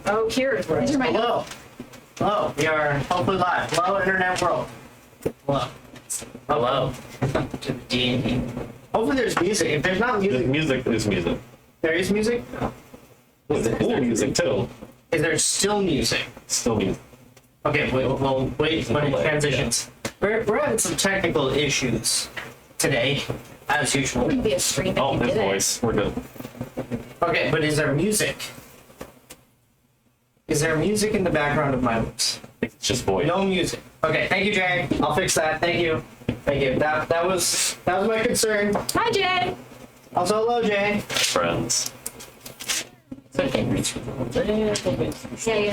Oh, here. These are my Hello. Hello. We are hopefully live. Hello, internet world. Hello. Hello. To the D&D. Hopefully there's music. If there's not music... There's music. There is music? There's cool music, too. Is there still music? Still music. Okay, we'll wait when it transitions. We're having some technical issues today, as usual. It could be a stream. Oh, there's voice. We're good. Okay, but is there music? Is there music in the background of my lips? It's just voice. No music. Okay, thank you, Jay. I'll fix that. Thank you. Thank you. That was my concern. Hi, Jay. Also, hello, Jay. Friends. Yeah,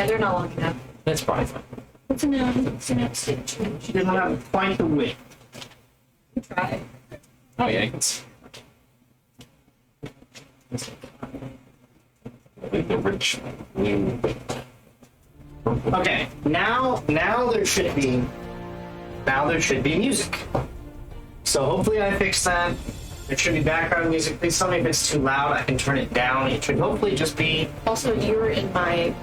they're not long enough. That's probably fine. It's enough stage. She doesn't have quite the wit. Try. Oh, yeah. It's... The rich new... Okay, now there should be music. So hopefully I fixed that. There should be background music. Please tell me if it's too loud. I can turn it down. It should hopefully just be Also, you're in my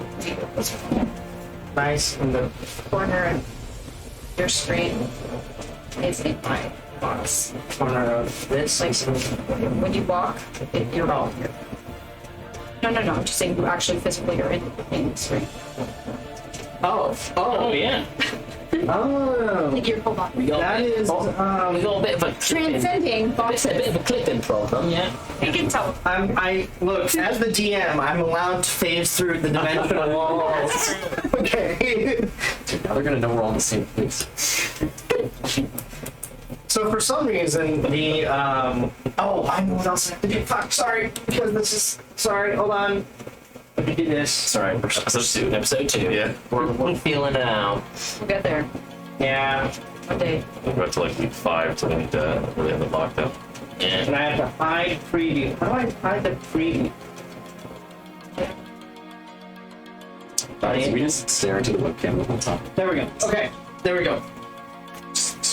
nice in the corner of your screen. Is in my box. corner of this. Like when you walk, you're all here. No. I'm just saying you actually physically are in the screen. Oh, yeah. Oh, Like you're hold on. that is We got a bit of a Transcending a boxes. bit of a clipping problem, yeah. You can tell. I look as the DM. I'm allowed to phase through the dimensional walls. Okay. Dude, now they're gonna know we're all in the same place. So for some reason the oh, I know what else I have to do. Fuck, sorry, because this is sorry. Hold on. Let me do this. Sorry, episode 2. Yeah. We're feeling it out. We'll get there Yeah. one day. We'll go to like week 5 to need to really have it locked up. And Yeah. I have to hide preview. How do I hide the preview? Guys, we just stare into the webcam the whole time. There we go. Okay. There we go.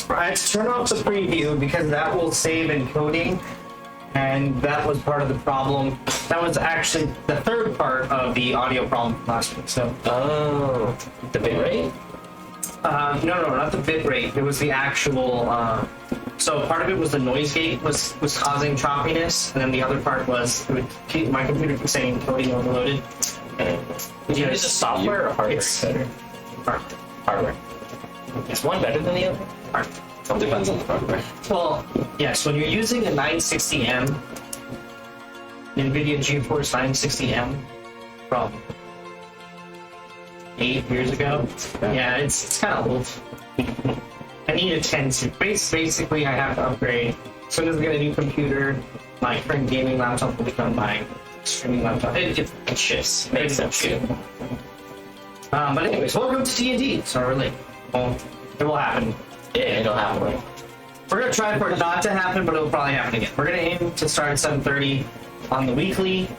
I had to turn off the preview because that will save encoding, and that was part of the problem. That was actually the third part of the audio problem from last week. So, Oh, the bitrate? no, not the bit rate. It was the actual. So part of it was the noise gate was causing choppiness, and then the other part was it would keep, my computer kept saying encoding overloaded. Did you use a software or hardware? It's better. Hardware. Is one better than the other? It depends on the hardware. Well, yes, when you're using a 960M, NVIDIA GeForce 960M from 8 years ago, yeah, it's kind of old. I need a 10 series. Basically, I have to upgrade. As soon as I get a new computer, my current gaming laptop will become my streaming laptop. It shifts. Makes sense. But anyways, welcome to D&D. Sorry, we're late. Well, it will happen. Yeah, it'll happen. We're gonna try for it not to happen, but it'll probably happen again. We're gonna aim to start at 7:30 on the weekly.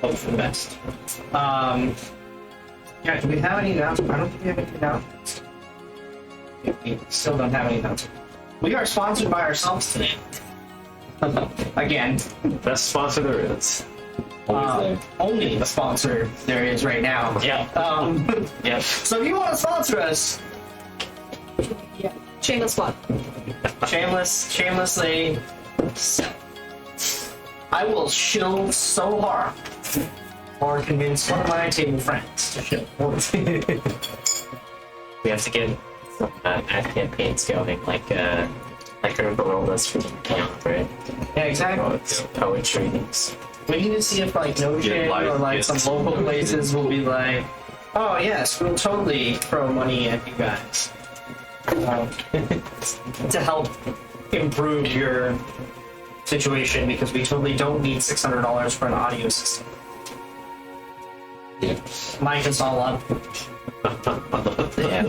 Hope for the best. Yeah, do we have any announcements? I don't think we have any announcements. We still don't have any announcements. We are sponsored by ourselves today. Again. Best sponsor there is. Only the sponsor there is right now. Yeah. Yeah. So if you want to sponsor us, Yeah. Shameless plug. shamelessly, I will shill so hard, or convince one of my table friends to shill. We have to get some ad campaigns going, like Barolas from Camp, right? Yeah, exactly. Oh, it's poetry. We need to see if like Notion live or like gifts. some local places will be like, oh yes, we'll totally throw money at you guys to help improve your situation, because we totally don't need $600 for an audio system. Yeah. Mic us all up. Yeah.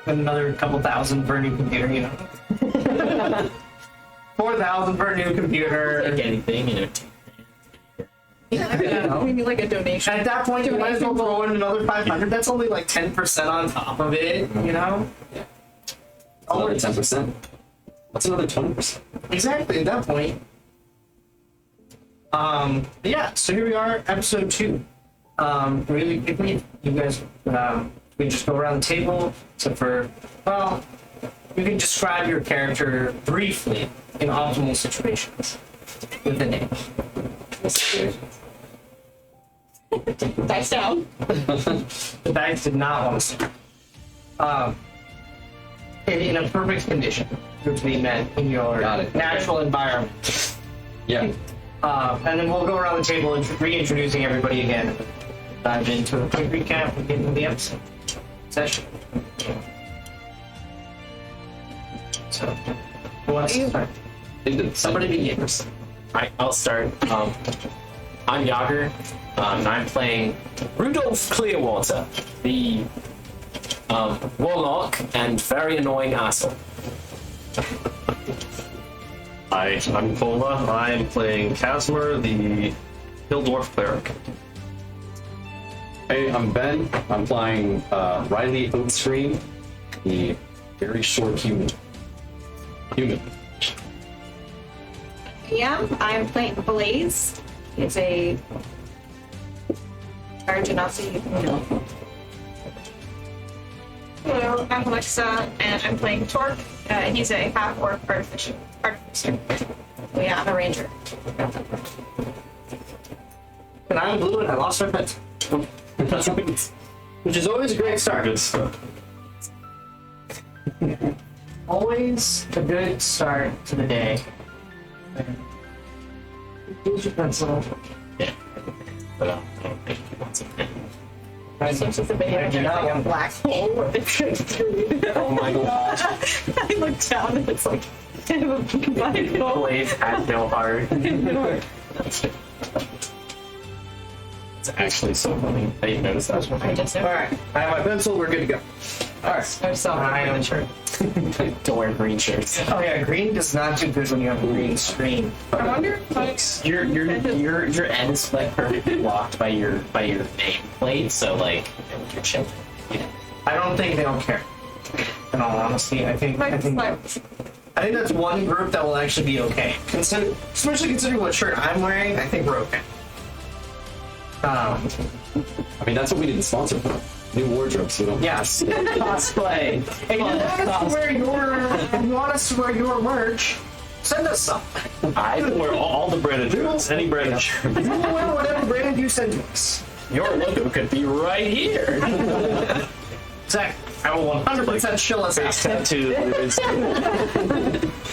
Another couple thousand for a new computer, you know. 4,000 for a new computer. Like anything, you know. Yeah, We need like a donation. at that point, you might as well throw in another 500. That's only like 10% on top of it, you know? Another 10%. What's another 20%? Exactly, at that point. Yeah, so here we are, episode 2. Really quickly, you guys, we can just go around the table, except for, well, you can describe your character briefly in optimal situations with a name. Dice down. The dice did not want to start. In a perfect condition, which we met in your Got it. natural environment. Yeah. And then we'll go around the table and reintroducing everybody again. Dive into a quick recap and get into the episode session. So, who wants to start? Somebody begins. Alright, I'll start. I'm Yager, and I'm playing Rudolph Clearwater, the warlock and very annoying asshole. Hi, I'm Kola. I'm playing Casimir, the Hill Dwarf Cleric. Hey, I'm Ben. I'm playing Riley Oatstream, the very short human. Yeah, I'm playing Blaze. He's a Arginasi. Hello, I'm Alexa, and I'm playing Torque. He's a half-orc artificer. Oh yeah, I'm a ranger. And I'm Blue and I lost my pet. Which is always a great start. Good stuff. Always a good start to the day. Use your pencil. Yeah. But I don't think he wants a pen. So it's just a video You're not of a black hole where they could Oh my god. I look down and it's like I have a Bible. Blaze has no heart. It's actually so funny that you noticed that. I just Alright, I have my pencil, we're good to go. Alright. I saw I am shirt. Don't wear green shirts. Oh yeah, green does not do good when you have a green screen. I wonder if like Your end's like perfectly blocked by your nameplate, so like you're chilling. Yeah. I don't think they don't care. In all honesty, I think that's one group that will actually be okay. Especially considering what shirt I'm wearing, I think we're okay. I mean, that's what we didn't sponsor for. New wardrobe, so we don't. Yes. Cosplay. Hey, you want us to wear your merch? Send us some. I Wear all the branded shirts. Any branded shirt. We will wear whatever brand you send to us. your logo could be right here. Exactly. I will 100% shill us Face out. tattoo.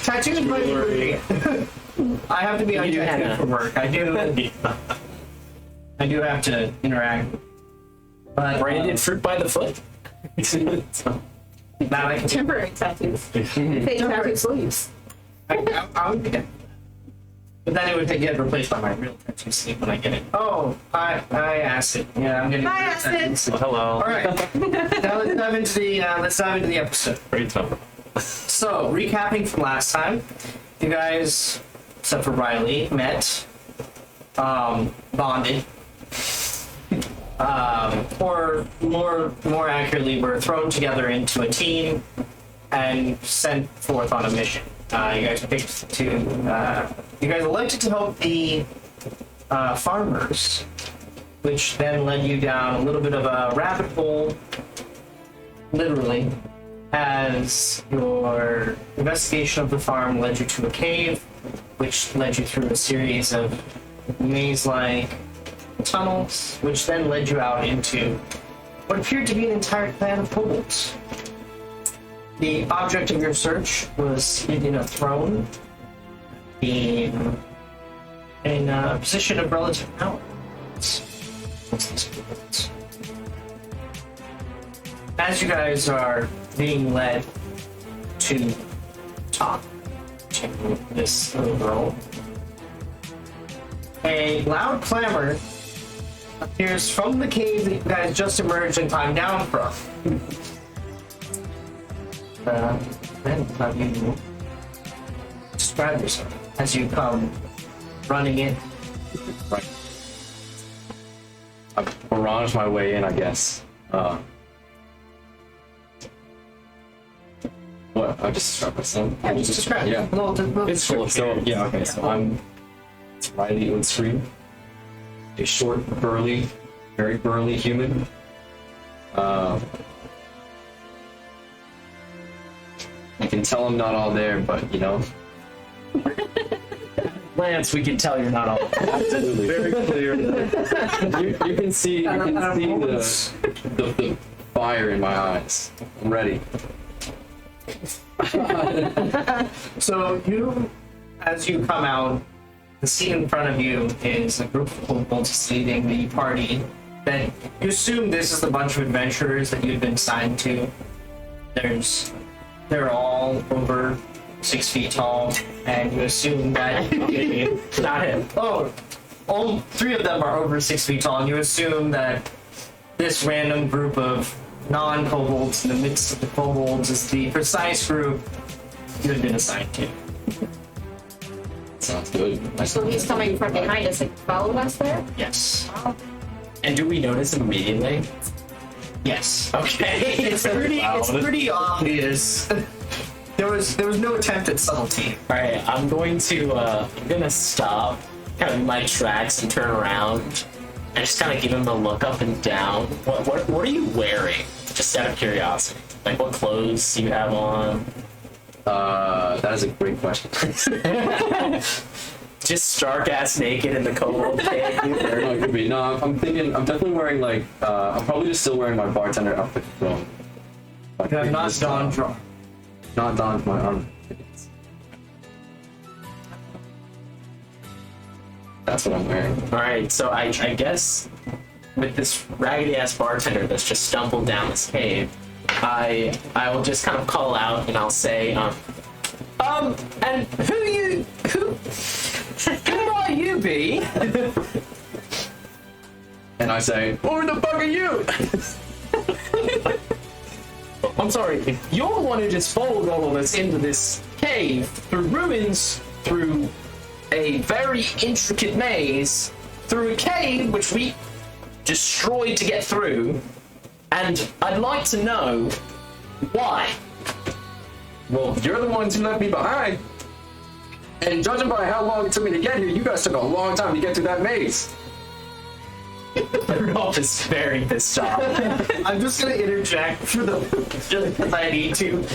Tattoos might be rude. I have to be on tattooed for work. I do have to interact. But Branded fruit by the foot. now I can temporary tattoos. Fake tattoo sleeves. I would be down. But then it would get replaced by my real tattoo sleeve when I get it. Oh, I acid. Yeah, I'm getting Hi, tattoo Acid. sleeve. Hello. All right. Now let's dive into the episode. Great time. So, recapping from last time, you guys, except for Riley, met, bonded, or more accurately, were thrown together into a team and sent forth on a mission. You guys picked to, you guys elected to help the farmers, which then led you down a little bit of a rabbit hole, literally, as your investigation of the farm led you to a cave, which led you through a series of maze-like tunnels, which then led you out into what appeared to be an entire clan of kobolds. The object of your search was hidden in a throne, in a position of relative power. As you guys are being led to talk to this little girl, a loud clamor appears from the cave that you guys just emerged and climbed down from. Then how do you describe yourself as you come running in? Right. I barraged my way in, I guess. What? I just described myself. Yeah, just describe. Yeah. No, It's full of so yeah, okay, so I'm Riley Oatstream, a short, burly, very burly human. You can tell I'm not all there, but you know. Lance, we can tell you're not all. Absolutely. Very clear. You can see the fire in my eyes. I'm ready. So you, as you come out, the scene in front of you is a group of kobolds leading the party. That you assume this is the bunch of adventurers that you've been assigned to. They're all over 6 feet tall, and you assume that Not him. all 3 of them are over 6 feet tall, and you assume that this random group of non-kobolds in the midst of the kobolds is the precise group you have been assigned to. Sounds good. So he's coming from behind us and followed us there? Yes. And do we notice him immediately? Yes. Okay. It's pretty obvious. There was no attempt at subtlety. All right, I'm gonna stop, kind of in my tracks, and turn around, and just kind of give him a look up and down. What are you wearing? Just out of curiosity, like what clothes do you have on? That is a great question. Just stark ass naked in the kobold cave. No, it could be. No, I'm definitely wearing like, I'm probably just still wearing my bartender outfit from. You have not donned Not donned my armor. That's what I'm wearing. All right, so I guess with this raggedy ass bartender that's just stumbled down this cave, I will just kind of call out and I'll say, and who might you be? And I say, who the fuck are you? I'm sorry, if you're the one who just followed all of us into this cave through ruins, through a very intricate maze, through a cave which we destroyed to get through, and I'd like to know why. Well, you're the ones who left me behind. And judging by how long it took me to get here, you guys took a long time to get through that maze. Rudolph is very pissed off. I'm just gonna interject just because I need to,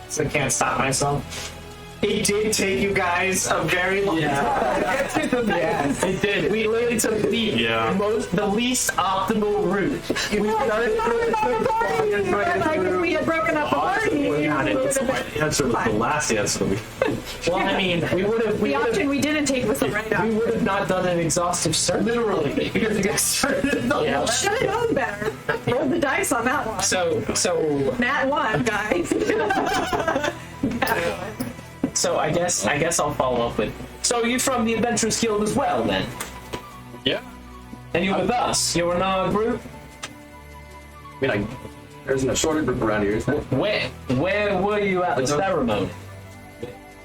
so I can't stop myself. It did take you guys a very long time to get to the maze. It did. We literally took the least optimal route. We started Like if we had broken up the party, we Yeah, would it's have my answer was the last answer. Well, I mean, we would have. the option we didn't take was the right option. We would have not done an exhaustive search. literally because you guys started. Yeah. Should have known better. Roll the dice on that one. So Nat 1, guys. So I guess I'll follow up with. So you from the Adventurers Guild as well, then? Yeah. And you with us? You're in our group. I mean, there isn't a shorter group around here. Where were you at the ceremony?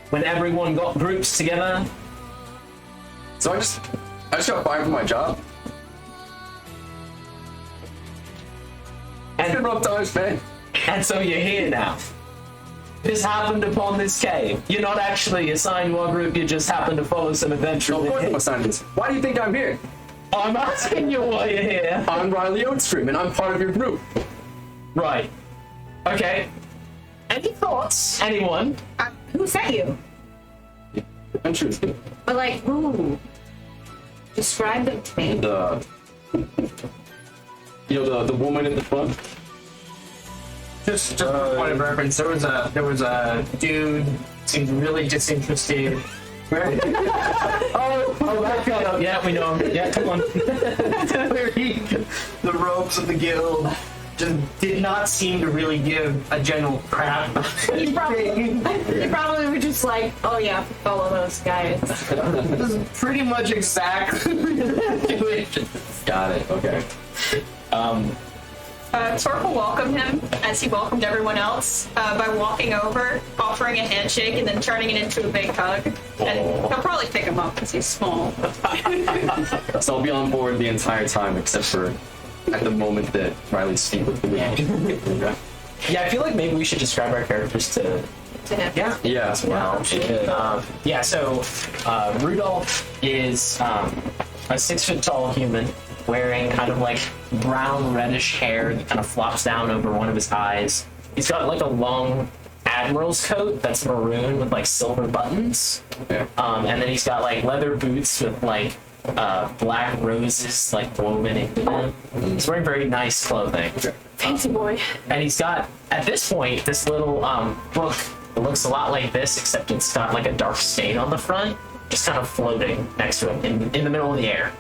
When everyone got groups together? So I just got fired from my job. It's been rough times, man. And so you're here now. This happened upon this cave. You're not actually assigned to our group, you just happen to follow some adventure. Of course I'm assigned this. Why do you think I'm here? I'm asking you why you're here. I'm Riley Oatstream, and I'm part of your group. Right. Okay. Any thoughts? Anyone? Who sent you? Adventurers Guild. But like, who? Describe them to me. The woman in the front. Just for point of reference, there was a dude seemed really disinterested. Oh, that guy. Yeah, we know him. Yeah, come on. Wearing the robes of the guild, just did not seem to really give a general crap. You probably were just like, oh yeah, follow those guys. This is pretty much exactly the situation. Got it. Okay. Torque will welcome him as he welcomed everyone else by walking over, offering a handshake, and then turning it into a big hug. And he'll probably pick him up because he's small. So I'll be on board the entire time, except for at the moment that Riley's feet with the wind. Yeah, I feel like maybe we should describe our characters to him. Yeah. Yeah. as well. Yeah, so Rudolph is a 6 foot tall human wearing kind of like brown reddish hair that kind of flops down over one of his eyes. He's got like a long admiral's coat that's maroon with like silver buttons. Okay. And then he's got like leather boots with like black roses like woven into them. He's wearing very nice clothing. Fancy boy. And he's got, at this point, this little book that looks a lot like this, except it's got like a dark stain on the front, just kind of floating next to him in the middle of the air.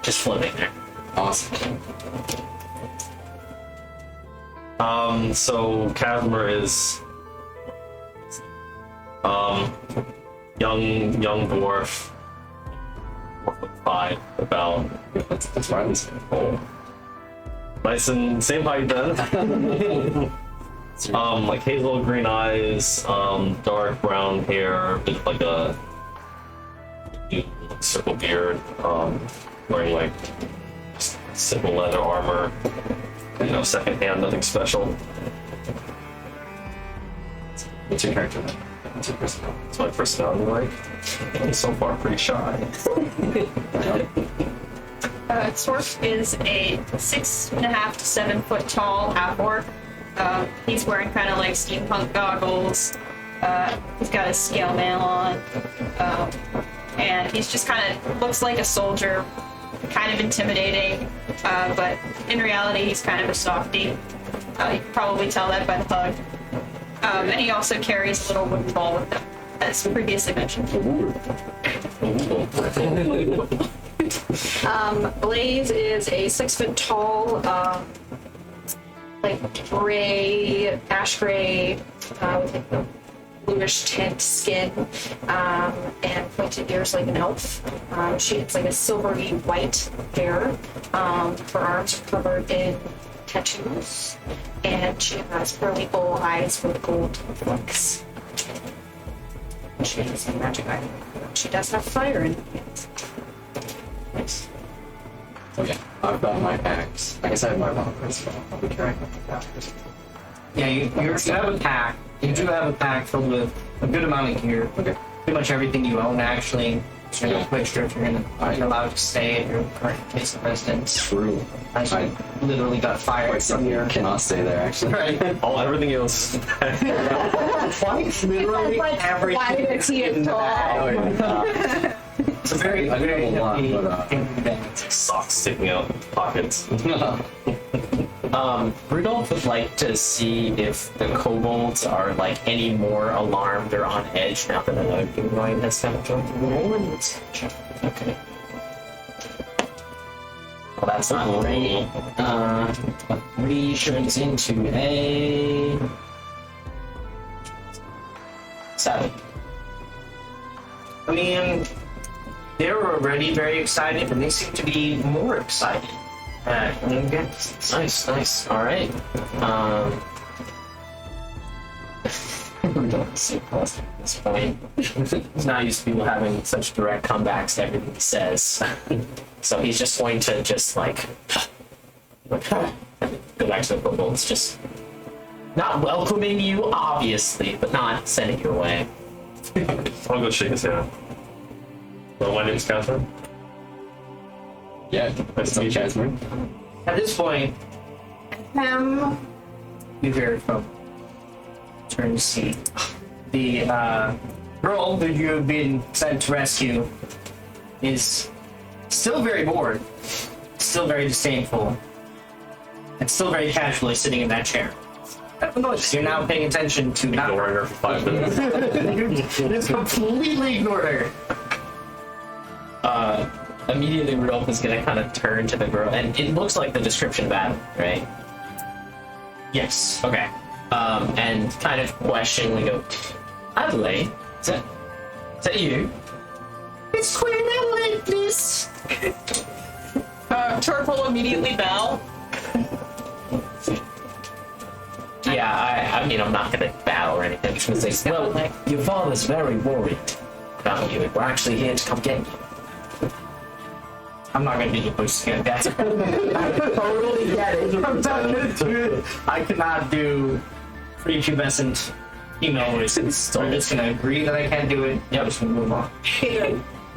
Just floating there. Awesome. So Casimir is young dwarf, 4'5", about That's fine. nice and same height then. Like hazel green eyes, dark brown hair, with like a circle beard, wearing like simple leather armor, secondhand, nothing special. What's your character then? What's your personality? It's my personality like. So far, pretty shy. Sorf is a 6.5 to 7 foot tall half-orc. He's wearing kind of like steampunk goggles. He's got a scale mail on. And he's just kind of looks like a soldier, kind of intimidating. But in reality, he's kind of a softie. You can probably tell that by the hug. And he also carries a little wooden ball with him, as previously mentioned. Blaze is a 6 foot tall, like gray, ash gray, with like a bluish tint skin, and pointed ears like an elf. She has like a silvery white hair. Her arms are covered in tattoos, and she has pearly bowl eyes with gold flecks. She has a magic item. She does have fire in her hands. Nice. Okay, I've got my axe. I guess I have my bomb first of all. I'll be carrying my axe. Yeah, you have a pack. You do have a pack filled with a good amount of gear. Okay. Pretty much everything you own, actually. So you're quick sure if you're allowed to stay at your current place of residence. True. As you literally got fired from your... Cannot stay there, actually. Right. Everything else. Quite literally everything Why does he in the bag. Oh, yeah. It's a very, I very know a lot, heavy but, thing. Socks sticking out of pockets. Rudolph would like to see if the kobolds are like any more alarmed or on edge now that the Gimlion has kind of joined the roll. Okay. Well, that's not great. 3 turns into a 7. I mean, they were already very excited, and they seem to be more excited. Nice. All right. Rudolph is so close at this point. He's not used to people having such direct comebacks to everything he says. So he's just going to like go back to the kobolds, just not welcoming you, obviously, but not sending you away. I'll go shake his hand. Well, my name's Catherine. Yeah, Nice to meet you. Casimir. At this point, you hear from turn to see the girl that you have been sent to rescue is still very bored, still very disdainful, and still very casually sitting in that chair. You're now paying attention to not Ignoring her for 5 minutes. you just completely ignored her. Immediately, Rudolph is going to kind of turn to the girl, and it looks like the description of Adam, right? Yes. Okay. And kind of questioningly go, Adelaide, is that you? It's Queen Adelaide, please. Turk will immediately bow. Yeah, I mean, I'm not going to bow or anything. I'm just going to say, well, your father's very worried about you, and we're actually here to come get you. I'm not gonna do the push skin. That's I totally get it. I'm not gonna do it. I cannot do prepubescent female races. We're just gonna agree that I can't do it. Yeah, just gonna move on.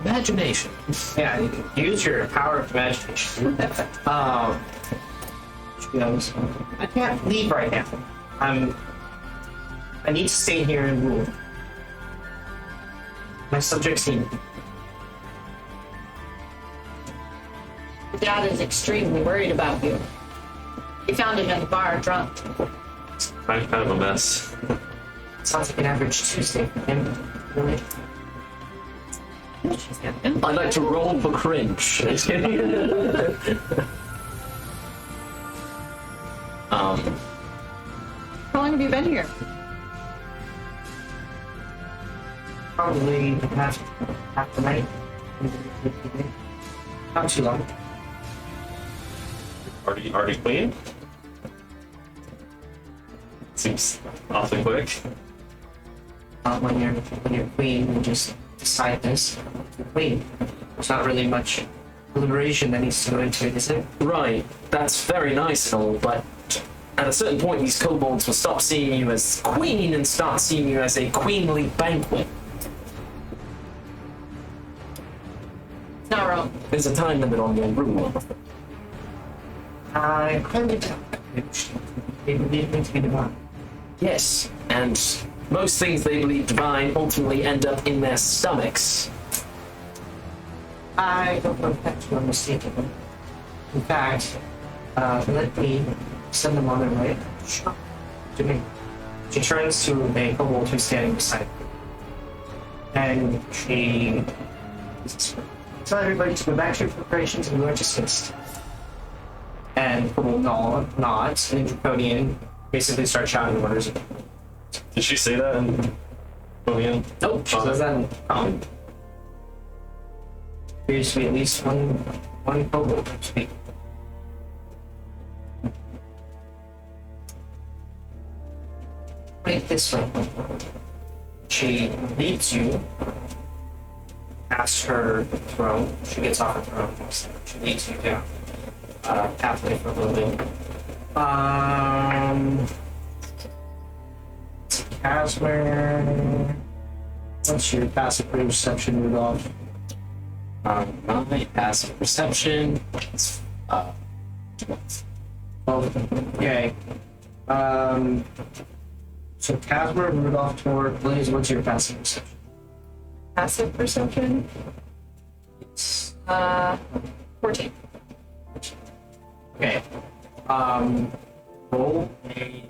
Imagination. Yeah, use your power of imagination. She goes, I can't leave right now. I need to stay here and rule. My subjects need me. Your dad is extremely worried about you. We found him in the bar, drunk. I'm kind of a mess. Sounds like an average Tuesday for him. Really? I'd like to roll for cringe. How long have you been here? Probably half the night. Not too long. Already queen? Seems awfully quick. When you're queen, you just decide this. You're queen. There's not really much deliberation that needs to go into it, is it? Right, that's very nice and all, but at a certain point, these kobolds will stop seeing you as queen and start seeing you as a queenly banquet. Not wrong. There's a time limit on your rule. I couldn't tell. They believe me to be divine. Yes, and most things they believe divine ultimately end up in their stomachs. I don't know if that's one mistaken. In fact, let me send them on their way. Sure. To me. She turns to a kobold who's standing beside me. And she tell everybody to go back to your preparations and you are dismissed. And kobold nods, and Draconian basically starts shouting orders. Did she say that in Korean? Nope, she says that in common. Appears to be at least one kobold to speak. Right this way. She leads you past her throne. She gets off her throne. She leads you down. Pathway for a little bit. Casimir. What's your passive perception, Rudolph? My passive perception is 12. Okay. So Casimir, Rudolph, Tor, Blaze, what's your passive perception? Passive perception? 14. Okay. Roll a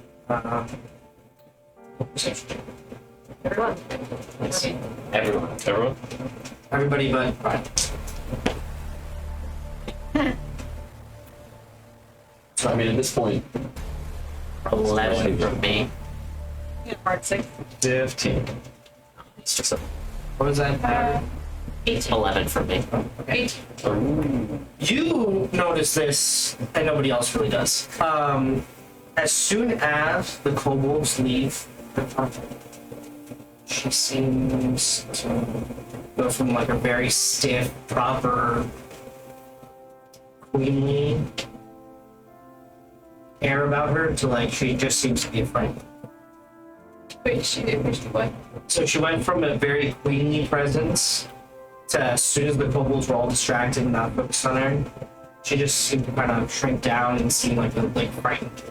perception check. Everyone. Everyone? Everybody but Brian. So I mean, at this point, 11 from me. Yeah, hard 6. 15. It's just a What was that? 18. 11 from me. 18. You notice this, and nobody else really does. As soon as the kobolds leave the party, she seems to go from like a very stiff, proper, queenly air about her to like she just seems to be afraid. Wait, she did what? So she went from a very queenly presence to as soon as the kobolds were all distracted and not focused on her, she just seemed to kind of shrink down and seem like frightened.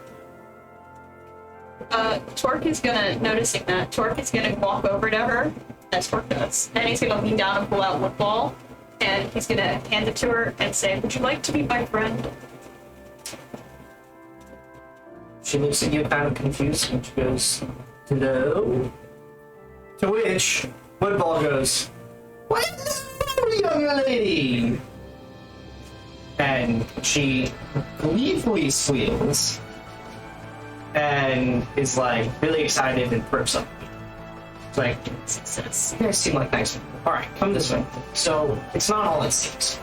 Torque is noticing that, Torque is gonna walk over to her, as Torque does, and he's gonna lean down and pull out Wood Ball, and he's gonna hand it to her and say, would you like to be my friend? She looks at you kind of confused and she goes, hello? To which Woodball goes, well, young lady! And she gleefully squeals and is like really excited and perks up. It's like, you guys seem like nice people. Alright, come this way. So, it's not all it seems.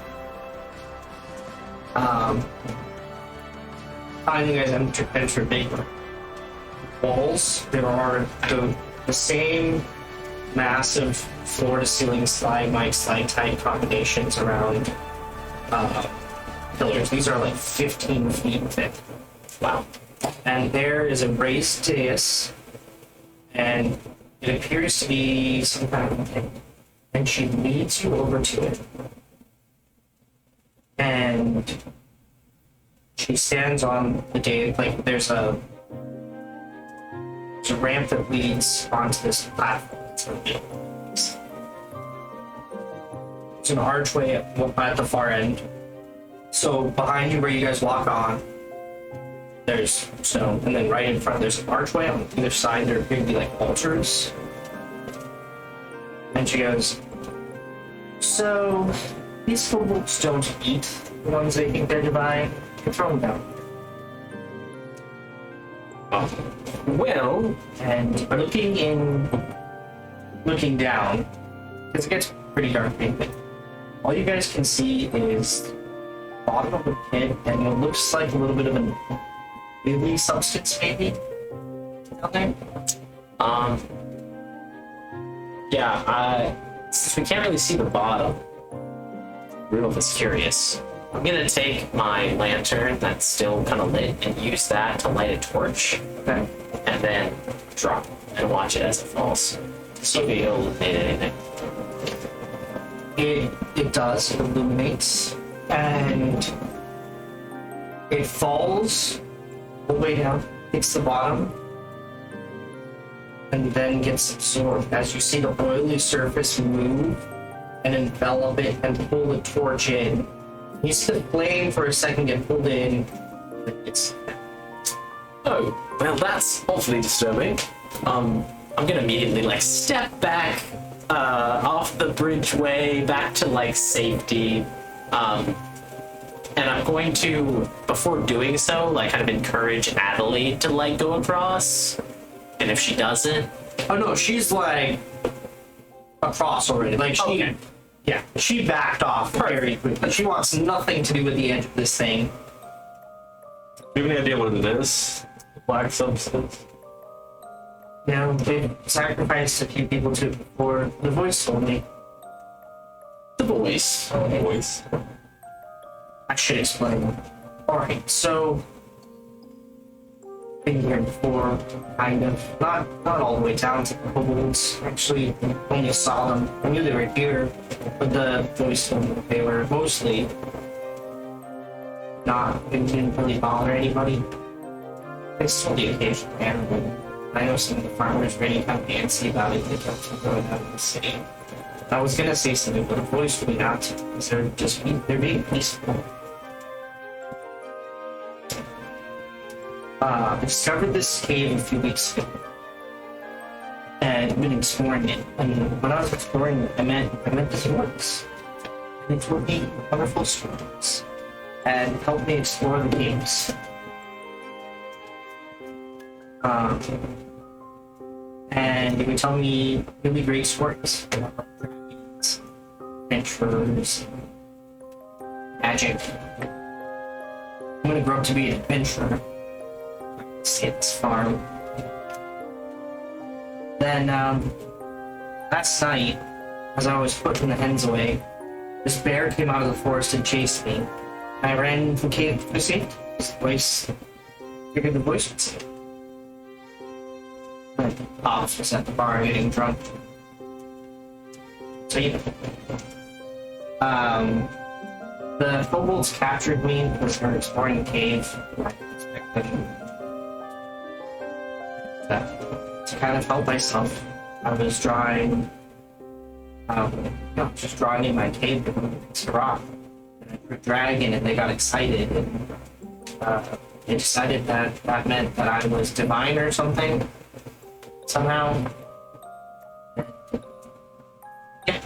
Finally, you guys enter big walls. There are the same massive floor-to-ceiling stalagmite-type combinations around pillars. These are like 15 feet thick. Wow. And there is a raised dais and it appears to be some kind of thing. And she leads you over to it. And she stands on the day, like there's a ramp that leads onto this platform. It's an archway at the far end. So behind you where you guys walk on, there's stone, and then right in front there's an archway. On either side there appear to be like altars. And she goes, so these kobolds don't eat the ones they think they're divine. You throw them down. Well, And looking down, because it gets pretty dark, maybe, all you guys can see is the bottom of the pit, and it looks like a little bit of an oily substance, maybe, down there. yeah, since we can't really see the bottom, Rudolph is curious. I'm gonna take my lantern that's still kind of lit and use that to light a torch, Okay. and then drop and watch it as it falls. See if it illuminated anything. It does, it illuminates, and it falls all the way down, hits the bottom, and then gets absorbed as you see the oily surface move and envelop it and pull the torch in. You see the flame for a second get pulled in. It's Oh, well, that's awfully disturbing. I'm gonna immediately like step back off the bridgeway back to like safety, and I'm going to, before doing so, like kind of encourage Adelaide to like go across. And if she doesn't, oh no, she's like across already. Like she, Okay. yeah, she backed off very quickly. She wants nothing to do with the edge of this thing. Do you have any idea what it is? The black substance? You know, they've sacrificed a few people to it before. The voice told me. the voice. Voice. I should explain. Alright, so been here before, kind of. Not all the way down to the kobolds. Actually, only saw them. I knew they were here, but the voice told me that they were mostly not, they didn't really bother anybody. They still the occasional animal. I know some of the farmers were really kind of antsy about it. They kept on going out of the city. I was gonna say something, but the voice would not, because they're being peaceful. I discovered this cave a few weeks ago, and been exploring it. And when I was exploring it, I met the dwarves. And they told me wonderful stories, and helped me explore the caves. And they would tell me really great stories about dragons, adventurers, magic. I'm gonna grow up to be an adventurer. Skip's farm. Then, last night, as I was putting the hens away, this bear came out of the forest and chased me. I ran into the cave to safety. His voice, figured the voice would say. Pops was at the bar getting drunk. So yeah. The kobolds captured me because they were exploring the cave. I expected to kind of help myself. I was drawing, just drawing in my cave against a rock. And I drew a dragon, and they got excited, and they decided that that meant that I was divine or something. Somehow. Yeah.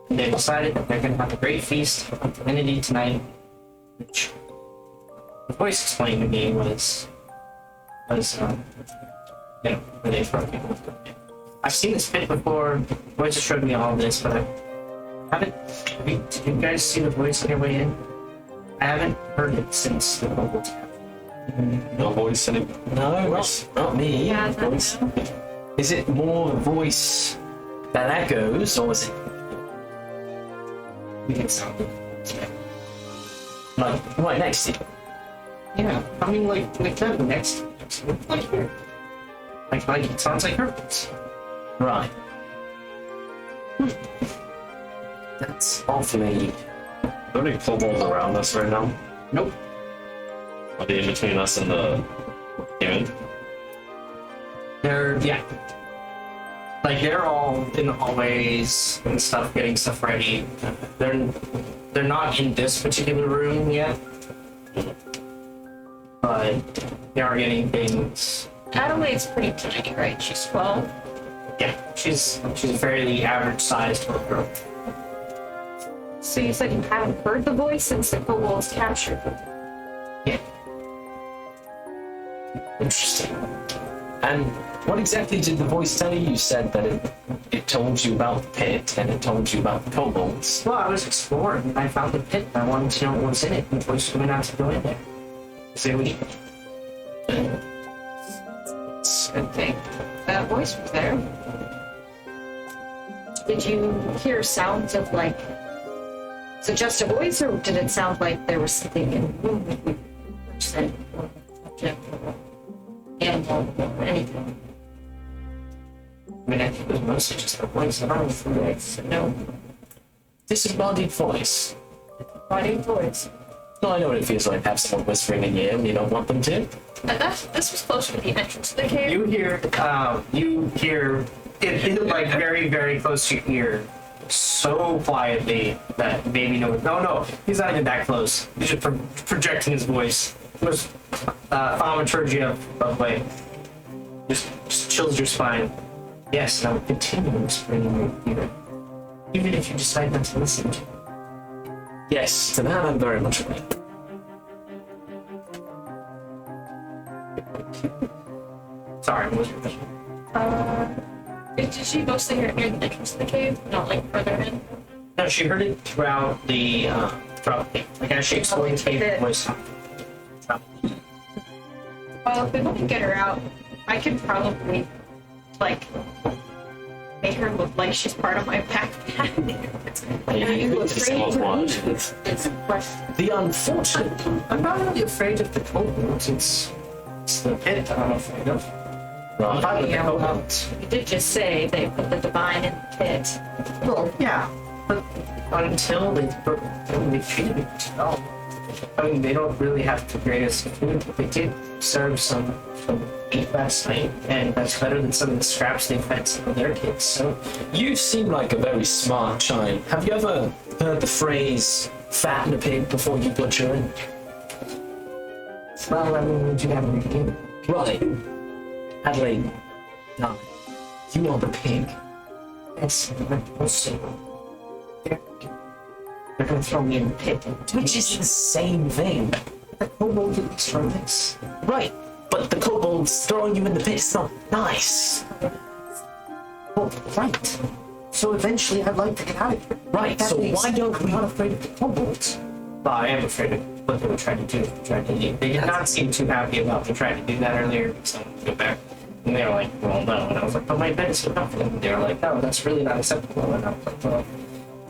And they decided that they're gonna have a great feast of divinity tonight, which the voice explained to me was where they throw people. I've seen this pit before. The voice has showed me all of this, but I haven't. Did you guys see the voice on your way in? I haven't heard it since the kobolds happened. No voice in it. No, not me. Yeah, Voice. Is it more a voice that echoes, or is it It sounded like right next to you? yeah. I mean, like that next like here. Like it sounds like her voice. Right. That's awfully. Are there any kobolds around us right now? Nope. Are they in between us and the human? Yeah. Like they're all in the hallways and stuff, getting stuff ready. They're not in this particular room yet, but they are getting things. Adelaide's pretty tiny, right? She's 12. Yeah, she's a fairly average sized little girl. So you said you haven't heard the voice since the kobolds captured you. Yeah. Interesting. And what exactly did the voice tell you? You said that it told you about the pit and it told you about the kobolds. Well, I was exploring and I found the pit and I wanted to know what was in it. And the voice told me not to go in there. So we. It's a good thing that voice was there. Did you hear sounds of like? Is it just a voice, or did it sound like there was something in the room that we said, animal, or anything? I mean, I think it was mostly just a voice. I don't know if the voice. No. Disembodied voice. Body voice. Well, I know what it feels like to have someone whispering in your ear and you don't want them to. And this was closer to the entrance to the cave. You hear it like very, very close to your ear, so quietly that maybe no, he's not even that close. He's just projecting his voice. It was thaumaturgy of like, just chills your spine. Yes, and I will continue whispering in your ear, even if you decide not to listen to me. Yes, to that I'm very much aware. Sorry, what was your question? Did she mostly hear it near the entrance to the cave, not like further in? No, she heard it throughout the like as she explained the voice. Well, if we want to get her out, I could probably like make her look like she's part of my backpack. Are you afraid to leave? It's It's a question. The unfortunate. I'm not really afraid of the kobolds. It's the pit that I'm afraid of. I'm fine with the kobolds. You did just say they put the divine in the pit. Well, yeah, but until they treated me well. I mean, they don't really have the greatest food. They did serve some beef last night, and that's better than some of the scraps they fed some of their kids. So, You seem like a very smart child. Have you ever heard the phrase fatten a pig before you butcher it? well, I mean, we do have a beginning. Right. Adelaide, no. You are the pig. Yes, also, they're gonna throw me in the pit. Which is the same thing. The kobold didn't start this. Right. But the kobold's throwing you in the pit. It's not nice. Well, right. So eventually, I'd like to get out of here. Right, That so makes why sense. don't I'm we- not afraid of the kobolds. Well, I am afraid of what they were trying to do. They did not seem too happy about me trying to do that earlier. So I'm gonna go back. And they were like, well, no. And I was like, but my bed is so comfortable. And they were like, no, that's really not acceptable. And I was like, well,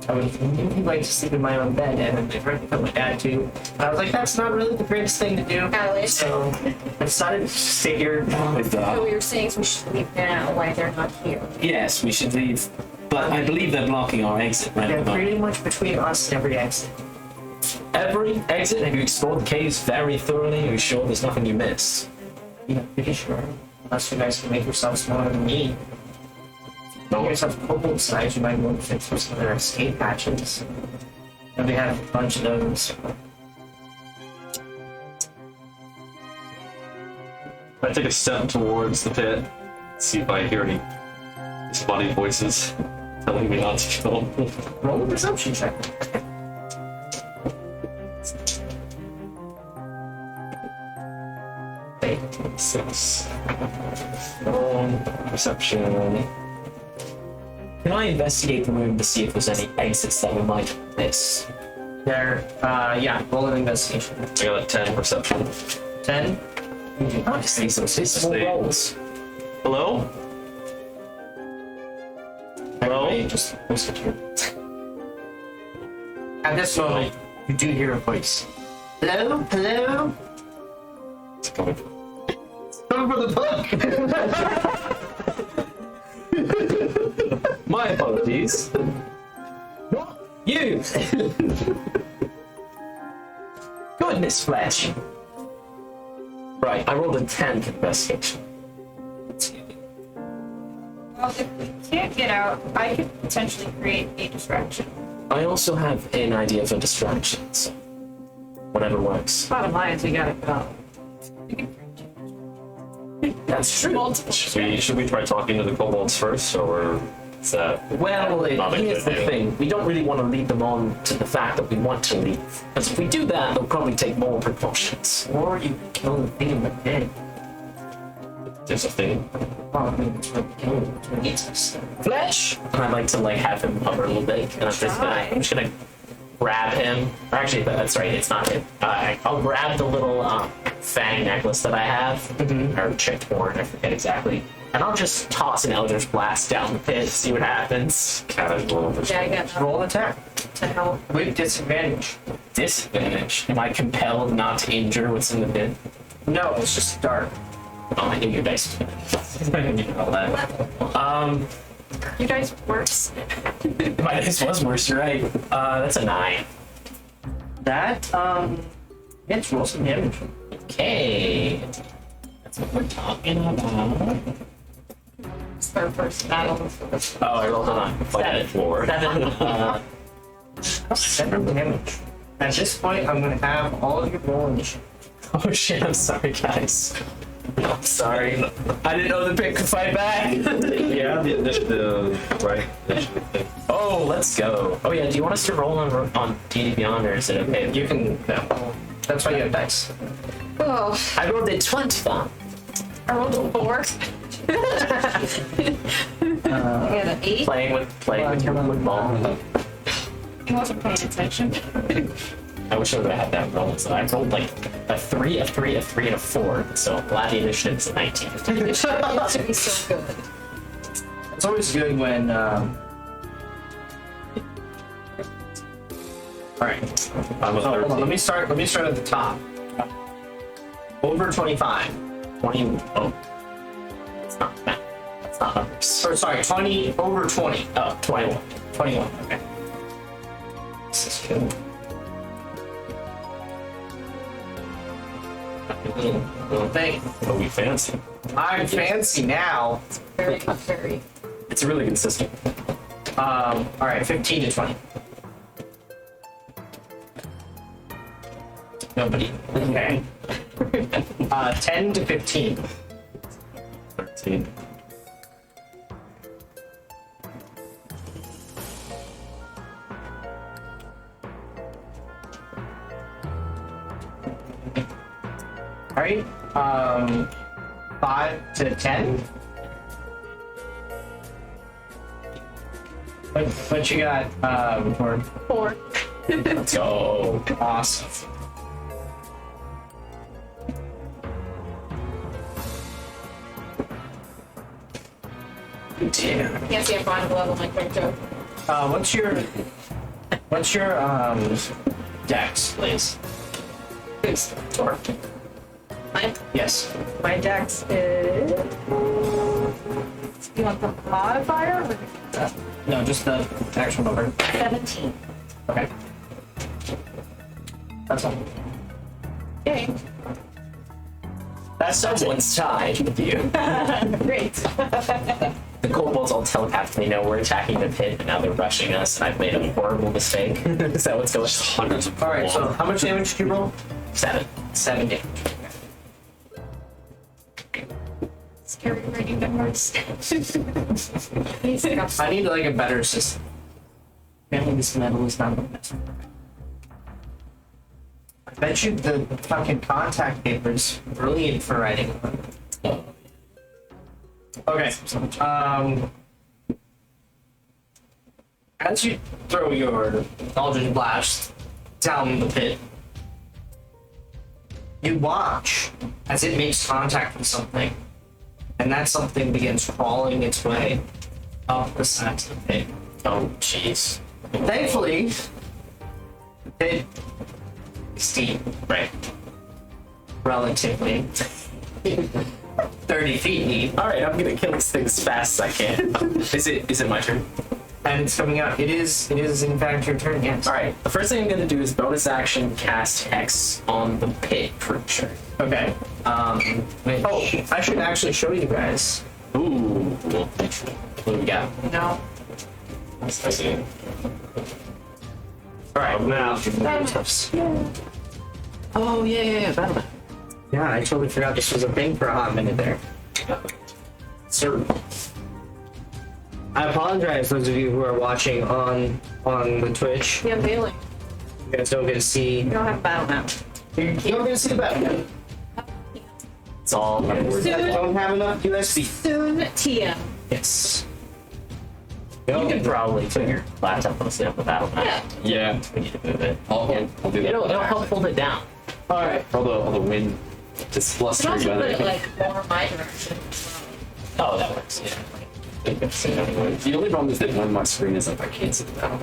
I would really like to sleep in my own bed. And they tried to tell my dad too. And I was like, that's not really the greatest thing to do. Adelaide. So I decided to stay here. With So we were saying we should leave now while they're not here. Yes, we should leave. But I believe they're blocking our exit right They're at the moment. pretty much between us and every exit. Every exit, have you explored the caves very thoroughly? Are you sure there's nothing you missed? Yeah, pretty sure. Unless you guys can make yourselves smaller than me. Make yourself kobold size, you might want to fix for some of their escape hatches. And they have a bunch of those. I take a step towards the pit, see if I hear any disembodied voices telling me not to kill them. Roll a perception check. Six. Perception. Can I investigate the room to see if there's any exits that we might miss? There, yeah, roll an investigation. I got a 10 perception. 10. You do not Obviously, some small Stay. rolls. Hello? Hello? Everybody just listen to you. At this moment, you do hear a voice. Hello? Hello? It's coming. From going for the book. My apologies. You. Goodness, Fletch. Right, I rolled a 10 for investigation. Well, if we can't get out, I could potentially create a distraction. I also have an idea for distractions. Whatever works. Bottom line is we gotta go. That's true. Should we try talking to the kobolds first, or is that Well, not a here's good the idea? thing. We don't really want to lead them on to the fact that we want to leave. Because if we do that, they'll probably take more precautions. Or you kill the thing in the pit. There's a thing. Well, I mean, it's what eats us. Fletch! And I'd like to have him hover a little bit. And I'm just gonna grab him. Or actually, that's right, it's not him. I'll grab the little fang necklace that I have. Or chipped horn, I forget exactly. And I'll just toss an Eldritch Blast down the pit, see what happens. Casual. Yeah, I got Roll an attack to help. with disadvantage. Disadvantage. Am I compelled not to injure what's in the pit? No, it's just dark. Oh, I knew your dice. I knew all that. You guys worse. My dice was worse, you're right. That's a 9. That let's roll some damage. Okay. That's what we're talking about. It's their first battle. Oh, I rolled a 9. Like floor. 7. 7 damage. At this point, I'm gonna have all of your roll initiative. Oh shit, I'm sorry, guys. I'm sorry. I didn't know the pit could fight back. Yeah, the initiative, right? Initiative thing. Oh, let's go. Oh yeah, do you want us to roll on D&D Beyond, or is it okay? You can. No. That's why you have dice. Oh, I rolled a 20. I rolled a 4. I got an 8. Playing with your wood ball. He wasn't paying attention. I wish I would have had that roll. So I rolled like a 3, a 3, a 3, and a 4. So glad the initiative is a 19. It should be so good. It's always good when. All right. I'm a So, hold on. 13. Let me start at the top. Over 25. 20. Oh. That's not that. That's not numbers. Or sorry, 20 over 20. Oh, 21. 21. Okay. This is good. Little thing. Oh, we fancy. I'm fancy now. Very, very. It's really consistent. All right, 15 to 20. Nobody. Okay. 10 to 15. 13. All right. 5 to 10. What you got, Record? 4. Let's go. Awesome. Damn. I can't see a bottom level my character. What's your dex, please? Boost. Or My, yes. my dex is. You want the modifier? Or No, just the actual number. 17. Okay. That's all. Okay. That's Someone's tied with you. Great. The kobolds all telepathically know we're attacking the pit, and now they're rushing us, and I've made a horrible mistake. Is that what's going on? Hundreds of all right. So how much damage did you roll? 7. 7 damage. Scary writing numbers. I need like a better system. Apparently this metal is not the best. I bet you the fucking contact paper is brilliant for writing. Okay. As you throw your Eldritch Blast down the pit, you watch as it makes contact with something, and that something begins crawling its way up the sides of the pit. Oh, jeez. Thankfully, the pit is deep, Right. relatively. 30 feet. All right, I'm gonna kill this thing as fast as I can. Is it my turn? And it's coming out. It is in fact your turn, yes. All right. The first thing I'm gonna do is bonus action cast Hex on the pit creature. Okay. Which, Oh, I should actually show you guys. ooh. What do we got? No. I see. All right. Now, Oh yeah. Battle map. Yeah, I totally forgot this was a thing for a hot minute there. Sir. I apologize, those of you who are watching on the Twitch. Yeah, Bailey. You guys don't get to see. You don't have a battle map. You don't get to see the battle. It's all. I don't have enough USB. Soon, TM. Yes. You can probably put your laptop on the battle map. Yeah. We need to move it. I'll do that. It'll help hold it down. All right. All the wind, just You can blustering also put weather. it like more my direction. Oh, that works. Yeah. The only problem is that when my screen is up, I can't see the battle.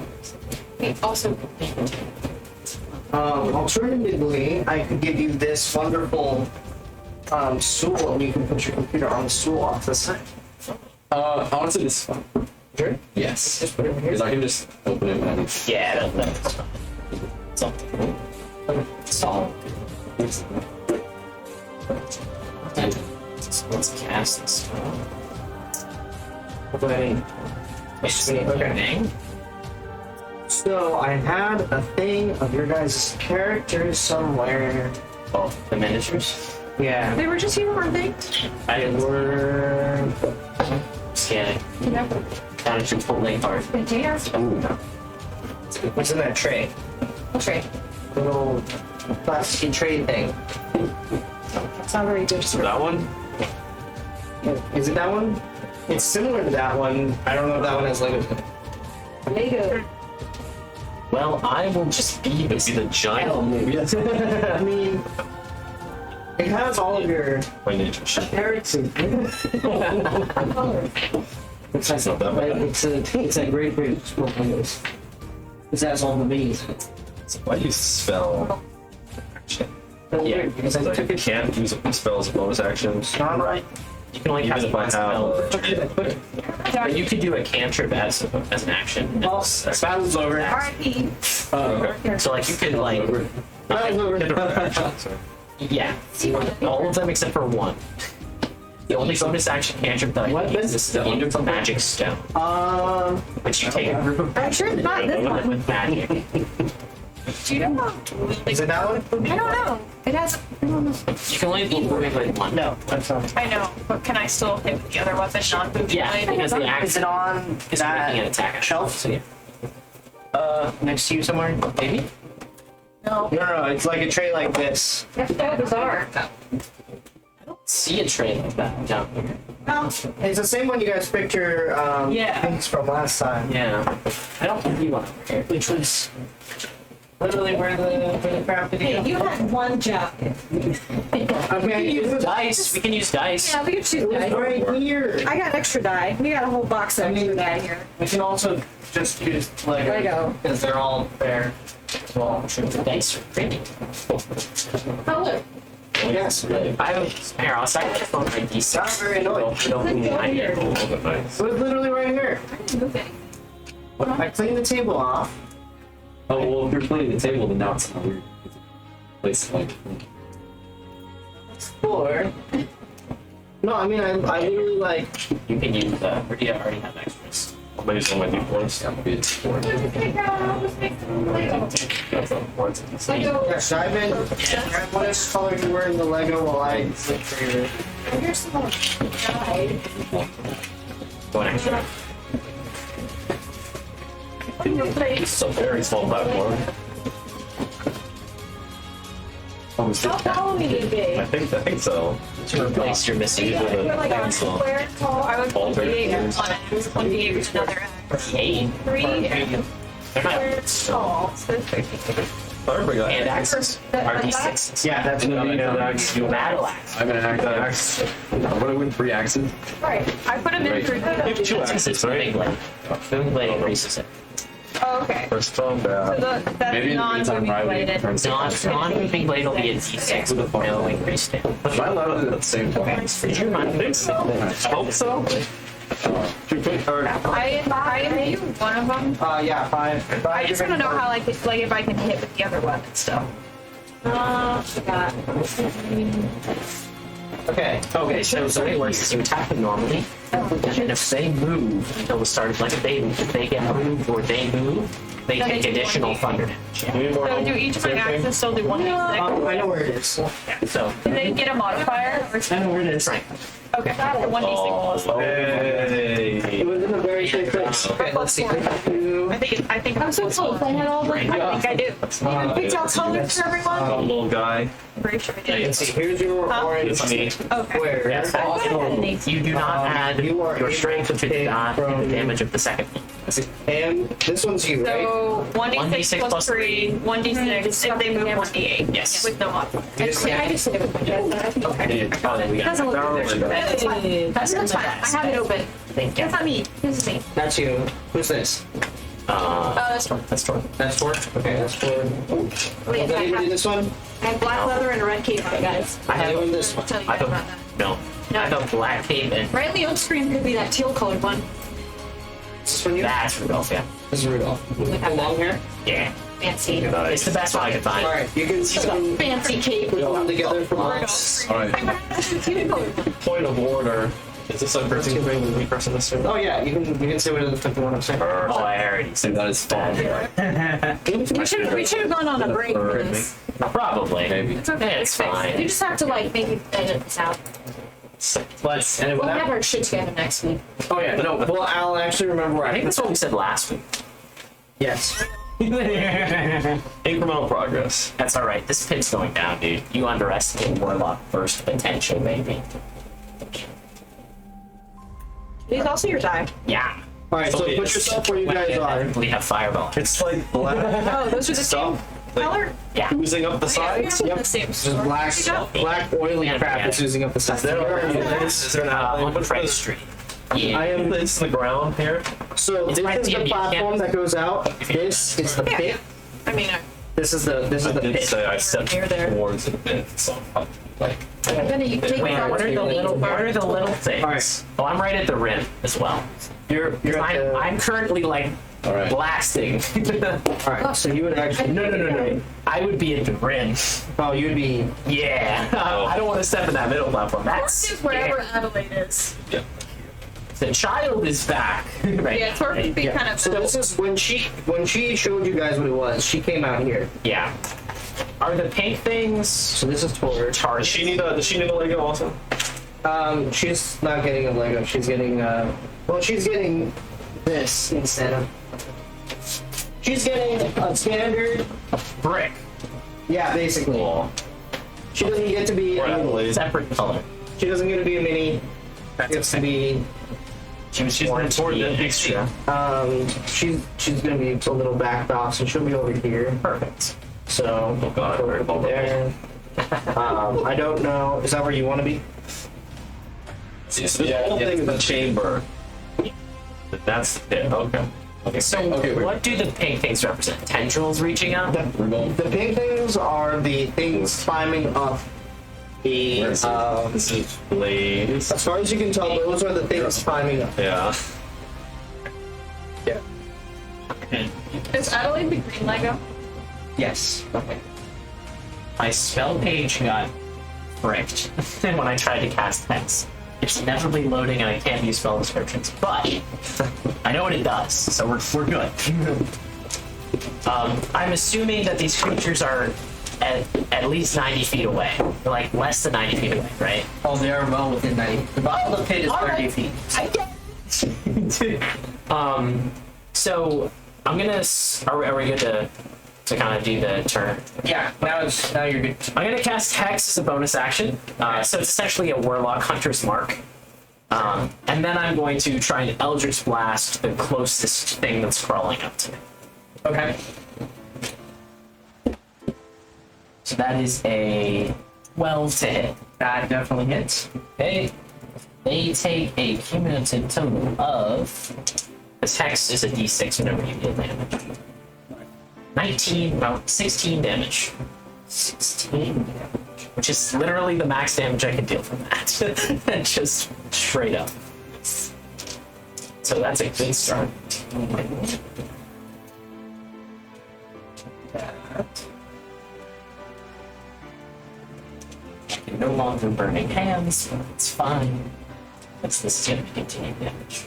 We also. Alternatively, I could give you this wonderful stool, and you can put your computer on the stool off the side. Honestly, this is fun. Sure. Yes. Just put it in here. Because I can just open it when Yeah, that's fine. Something. Solid. Let's cast this spell. Okay. Okay. So I had a thing of your guys' characters somewhere. Oh, the miniatures? Yeah. They were just here, weren't they? I Were scanning. Never. Counted your full length art. Container. what's in that tray? Okay. Little plastic tray thing. That's not very good. that one? Is it that one? It's similar to that one. I don't know if that one has Legos in it. Lego. Well, I will just be It'd be the giant I mean, it has all of your miniature. characters. It's not that bad. It's a great small Legos. This has all the minis. Why do you spell? Yeah, because It's like you can't use a spell as a bonus action. Not right. You can only Even cast if I one have spell. But you could do a cantrip as an action. Well, battle's over. R.I.P. So like you could like Battle's over. yeah, all of them except for one. The only bonus action cantrip that I use is the Wonderful Magic Stone, which you take a group of I'm sure it's not this one. with magic. Do you know? Is it that one? I don't know. It has. I don't know. You can only move with one. No, that's not. I know, but can I still hit with the other weapon, non-moving Yeah, blade? because the Is axe it on is making an that attack shelf? So yeah. Next to you somewhere? Maybe. No. No, it's like a tray like this. That's so bizarre. See a tray like that down here. No. It's the same one you guys picked your Yeah. things from last time. Yeah. I don't think you want to here. Which was literally where the crap did Hey, go. you had one job. Okay, it's Dice. We can use dice. Yeah, we could choose that. right here. I got an extra die. We got a whole box of extra die here. We can also just use Lego. because they're all there. Well, I'm sure the dice are pretty. Oh, look. Yes. I have. Here, I'll start with phone ID. Not very annoying. Don't mind it. It was literally right here. I cleaned the table off. Oh, well, if you're playing the table, then now it's not weird. It's a place like. Or no, I mean I literally like You can use or do you already have extras? I'm using my new points. yes, dive in. Grab what color you were in the Lego while I look for your. Here's some more die. One extra. It's a very small platform. Oh, is Don't it? follow me, I babe. think so. To replace your missing We're like on square tall. I would 1d8 on it. 1d8 with another eight. 3 They're square not tall. Everybody got hand it. axes. Are D6s? Yeah, that's what I know. Battle axe. I'm gonna axe. What do I win? 3 axes? Right. I put him in Right. for You have 2 axes, right? Moving blade increases it. Oh, Okay. First combat. So that's Maybe it's on non-moving Riley. related. Non-moving blade will be a D6 with no increased damage. Am I allowed to do it at the same time? Did you mind? I hope so. I immune one of them. Yeah, five. I just want to know how like if I can hit with the other weapon stuff. Forgot. Okay. Okay, so the way it works is you attack them normally, and then if they move until the start, like if they get moved or they move, they Then take they do additional 1d8. thunder damage. Yeah. So do each of my axes still do 1d6? I know where it is. So Do they get a modifier? Or I know where it is. right. okay, 1d6 plus. Hey. It was in a very safe place. Okay, let's see. I think I'm so close. I had all the. I think I do. Even picked out colors for everyone. Little guy. I'm pretty sure I did. Let's see. Here's your orange It's me. Okay. square. Yes, you do not add You are your strength to the damage of the second one. And this one's you, right? So 1d6 plus 3, 1d6 if they move 1d8. Yes. With no modifier. You just I just did it with my jet. Okay. Doesn't look good. That's fine. That's fine. I have it open. Thank you. That's not me. This is me. That's you. Who's this? That's fine. That's true. That's Tor. Okay, that's Tor. Wait, Did anybody do this one? I have black leather and a red cape on it, guys. I have Doing this one. Tell you I guys don't about that. no. I have a black cape and Right on the oak screen could be that teal colored one. This one you? that's Rudolph, yeah. This is Rudolph. With the long hair? Yeah. Fancy. It's the best one I could find. Alright, you can come Fancy cape. put them together for us. All right. That's the teal colored one. Point of order. Is this a person with me pressing this thing? Oh yeah, you can say whatever the fuck you want to say. Oh, I already said That is fun. We should have gone on a break for this. probably. Maybe. It's okay. It's You fine. just have to like maybe edit this out. Let's. And We'll have our shit together next week. oh yeah, no. Well, I'll actually remember where I think that's what we said last week. Yes. Incremental progress. That's all right. This pit's going down, dude. You underestimate Warlock first potential, maybe. These also your die. Yeah. All right, so put yourself where you guys are. We have fireball. It's like black Oh, those are the same stuff color? Yeah. oozing up the sides. Yep. The same. Just black oily Yeah, crap yeah. that's oozing up the side. Is there an outline? On What's Price the- Street. I Yeah. am. It's the ground here. So this might is be the a platform that goes out. This is the pit. I mean, This is the I did pit. say I stepped Near there. towards it. So like I'm gonna take Wait, the what are the little things? All right. Oh, I'm right at the rim as well. You're at the. I'm currently like All right. blasting. All right. So you would actually. No. I would be at the rim. Oh, you'd be. Yeah. I don't want to step in that middle platform. That's is wherever Adelaide is. yeah. the child is back. Right. Yeah, Torque would be kind of. So this is when she showed you guys what it was. She came out here. Yeah. Are the pink things So this is Tor. Does charged? she need a Lego also? She's not getting a Lego. She's getting well, she's getting this instead of. She's getting a standard. Brick. Yeah, basically. Cool. She doesn't get to be. Or Adelaide? Separate color. She doesn't get to be a mini. Gets to be. She's She's born been to toward be the an extra. She's gonna be a little backed off, so she'll be over here. Perfect. So Oh God. over there. I don't know. Is that where you want to be? This whole thing is a chamber. That's it. Okay. Okay. So Okay, wait. what do the pink things represent? Tendrils reaching out? The pink things are the things climbing up the. This is blades. As far as you can tell, those are the things climbing up. Yeah. Is Adelaide the green Lego? Yes. Okay. My spell page got fricked when I tried to cast Hex. It's never been loading and I can't use spell descriptions, but I know what it does, so we're good. I'm assuming that these creatures are at least 90 feet away. They're like less than 90 feet away, right? Oh, they are well within 90. The bottom of the pit is 30 feet. I get it. So I'm gonna. Are we good to kind of do the turn? Yeah. Now you're good. I'm gonna cast Hex as a bonus action. So it's essentially a Warlock Hunter's Mark. And then I'm going to try and Eldritch Blast the closest thing that's crawling up to me. Okay. So that is a 12 to hit. That definitely hits. Okay. They take a cumulative total of. This Hex is a d6 whenever you deal damage. 19, about 16 damage. 16 damage. Which is literally the max damage I can deal from that. Just straight up. So that's a good start. No longer burning hands, but it's fine. This is going to be continued damage.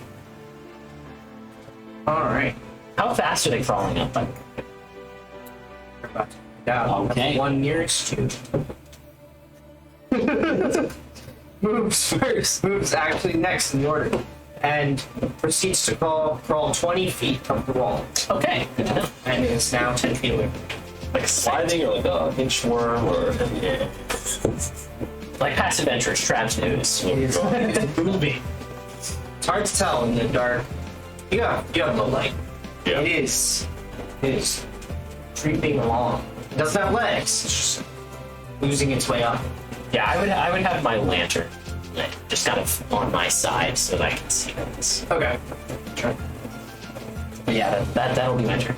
Alright. How fast are they crawling up? Like, Down. Okay. One nearest to. Moves first. Moves actually next in the order. And proceeds to crawl 20 feet up the wall. okay. And is now 10 feet away. Like sliding or like a inchworm or. Yeah. Like passive entrance, Travis news. It's moving. It's hard to tell in the dark. You have low light. Yeah. It is creeping along. It doesn't have legs. It's just losing its way up. Yeah, I would have my lantern lit, just kind of on my side so that I can see this. Okay. But yeah, that'll be my turn.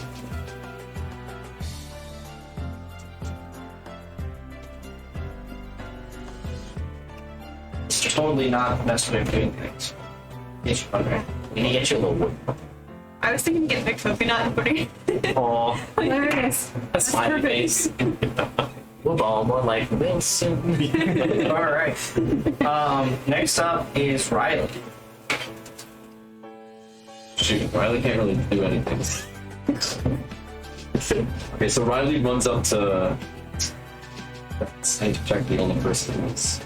It's totally not the best way of doing things. Yes, okay. We need to get you a little wood. I was thinking getting a coconut and putting it. Aw, Hilarious. a smiley face. Football, more like Wilson. Alright. Next up is Riley. Shoot, Riley can't really do anything. Okay, so Riley runs up to. I check the only person who's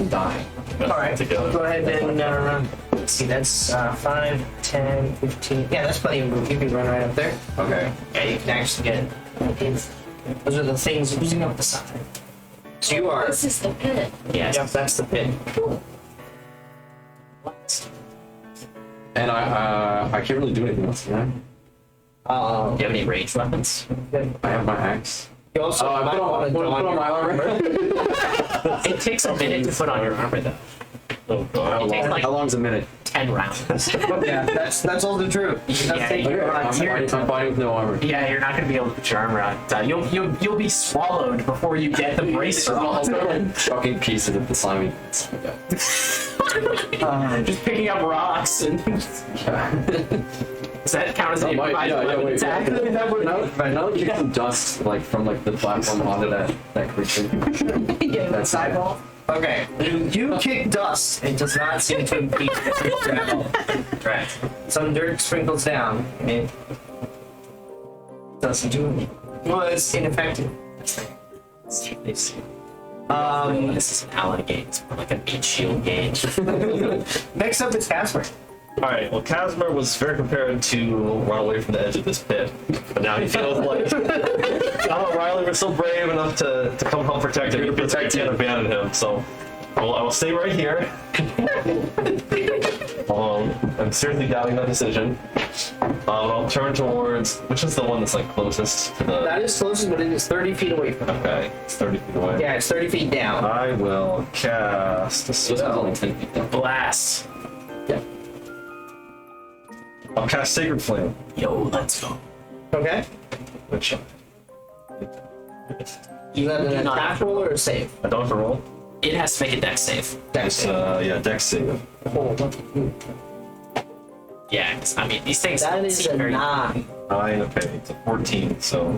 dying. Alright, go ahead and let's see, that's 5, 10, 15. Yeah, that's plenty of room. You can run right up there. Okay. Yeah, you can actually get. Those are the things oozing up the side. So you are. This is the pit. Yes. Yep, that's the pit. And I can't really do anything else, can Do you have any ranged weapons? I have my axe. You also Oh, I might want to put on my armor. It takes a minute to put on your armor, though. Oh god. It takes like How long's a minute? 10 rounds. Yeah, that's all the truth. You can Yeah, take okay, your I'm fighting with no armor. Yeah, you're not gonna be able to put your armor on. You'll be swallowed before you get the bracer on. Chucking pieces of the slimy. Just picking up rocks and. Does that count as an improvised weapon attack? Now that you get some dust like from like the platform onto that creature. That's Sidewall. Okay, you kick dust. It does not seem to impede the creature at all. Right. Some dirt sprinkles down. It doesn't do anything. Well, it's ineffective. This is an ally gauge, or like a meat shield gauge. Next up is Casper. Alright, well, Casimir was very prepared to run away from the edge of this pit. But now he feels like, oh, Riley was so brave enough to come help protect him. He can't abandon him, so I will stay right here. I'm seriously doubting that decision. I'll turn towards, which is the one that's like closest to the... That is closest, but it is 30 feet away from him. Okay, it's 30 feet away. Yeah, it's 30 feet down. I will cast a This one's only 10 feet down. Blast. I'll cast Sacred Flame. Yo, let's go. Okay. Which You have an attack roll or a save? I don't have to roll. It has to make a dex save. Dex save. Yeah, Dex save. Yeah, 'cause, I mean, these things That is seem a very 9. 9, okay, it's a 14, so...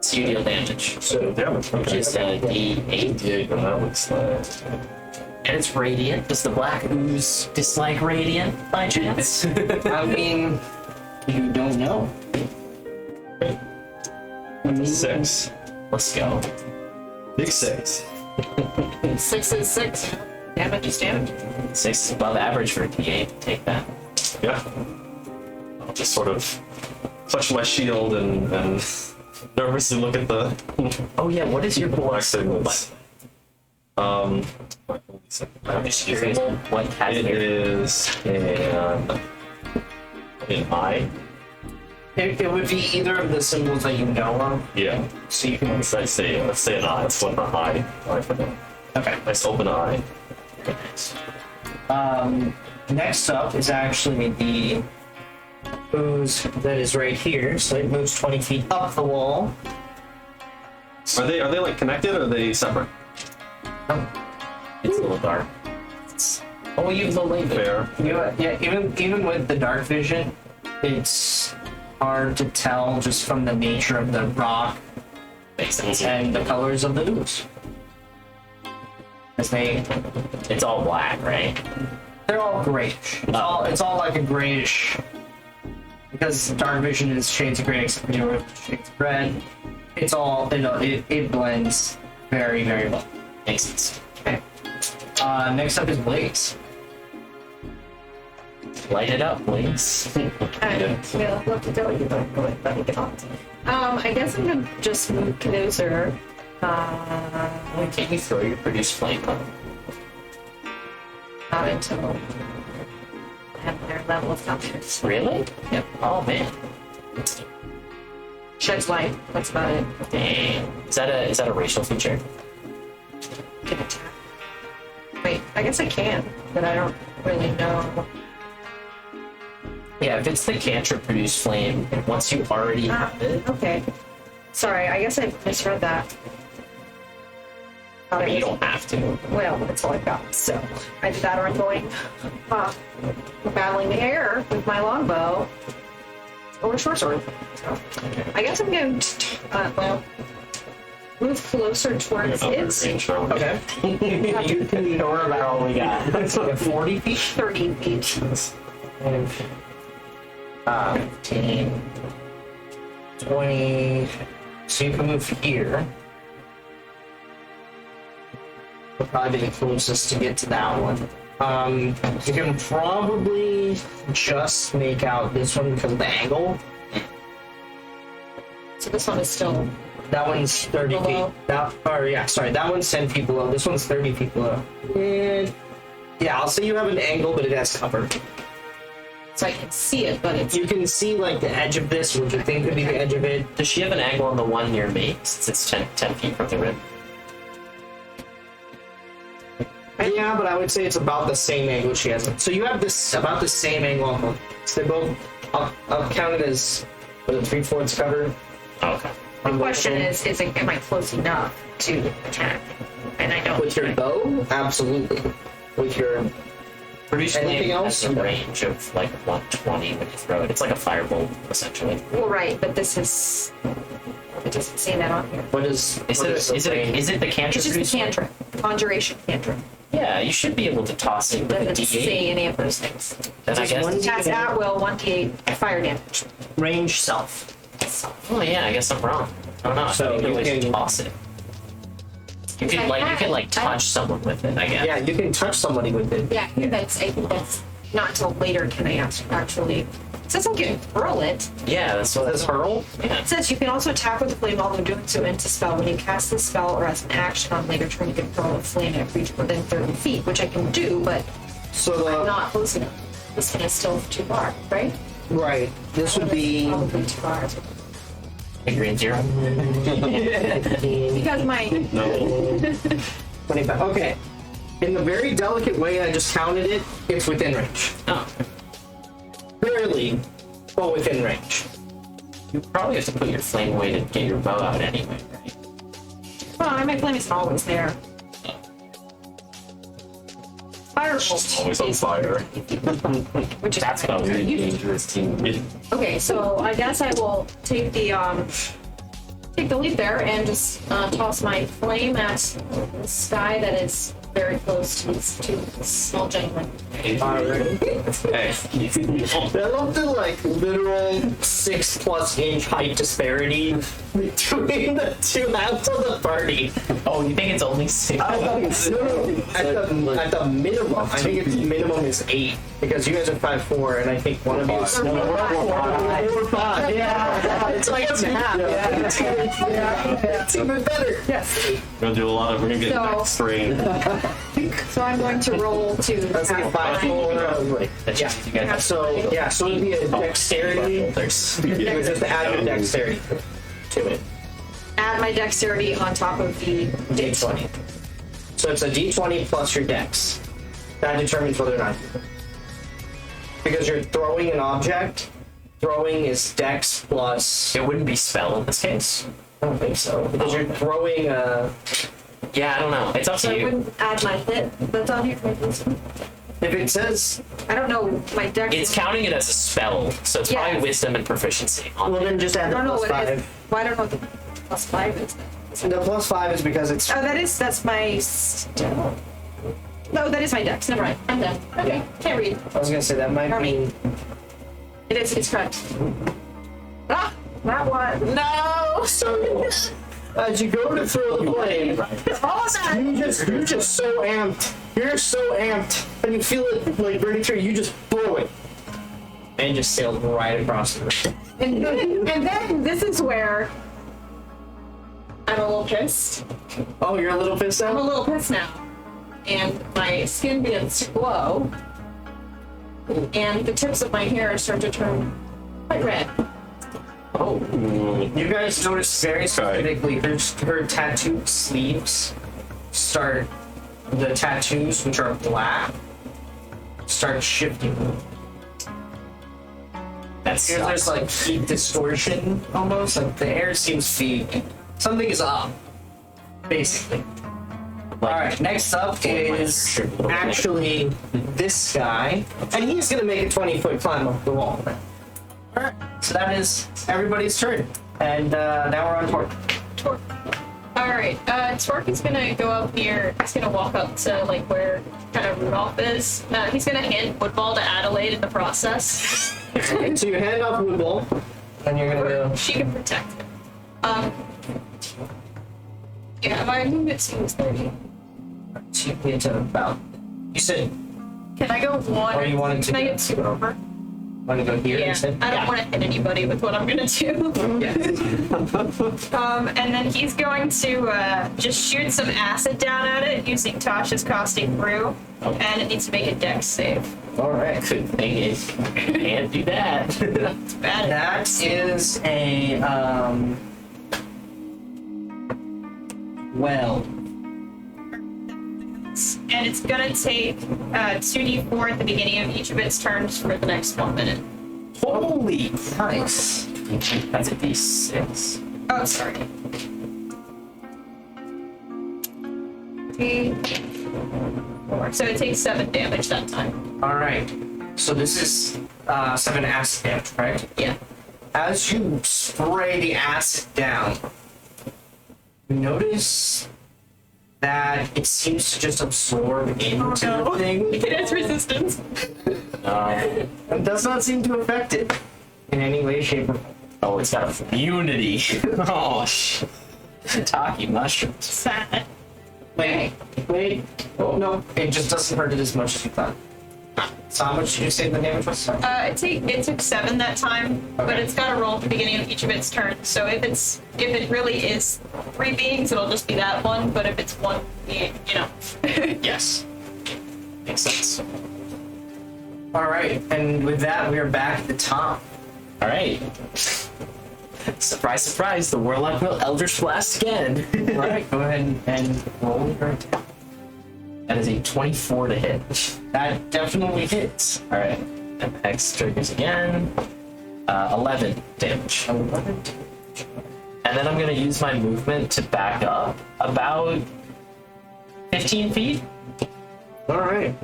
So you deal damage. So Damage, Which okay. is D8. D8, and that looks like... And it's radiant. Does the black ooze dislike radiant by chance? I mean, you don't know. 6. Let's go. Big 6. 6 is 6. Damage is damage. 6 is above average for a D8. Take that. Yeah. I'll just sort of clutch my shield and nervously look at the Oh yeah, what is your black black signals. I'm just curious what It Casimir. is an eye. It would be either of the symbols that you know of. Yeah. So you can. Let's say an eye. Let's flip an eye. Eye for them. Okay. Nice open eye. Next up is actually the ooze that is right here, so it moves 20 feet up the wall. Are they like connected or are they separate? It's a little dark. Oh, you have the light there. Fair. Yeah, even with the dark vision, it's hard to tell just from the nature of the rock Makes sense. and the colors of the ooze. As It's all black, right? they're all grayish. It's all like a grayish, because dark vision is shades of gray, except for shades of red. It's all, it blends very, very well. Makes sense. Okay. Next up is Blaze. Light it up, please. Yeah, love to tell you, but go ahead, let me get on. I guess I'm gonna just move Canozer. Why can't you throw your produce flame up? Not until I have their level of confidence. Really? Yep. Oh man. Sheds light. That's about it. Dang. Is that a racial feature? Can attack. Wait, I guess I can, but I don't really know. Yeah, if it's the cantrip produce flame, and once you already have it, Okay. Sorry, I guess I misread that. Thought it you was- don't have to. Well, that's all I've got. So I did that, or I'm going battling the air with my longbow or short sword. So I guess I'm going to move closer towards it. Range now. Okay. You can ignore about all we got. 40 feet. 30 feet. 15, 20. So you can move here. We'll probably be the closest to get to that one. You can probably just make out this one because of the angle. So this one is still That one's 30 Below. feet. That one's 10 feet below. This one's 30 feet below. And yeah, I'll say you have an angle, but it has cover. so I can see it, but it's You can see like the edge of this, which you think could be the edge of it. Does she have an angle on the one near me, since it's 10 feet from the rim? Yeah, but I would say it's about the same angle she has. So you have this about the same angle on both. So they both, I'll count it as, what, 3/4 cover. Okay. the question is am I close enough to attack? And I don't. With your bow, absolutely. With your Produce Anything flame else? has a range of like 120 when you throw it. It's like a firebolt, essentially. Well, right, but this is. It doesn't say that on here. what is Is what it is the range? is it the cantrip? It's just produce the flame? cantrip, conjuration cantrip. Yeah, you should be able to toss it with Doesn't a say D8. any of those things. Then I Just one guess. Attacks at will, 1d8 fire damage. range self? Oh yeah, I guess I'm wrong. I don't know. So So you you can always can- toss it. You can like touch someone with it. I guess. Yeah, you can touch somebody with it. Yeah, I think that's not until later can I actually. It says I can hurl it. Yeah, that's what. Does hurl? Yeah. It says you can also attack with the flame while doing so into spell. When you cast the spell or as an action on later turn, you can hurl a flame at a creature within 30 feet, which I can do, but So I'm the not close enough. This one is still too far, right? right. This would be Probably too far. Green zero. Because my 25. Okay. In the very delicate way I just counted it, it's within range. Oh, Barely, but within range. you probably have to put your flame away to get your bow out anyway, right? well, my flame isn't always there. Firebolt Always on is- fire. which is That's what I was pretty thinking. useful. Dangerous team. Okay, so I guess I will take the lead there and just toss my flame at the sky that is very close to this small gentleman. Alright. Hey, I love the like literal 6+ inch height disparity between the two halves of the party. Oh, you think it's only 6? At the minimum, I think its minimum is 8 because you guys are 5'4" and I think one of you is 4'5". Yeah, it's like it's half. Yeah, it's even better. Yes. we're gonna get So- next strain. So I'm going to roll to That's like have 5'4". That's Yeah. just you guys have So yeah, so it'd be a dexterity. There's You would just add your dexterity to it. add my dexterity on top of the D20. So it's a D20 plus your dex. That determines whether or not. Because you're throwing an object, throwing is Dex plus. It wouldn't be spell in this case. I don't think so because you're throwing. Yeah, I don't know. It's up So to I you. wouldn't add my hit. That's on here for wisdom. If it says, I don't know my dex. It's counting it as a spell, so it's Yeah. probably wisdom and proficiency. well, then just add I the don't know plus what it is. 5. Well, I don't know what the +5 is. The plus 5 is because it's. Oh, that's my. No, that is my dex. Never mind. I'm done. Okay, can't read. I was gonna say that might Army. be. It is. It's correct. Ah, that one. No. So, as you go to throw the blade, you're just so amped. You're so amped, and you feel it like burning through. You just blow it, and just sailed right across the room. And then this is where I'm a little pissed. Oh, you're a little pissed I'm a out. little pissed now, and my skin begins to glow, and the tips of my hair start to turn quite red. Oh, you guys notice very specifically her tattooed sleeves start. The tattoos, which are black, start shifting. That's There's like heat distortion almost. Like the air seems fake. Something is up, basically. Alright, next up is actually this guy. And he's gonna make a 20-foot climb up the wall. Alright, so that is everybody's turn. And now we're on Torque. Torque. Alright, Torque is gonna go up here. He's gonna walk up to like where kind of Rudolph is. He's gonna hand Woodball to Adelaide in the process. So you hand off Woodball, and you're gonna go. She can protect him. Yeah, my movement seems 30. So you get to about. You said Can I go one? Or you wanted to Can I go- get 2 over? want to go here. Yeah, You said. I don't want to hit anybody with what I'm gonna do. And then he's going to just shoot some acid down at it using Tasha's caustic brew, and it needs to make a dex save. All right. good thing it can't do that. It's bad. That is a well. And it's gonna take 2d4 at the beginning of each of its turns for the next 1 minute. Holy! Nice. That's a d6. Oh, sorry. 3, 4. So it takes 7 damage that time. All right. So this is 7 acid damage, right? Yeah. As you spray the acid down, you notice that it seems to just absorb into the thing. It has resistance. It does not seem to affect it in any way, shape, or form. Oh, it's got immunity. Oh, shiitake mushrooms. Sad. Wait. Oh, no, it just doesn't hurt it as much as you thought. So how much did you say the damage was? Sorry. It took 7 that time, but Okay. it's got to roll at the beginning of each of its turns. So if it really is 3 beings, it'll just be that one. But if it's 1 being, Yes. Makes sense. All right, and with that, we are back at the top. All right. Surprise, surprise! The Warlock will Eldritch Blast again. All right, go ahead and roll your attack. That is a 24 to hit. That definitely hits. All right. And X triggers again. 11 damage. 11. And then I'm gonna use my movement to back up about 15 feet. All right.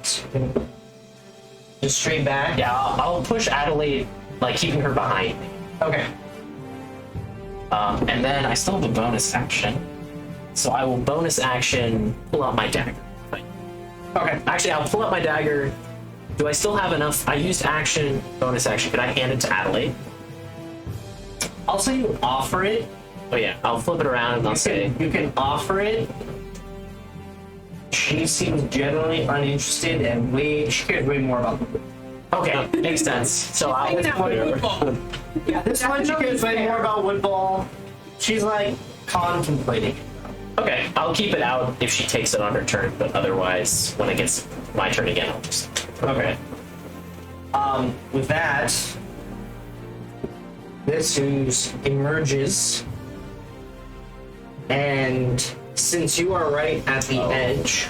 Just straight back. Yeah, I'll push Adelaide, like keeping her behind me. Okay. And then I still have a bonus action. So I will bonus action pull out my dagger. Okay. Actually, I'll pull out my dagger. Do I still have enough? I used action, bonus action. Could I hand it to Adelaide? I'll say you offer it. Oh yeah, I'll flip it around and I'll say, You can offer it. She seems generally uninterested and she cares way more about the book. okay, makes sense. So I'll This one she cares way more about Woodball. She's like contemplating. okay, I'll keep it out if she takes it on her turn, but otherwise, when it gets my turn again, I'll just Okay. With that, this ooze emerges, and since you are right at the edge,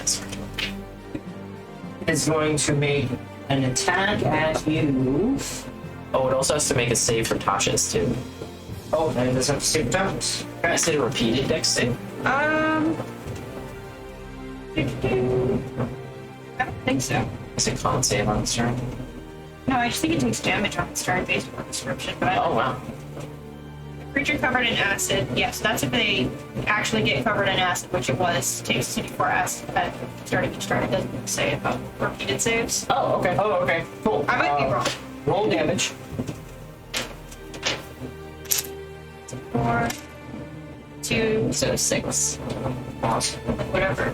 is going to make an attack at you Oh, it also has to make a save for Tasha's too. Oh, and it doesn't have to save times. Okay. Is it a repeated dex save? I don't think so. Is it con save on this turn? No, I just think it takes damage on its turn based on the description. But Oh wow. creature covered in acid. Yes, that's if they actually get covered in acid, which it was. Takes 2d4 acid at starting each turn. It doesn't say about repeated saves. Oh okay. Oh, okay. Cool. I might be wrong. Roll damage. 4, 2, so 6. Awesome. Whatever.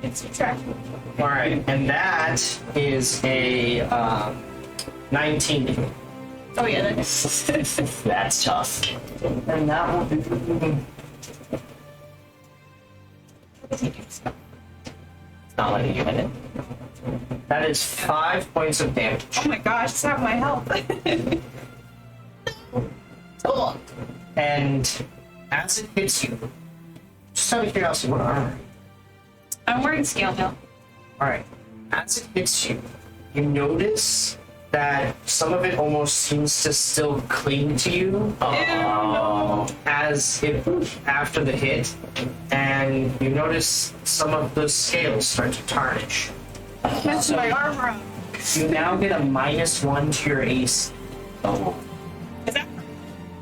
It's subtracting. All right, and that is a 19. Oh yeah, that's That's tough. And that will be. It's not letting you hit it. That is 5 points of damage. oh my gosh, it's not my health. And as it hits you, just out of curiosity, what armor? I'm wearing scale mail. Alright, as it hits you, you notice that some of it almost seems to still cling to you as if after the hit, and you notice some of the scales start to tarnish. That's my armor up. You now get a -1 to your AC. Is that?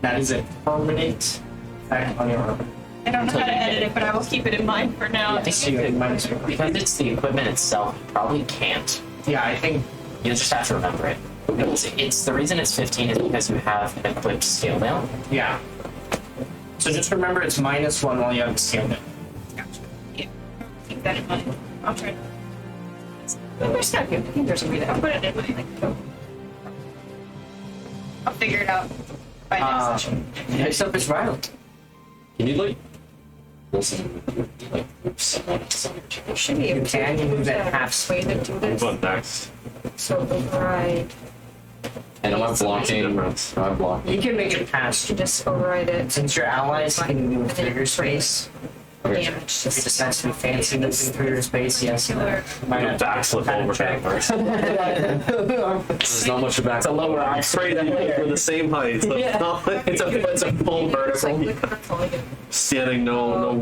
That is a permanent effect on your armor. I don't know how to edit it, but I will keep it in mind for now. So you get -1. Because it's the equipment itself, you probably can't. Yeah, I think You just have to remember it. It's the reason it's 15 is because you have an equipped scale mail. yeah. So just remember it's -1 while you have the scale down. Yeah, keep that in mind. I'll try. There's not good. I think there's a way to. I'll put it in my like. I'll figure it out by next session. Next up is Riley. Can you like? There should be a You can, you move at half way to do this. What next? So override. And am I blocking? Am I blocking? You can make it past. You just override it. Since you're allies, you can move through your space. Damage. If you decide to be fancy moving through your space, yes. You might have to Backflip over check. There's not much of back. It's a lower I'm afraid that we're the same height. So it's not like It's a full vertical. standing no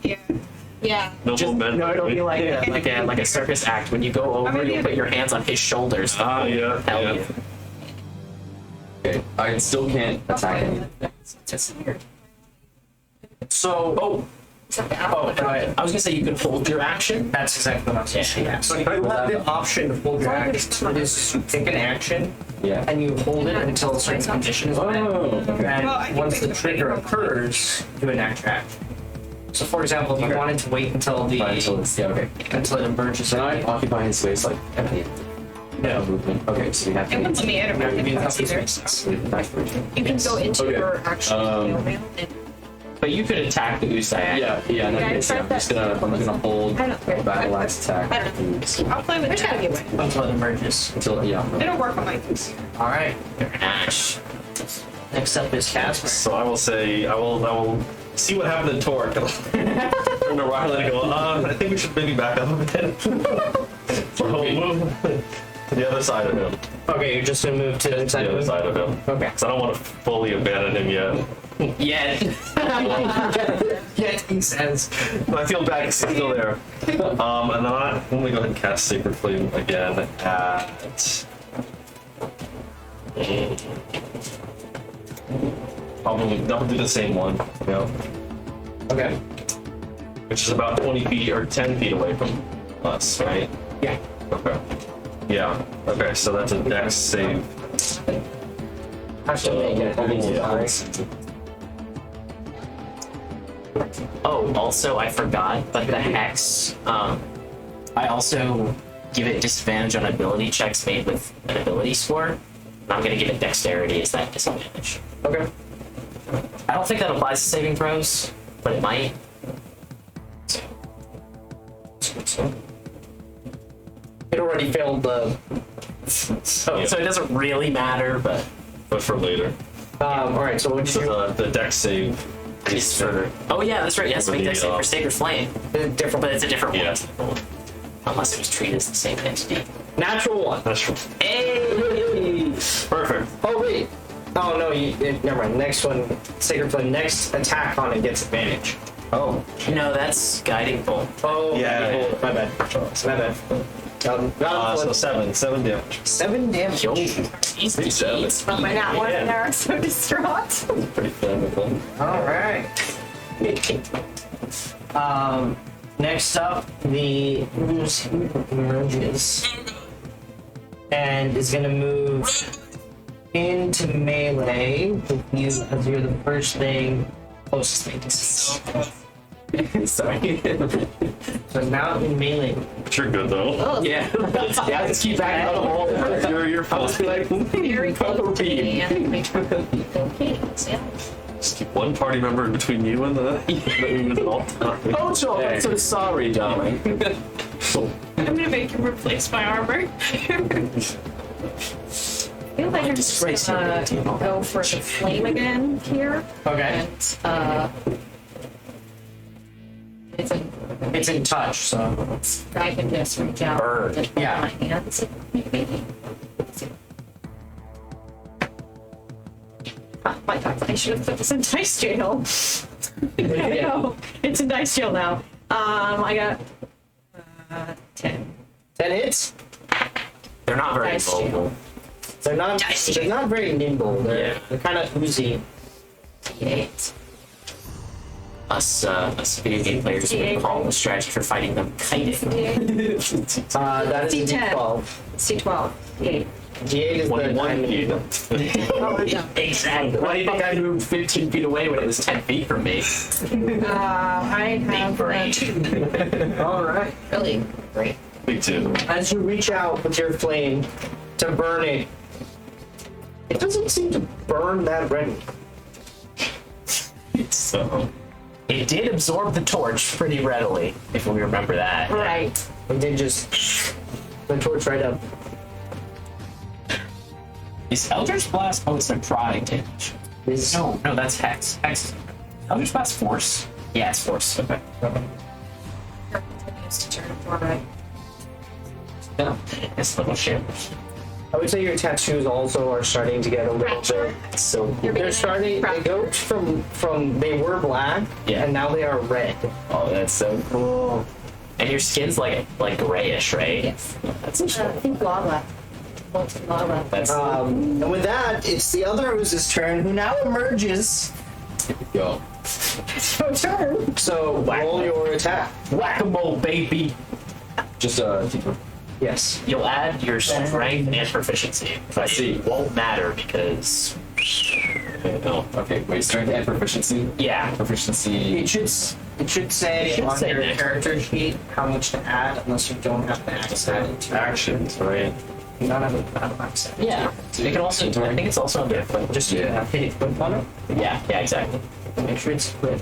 Yeah. Yeah. momentum. No, it'll be like a circus act. When you go over, you put your hands on his shoulders. Ah, yeah. Hell yeah. yeah. Okay, I still can't attack anything. It's weird. So, Oh, go ahead. I was gonna say you can hold your action. That's exactly what I was saying. Yeah. So you have the option to hold your action. It is to take an action, Yeah. and you hold it until a certain condition is met. Oh, okay. And Well, I think once we the can trigger make it occurs, you enact your action. So, for example, if you Okay. wanted to wait until the Fine, so it's, yeah, okay. until it emerges, Can I occupy his space like at the no. movement? Okay, so we have It wouldn't let me enter You my mean difference either. spaces. You can go into Okay. your actual mail and But you could attack the Usai. Yeah, in that case, yeah, I'm just gonna hold I don't care. battle axe attack I don't I'll play with There's gotta be a it. way. Until it emerges. until yeah. It'll work on my case. All right. Ash. Next up is Casper. So I will say I will see what happened in Torque. Turn to Riley and go. I think we should maybe back up a bit. We'll move to the other side of him. Okay, you're just gonna move to the The inside other of him? side of him. Okay. Because I don't want to fully abandon him yet. Yeah. Yeah, he says. But I feel bad because he's still there. And then let me go ahead and cast Sacred Flame again at. Probably that would do the same one. Yeah. Okay. Which is about 20 feet or 10 feet away from us, right? Yeah. Okay. Yeah. Okay, so that's a dex save. Have to make it. Oh, also I forgot, but the hex. I also give it disadvantage on ability checks made with an ability score. And I'm gonna give it dexterity as that disadvantage. Okay. I don't think that applies to saving throws, but it might. It already failed the. So it doesn't really matter, but But for later. All right. So what So did you? the dex save it's for. Oh yeah, that's right. Yes, For make the, dex save for Sacred Flame, Different. but it's a different Yeah. one. Unless it was treated as the same entity. Natural one. That's true. Hey! Perfect. Oh wait. Oh no, never mind. Next one, Sacred Flame. Next attack on it gets advantage. Oh. No, that's guiding bolt. Oh Yeah. my bad. My bad. So 7 damage. 7 damage. Easy seven. From my nat one, and they're so distraught. Pretty flammable. All right. Next up, the ooze emerges and is gonna move into melee with you as you're the first thing closest thing to see. Sorry. So now in melee. But you're good though. Yeah. Yeah, just keep backing out the hole. You're fine. Very close to me, and we try to beat the kids, yeah. Just keep one party member in between you and the ooze at all times. Oh, John, I'm so sorry, darling. I'm gonna make him replace my armor. I feel like I'm just gonna go for the flame again here. Okay. And, It's in touch, so. I can just reach out Bird. with Yeah. my hands. Maybe. My God, I should have put this in dice jail. I know. It's in dice jail now. I got 10. 10 hits? They're not very Nice, mobile. They're not very nimble. They're kind of oozy. 8. Us video game players would call the strategy for fighting them kiting. That is a D10. D12. C12. 8. D8 is the 1 kind feet. of Exactly. Why do you think I moved 15 feet away when it was 10 feet from me? I have brain. 2. All right. Really great. Me too. As you reach out with your flame to burn it, it doesn't seem to burn that ready. So. It did absorb the torch pretty readily, if we remember that. Right. It did just the torch right up. Is Eldritch Blast? Oh, it's necrotic damage. No, that's Hex. Hex. Eldritch Blast Force. Yeah, it's Force. Okay. Continues to turn forward. Yeah. It's little shivers. I would say your tattoos also are starting to get a little bit. So They're starting. They go from they were black, Yeah. and now they are red. oh, that's so cool. And your skin's like grayish, right? Yes. That's I think lava. Molten lava. that's And with that, it's the other ooze's turn, who now emerges. Yo. So turn. So roll your attack. whack-a-mole, baby. Just Yes. You'll add your strength and proficiency. But see. It won't matter because no. Okay, wait, strength and proficiency. yeah. Proficiency. It should say It should on say your next. character sheet how much to add, unless you don't have to add it to Actions, right? You don't have to access it. Yeah. It can also. I think it's also under. Just Yeah. hit flip on it. Yeah. Yeah. Exactly. Make sure it's split.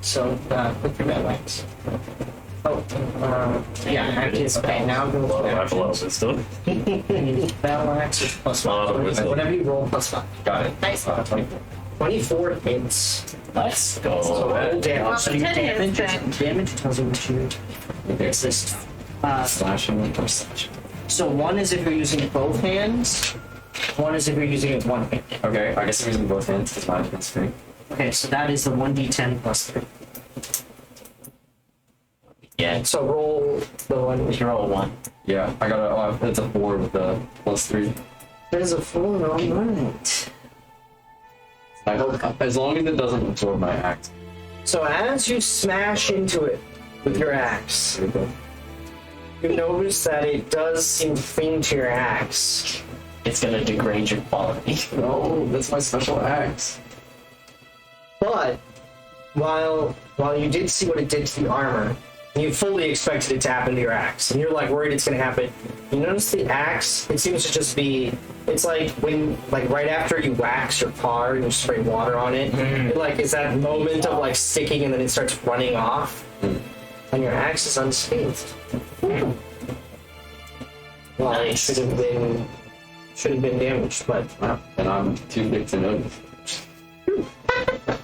So click your balance. Oh, yeah, actually, okay, now go Oh, I to love this stuff. balance is plus Oh, 1. wisdom. Whatever you roll, plus 5. Got it. Nice. 24. 24 hits. Let's go. So roll damage. Well, So you 10 hits damage. then. Damage tells you what you resist. Slashing or slashing. So one is if you're using both hands. One is if you're using it with one hand. Okay, I guess I'm using both hands because mine is free. Okay, so that is the 1d10 plus 3. Yeah. So roll the one. You roll a 1. Yeah, I got a. It's a 4 with the +3. There's a 4, alright. I hope as long as it doesn't absorb my axe. So as you smash into it with your axe, There we go. you notice that it does seem to cling to your axe. It's gonna degrade your quality. No, that's my special axe. But while you did see what it did to the armor, you fully expected it to happen to your axe, and you're like worried it's gonna happen. You notice the axe, it seems to just be. It's like when, like right after you wax your car and you spray water on it, it like is that moment of like sticking and then it starts running off, and your axe is unscathed. Well, it Nice. should have been damaged, but And I'm too big to notice.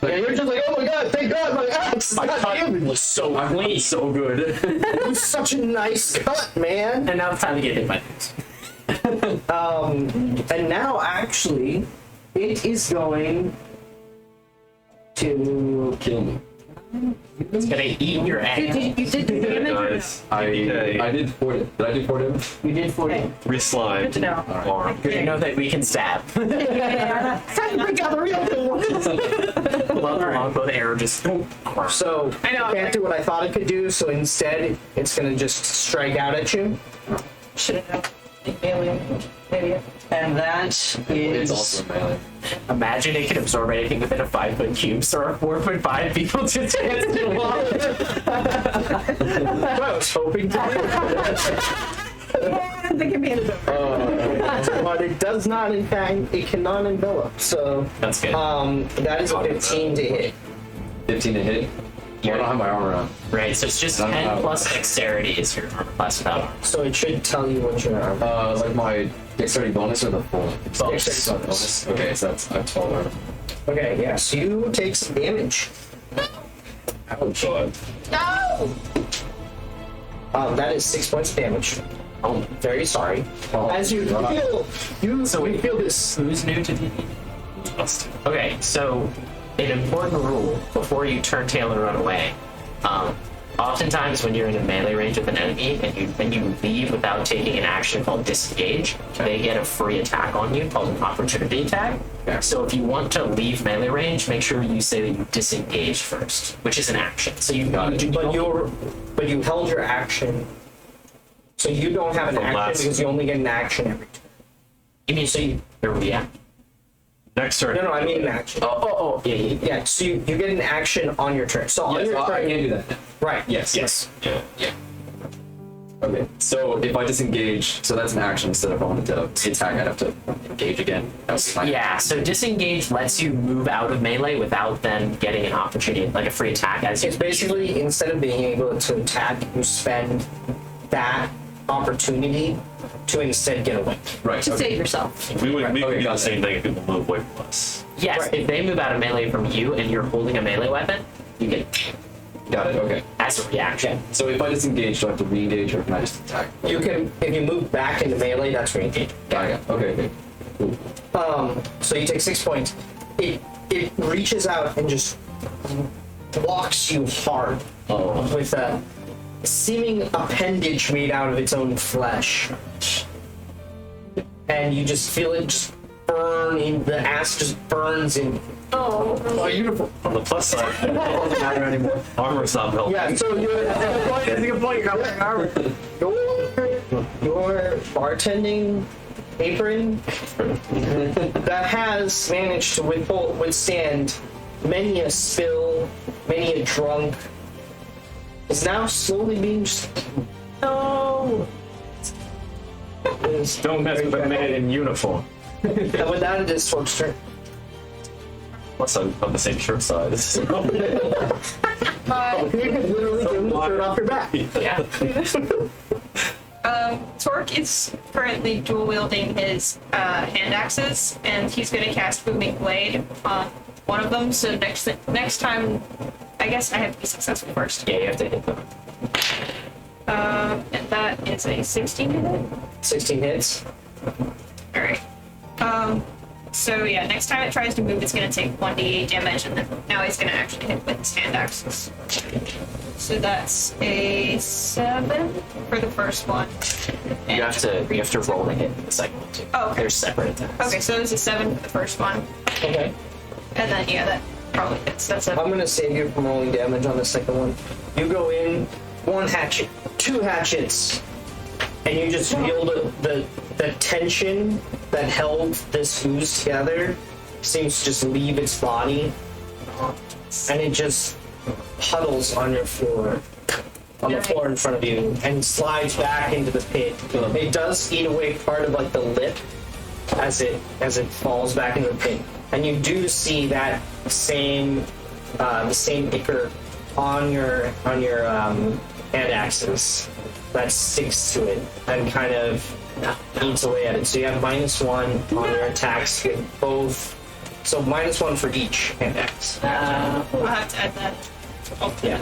yeah, you're just like, oh my god, thank God my axe is My not cut damaged. was so clean. So good. It was such a nice cut, man. And now it's time to get hit by things. And now, actually, it is going to Kill me. It's gonna eat your egg. You did the damage? Nice. I did 4 damage. Did I do 4 damage? you did 40. Three slime. Good to know. Arm. You know that we can stab. Time to break out the real thing. Love the longbow arrow just. So I know. it can't do what I thought it could do. So instead, it's gonna just strike out at you, Should have known. Alien. Maybe. and that It's is also melee. Imagine it can absorb anything within a 5-foot cube, so our 4'5" people just dance to I was hoping to. I didn't think it made it over. But it does not, in fact, it cannot envelop. So That's good. that is a 15 to hit. 15 to hit. I don't have my armor on. Right, so it's just I don't 10 know. plus dexterity is your armor class without armor. So it should tell you what your armor. Like my dexterity bonus or the full? Bonus. Bonus. Okay, so that's I have 12 armor. Okay, yeah. So you take some damage. Ouch. No! That is 6 points of damage. Oh, Very sorry. Oh, As you God. you feel this. who's new to D&D? Okay, so an important rule before you turn tail and run away. Oftentimes, when you're in a melee range with an enemy and you leave without taking an action called disengage, they get a free attack on you called an opportunity attack. Okay. So if you want to leave melee range, make sure you say that you disengage first, which is an action. So you Got it. But you held your action. So you don't have an From action last- because you only get an action every turn. you mean so you react? Next turn. No, I mean an action. Oh, yeah. Yeah, so you get an action on your turn. So on Yes, your I turn, can do that. right? Yes. Yeah. Okay, so if I disengage, so that's an action instead of going to attack, I'd have to engage again. That's my Yeah, so disengage lets you move out of melee without then getting an opportunity, like a free attack as you It's basically instead of being able to attack, you spend that opportunity to instead get away. Right. To okay. save yourself. We would Okay, do got the it. same thing if people move away from us. Yes, Right. if they move out of melee from you and you're holding a melee weapon, you get Got it. Okay. as a reaction. So if I disengage, do I have to re-engage or can I just attack? You can, if you move back into melee, that's where you engage. Got it. Okay. Cool. So you take 6 points. It reaches out and just walks you hard with a seeming appendage made out of its own flesh, and you just feel it just burn in the ass just burns in. Oh, beautiful. On the plus side, It doesn't matter anymore. armor's not helping. Yeah, so you're that's a good point. You're not wearing armor. Your bartending apron that has managed to withstand many a spill, many a drunk, is now slowly being just. No. Don't mess with a man in uniform. And with that, it is Torque's turn. Plus, I'm on the same shirt size. You can literally give him the shirt off your back. Yeah. Torque is currently dual wielding his hand axes, and he's going to cast Booming Blade on one of them. So next time, I guess I have to be successful first. Yeah, you have to hit them. And that is a 16 to hit. 16 hits. All right. So yeah, next time it tries to move, it's going to take 1d8 damage, and then now he's going to actually hit with his hand axes. So that's a 7 for the first one. You have to roll to hit the second one too. Oh, okay. They're separate attacks. Okay, so there's a 7 for the first one, Okay. and then yeah, that probably hits. That's I'm a gonna save you from rolling damage on the second one. You go in, 1 hatchet, 2 hatchets, and you just feel the tension that held this ooze together seems to just leave its body, and it just puddles on your floor, on the floor in front of you, and slides back into the pit. It does eat away part of like the lip as it falls back into the pit, and you do see that same the same ichor on your hand axes that sticks to it and kind of eats away at it. So you have -1 on your attacks with both. So -1 for each hand axe. I'll have to add that. Oh, Yeah.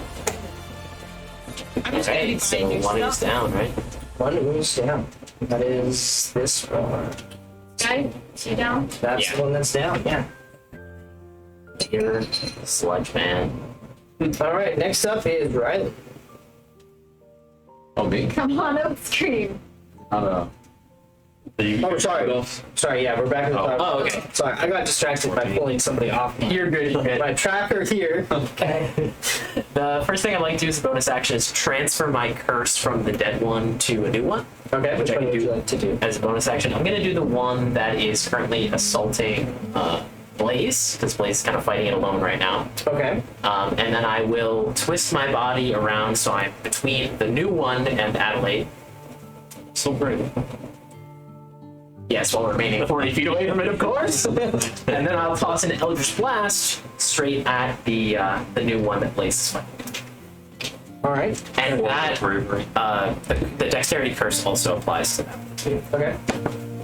I'm just Okay, gonna so do one is stuff. down, right? 1 ooze down. That is this one. Guy, is he down? That's Yeah. the one that's down, yeah. You're sludge man. Alright, next up is Riley. Oh, me? Come on up, scream. I don't know. Oh, sorry. Sorry, yeah, we're back in the cloud. Oh, okay. Sorry, I got distracted by pulling somebody off You're good. You're good. my tracker here. Okay. The first thing I'd like to do as a bonus action is transfer my curse from the dead one to a new one. Okay, which I one can would you do like to do? as a bonus action. I'm going to do the one that is currently assaulting Blaze, because Blaze is kind of fighting it alone right now. Okay. And then I will twist my body around so I'm between the new one and Adelaide. So great. Yes, while remaining 40 feet away from it, of course. And then I'll toss an Eldritch Blast straight at the new one that Blaze is fighting. Alright. And that, the Dexterity Curse also applies to that too. Okay.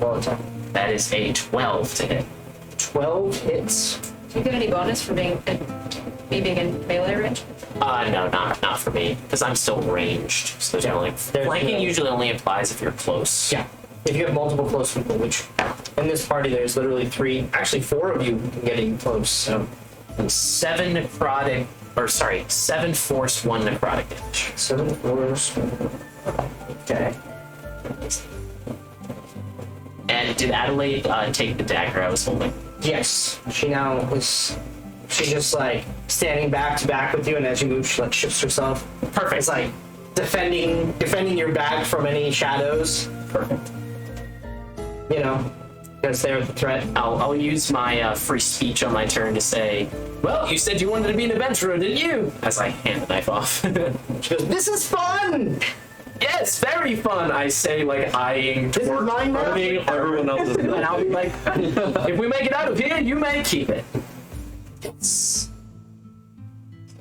Roll attack. That is a 12 to hit. 12 hits. Do you get any bonus for being in melee range? No, not for me, because I'm still ranged. So there's only flanking no- usually only applies if you're close. Yeah. If you have multiple close people, which in this party there's literally 4 of you getting close, so. 7 necrotic, or sorry, 7 force, 1 necrotic damage. 7 floors. Okay. And did Adelaide take the dagger I was holding? Yes. She now is. She's just like standing back to back with you, and as you move, she like shifts herself. Perfect. It's like defending your back from any shadows. Perfect. You know, because they're the threat. I'll use my free speech on my turn to say, well, you said you wanted to be an adventurer, didn't you? As I hand the knife off. She goes, "This is fun." Yes, very fun, I say, like eyeing This is towards mine now. Everyone else is and I'll be like, if we make it out of here, you may keep it.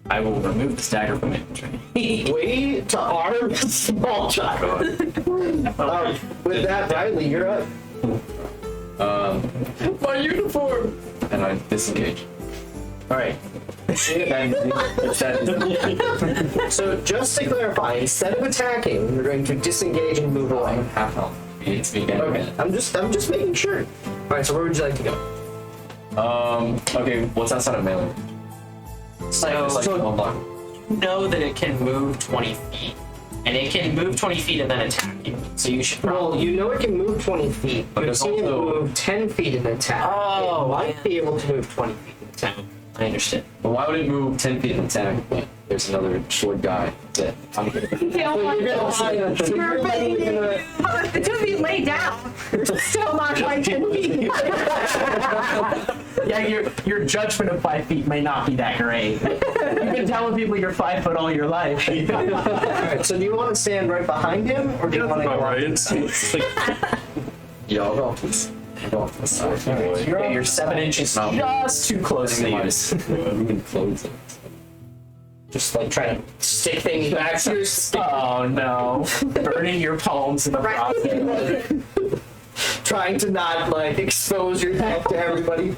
I will remove this dagger from inventory. Way to arm a small child. With that, Riley, you're up. My uniform! And I disengage. All right. So just to clarify, instead of attacking, you're going to disengage and move away. Half health. It's me again. Okay. I'm just making sure. All right. So where would you like to go? Okay, what's outside of melee? So, It's like one block. know that it can move 20 feet. And it can move 20 feet and then attack you. So you should probably... Well, you know it can move 20 feet, but But it's it's seen it also- move 10 feet and attack. Oh, it might be able to move 20 feet and attack. I understand. But why would it move 10 feet and attack? There's another short guy that I'm gonna. It's gonna be laid down. Still not like 10 feet. Yeah, your judgment of 5 feet may not be that great. You've been telling people you're 5 foot all your life. All right. So do you want to stand right behind him, or do you want to go? about right. It's like, Yeah, I'll go. I'll go. You're 7 inches just too close to use. We can close it. Just like try to stick things back to your skin, Oh no. Burning your palms in the process. trying to not like expose yourself to everybody.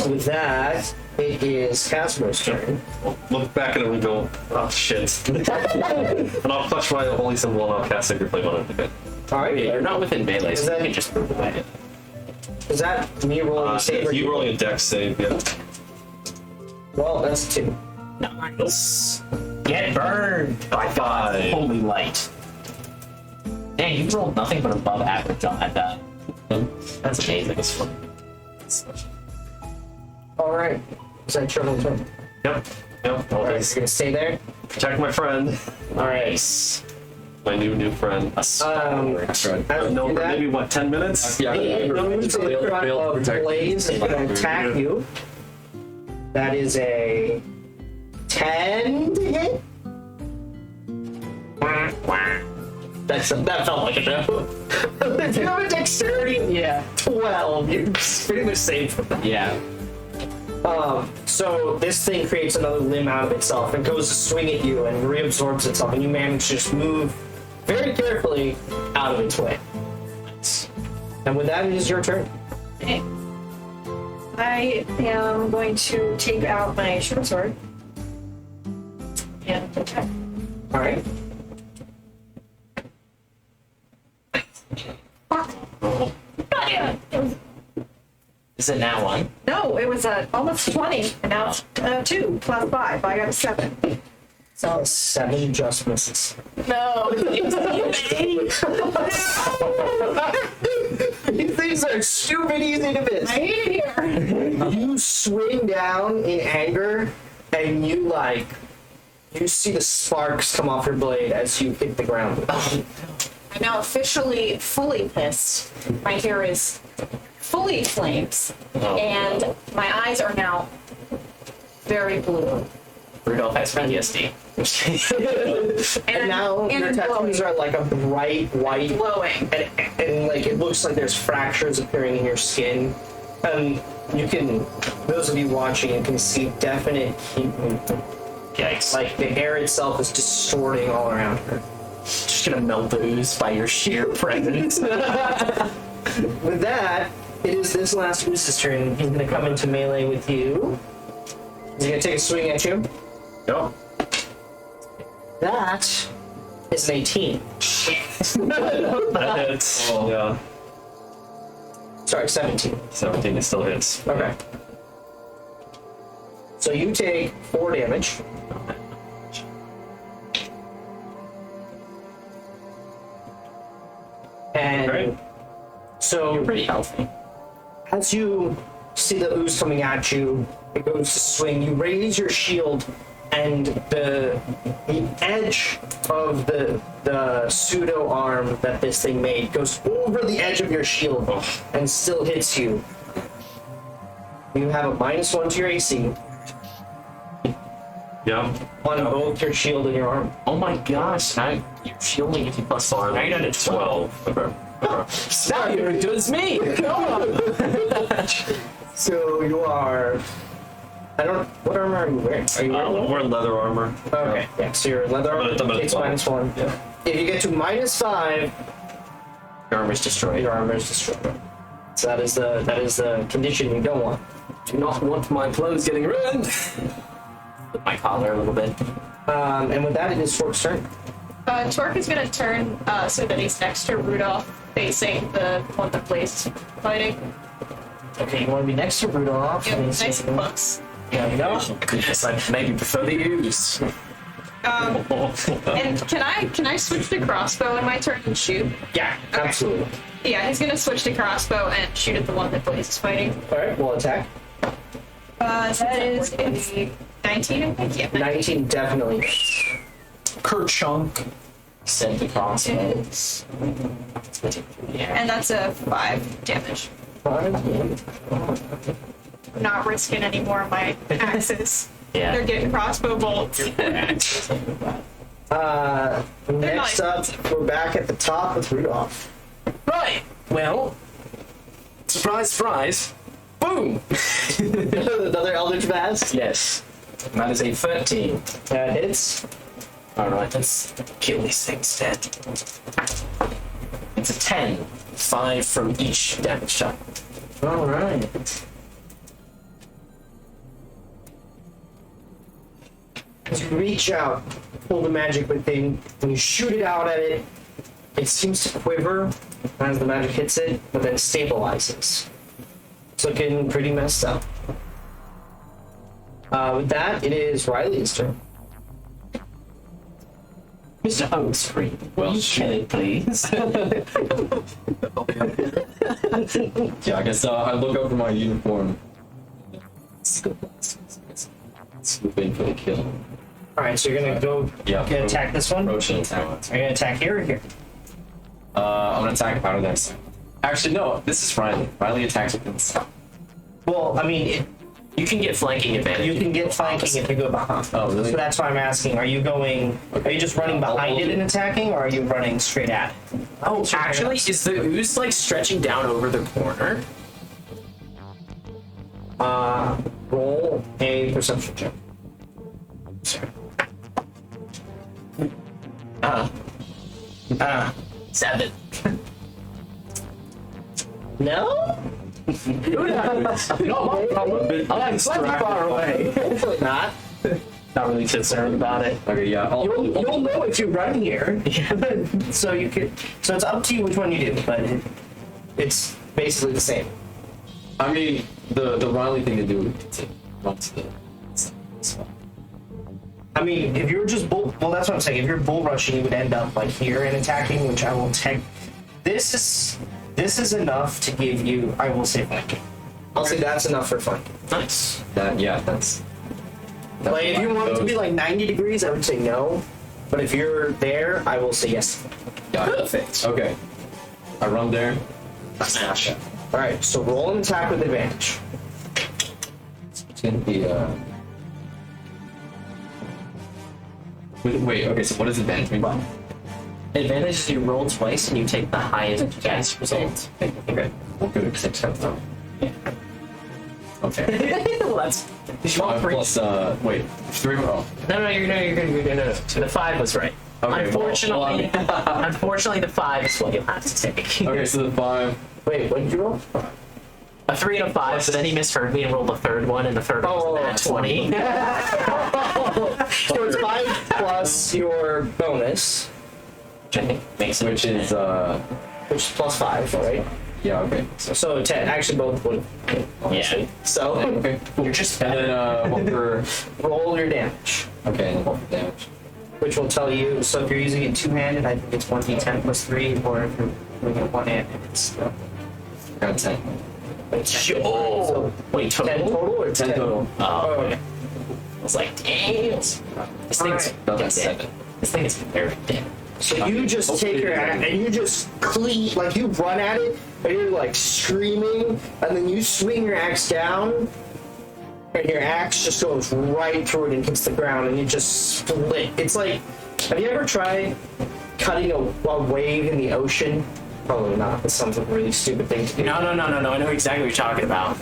With that, it is Casimir's turn. look back at him and go, oh shit. And I'll clutch my holy symbol and I'll cast Sacred Flame on it. Okay. All right. You're not within melee, Is so that- you can just move away. Is that me rolling the save? or You rolling a dex save, yeah. Well, that's 2. Nice. Get burned by God's holy light. Dang, you rolled nothing but above average on that die. That's amazing. All right. Is that your whole turn? Yep. Yep. All I'll right. just You're gonna stay there. protect my friend. Nice. My new friend. A As you No, do for that, maybe what, 10 minutes? Yeah, he moves to the front of Blaze and going to attack you. That is a 10 to hit. That felt like a no. If you have a dexterity, Yeah. 12, you pretty much saved from that. Yeah. So this thing creates another limb out of itself and goes to swing at you and reabsorbs itself, and you manage to just move very carefully out of its way. And with that, it is your turn. Okay. I am going to take out my short sword and attack. All right. Is it now 1? No, it was almost 20, and now it's 2 plus 5. I got a 7. So 7 just misses. No. These things are stupid easy to miss. I hate it here. You swing down in anger, and you see the sparks come off your blade as you hit the ground. I'm now officially fully pissed. My hair is fully flames, and my eyes are now very blue. Rudolph has PTSD. And now and your I'm tattoos glowing. are like a bright white, Glowing. and like it looks like there's fractures appearing in your skin. You can, those of you watching, you can see definite heat movement. Yikes. Like the air itself is distorting all around her. Just gonna melt the ooze by your sheer presence. With that, it is this last ooze's turn. He's gonna come into melee with you. He's gonna take a swing at you. No. That is an 18. That hits. Yeah. Sorry, 17. 17 still hits. Okay. So you take 4 damage. And Great. so Pretty healthy. as you see the ooze coming at you, it goes to swing. You raise your shield, and the edge of the pseudo arm that this thing made goes over the edge of your shield and still hits you. You have a -1 to your AC Yeah. on both your shield and your arm. Oh my gosh, now you're shielding gives you +4. Now you're down to 12. Now you're as good as me! So you are. I don't. What armor are you wearing? Are you wearing? We're in leather armor. Okay. Yeah. So your leather I'm armor at takes -1. -1. Yeah. If you get to -5, Your armor's destroyed. your armor is destroyed. So that is the condition you don't want. Do not want my clothes getting ruined. With my collar a little bit. And with that, it is Fork's turn. Torque is gonna turn so that he's next to Rudolph, facing the one that Blaze is fighting. Okay, you want to be next to Rudolph. Yeah, and nice so- and close. There we go. Goodness, I maybe prefer the ooze. And can I switch to crossbow in my turn and shoot? Yeah, absolutely. Yeah, he's gonna switch to crossbow and shoot at the one that Blaze is fighting. All right, we'll attack. That is a 19, I think. Yeah, 19 definitely. Kerchunk. Send the crossbow. is. And that's a 5 damage. I'm not risking any more of my axes. Yeah. They're getting crossbow bolts. Next up, we're back at the top with Rudolph. Right. Well, surprise, surprise. Boom. Another Eldritch Blast. Yes. And that is a 13. That hits. All right, let's kill these things dead. It's a 10. 5 from each damage type. All right. As you reach out, pull the magic within, and you shoot it out at it, it seems to quiver as the magic hits it, but then stabilizes. It's looking pretty messed up. With that, it is Riley's turn. Mr. Oakscream, will you kill it, please? Yeah, I guess I look over my uniform. Swoop in for the kill. All right, so you're gonna go. Yeah. Gonna attack this one. Approaching. Are you gonna attack here or here? I'm gonna attack powder next. Actually, no. This is Riley. Riley attacks with this. Well, I mean, You can get flanking advantage. you can get flanking if you go behind. Oh, really? So that's why I'm asking. Are you going? Are you just running behind it and attacking, or are you running straight at it? Oh, actually, is the ooze like stretching down over the corner? Roll a perception check. 7. No. I'm slightly far away. Hopefully not. Not really concerned about it. Okay, yeah. You'll know if you run here. So you could. So it's up to you which one you do, but it's basically the same. I mean, the Riley thing to do would be to run to the spot. I mean, if you were just well, that's what I'm saying. If you're bull rushing, you would end up like here and attacking, which I will take. This is enough to give you. I will say flanking. I'll say that's enough for flanking. Nice. That's Like if you want it to be like 90 degrees, I would say no. But if you're there, I will say yes. Perfect. Okay. I run there. Smash. All right. So roll an attack with advantage. It's gonna be Wait. Okay. So what does advantage mean? Advantage is you roll twice and you take the highest dice result. Okay. Well, good. Because I just have to. Okay. Well, that's. You want 5 three? plus wait 3. Oh. No, you're good. No. The 5 was right. Okay, Unfortunately, well, unfortunately, the 5 is what you'll have to take. Okay. So the 5. Wait, what did you roll? A 3 and a 5, so then he misheard me and rolled the third one, and the third one was a 20. So it's 5 plus your bonus, Which I think makes it. Which is which is plus 5, right? yeah. Okay. So 10. Actually, both would. Honestly. Yeah. So Okay. You're just And then what for? roll your damage, Okay. And then what for damage? which will tell you. So if you're using it two-handed, I think it's 1d10 plus 3, or if you're doing it one-handed, it's. Got 10. So Wait, 10 total? total or 10 total. Oh, okay. I was like, damn. This thing's No, that's dead. 7. This thing is very dead. So you just take your axe and you just cleave, like you run at it, and you're like screaming, and then you swing your axe down, and your axe just goes right through it and hits the ground, and you just split. It's like, have you ever tried cutting a wave in the ocean? Probably not. That sounds like a really stupid thing to do. No. I know exactly what you're talking about.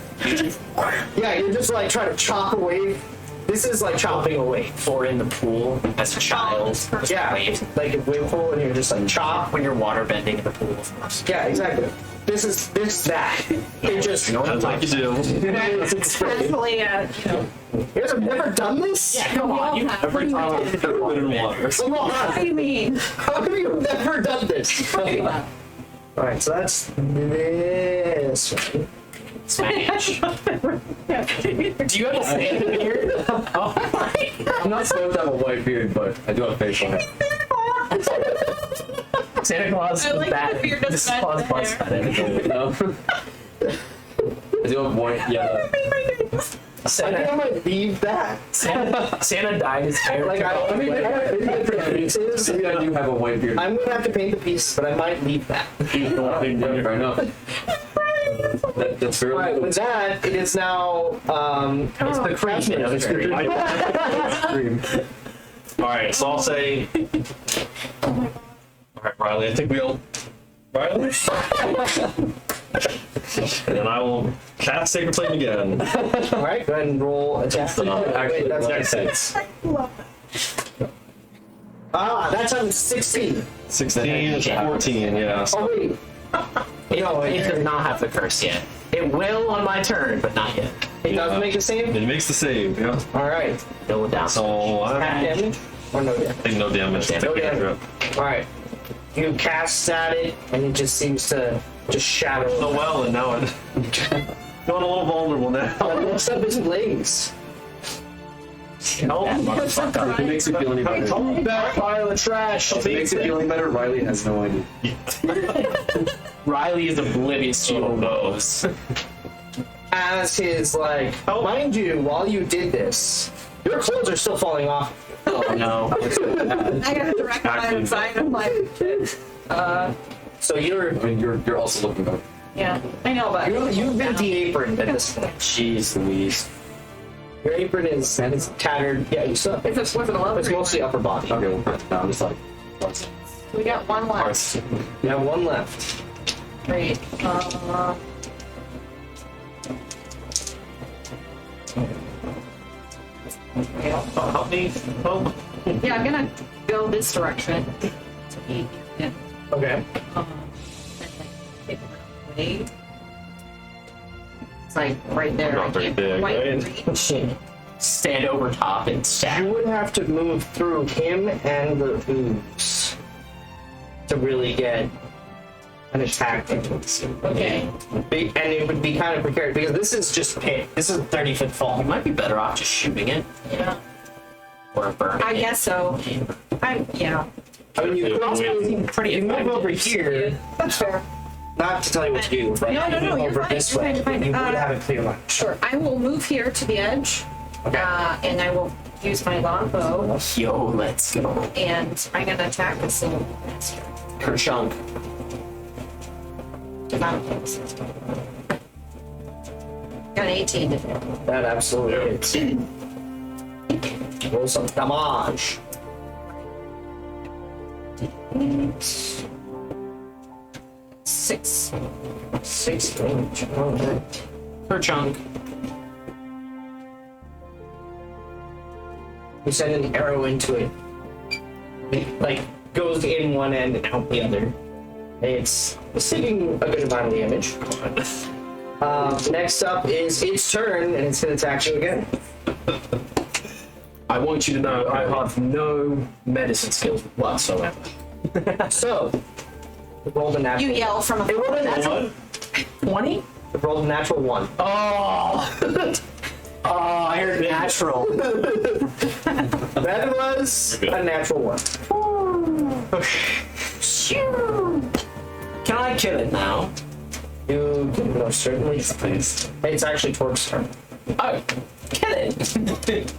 Yeah, you're just like trying to chop a wave. This is like chopping a wave. Or in the pool as a child. Just Yeah, wave. like a wave pool, and you're just like chop. When you're water bending in the pool, of course. Yeah, exactly. This is that. It just. That's like you do. Actually, You guys have never done this? Yeah, come on. You Every time I put it in water. Come what on. do you mean? How come you've never done this? Alright, so that's this one. Smash. Do you have a stand here? Oh my god. I'm not supposed to have a white beard, but I do have facial hair. Santa Claus I is like bad. the beard doesn't This match Claus the was hair. bad. No. I do have white. Yeah. I think I might leave that. Santa dyed his hair. Like, I mean, maybe different pieces. Maybe I do have a white beard. I'm gonna have to paint the piece, but I might leave that. Yeah, fair enough. That's fairly Alright, with that, it is now, It's the creation of his dream. extreme. Alright, so I'll say. Alright, Riley, I think we'll. Riley? And then I will cast Sacred Flame again. alright, go ahead and roll attack. Wait, that's Like next. 6. That's on 16. 16 is 14, yeah. So Oh, wait. It does not have the curse yet. It will on my turn, but not yet. It doesn't make a save? it makes the save, yeah. Alright. Go down. So I Half damage? Or no damage? think no damage. No Take damage. it. Alright. You cast at it, and it just seems to just shatter. So well, and now I'm feeling a little vulnerable now. Next up is Blaze. No, If it makes you feel any better, That pile of trash. if it makes you feel any better, Riley has no idea. Riley is oblivious to your woes. As his, like, mind you, while you did this, your clothes are still falling off. Oh no. I got a direct line of sight. I'm like, So you're, I mean, you're also looking better. yeah, I know, but you've been de-aproned at this point. Jeez Louise. Your apron is tattered. Yeah, you still. if it's within a level, It's mostly upper body. Okay, well, no, I'm just like, what's we got one left. Parts. You have one left. Great. Help me. Help. Yeah, I'm gonna go this direction. To be in, Okay. and like take it away. It's like right there. Not very big, Quite right? reach. Stand over top and You stab. would have to move through him and the ooze to really get an attack. Okay. And it would be kind of precarious because this is just pit. This is a 30-foot fall. You might be better off just shooting it Yeah. or burning I it. guess so. Yeah. I mean, you could also Pretty move effective. over here. That's fair. Not to tell you what to do, but No, you move you're over fine, this you're way. fine, You you're fine. would have a clear line. Sure. I will move here to the edge. Okay. And I will use my longbow, Yo, let's go. and I'm gonna attack this little monster. Kerchunk. Got an 18 to hit. That absolutely hits. Roll some damage. 6. 6 damage. Okay. Kerchunk. You send an arrow into it. It like goes in one end and out the other. It's taking a good amount of damage. Next up is its turn, and it's going to attack you again. I want you to know I have no medicine skills whatsoever. So, it rolled a natural. You yell from It rolled a a natural. 20? It rolled a natural 1. Oh! Oh, I heard natural. That was a natural 1. Can I kill it now? You can most certainly, please. It's actually Torque's turn. Oh, kill it.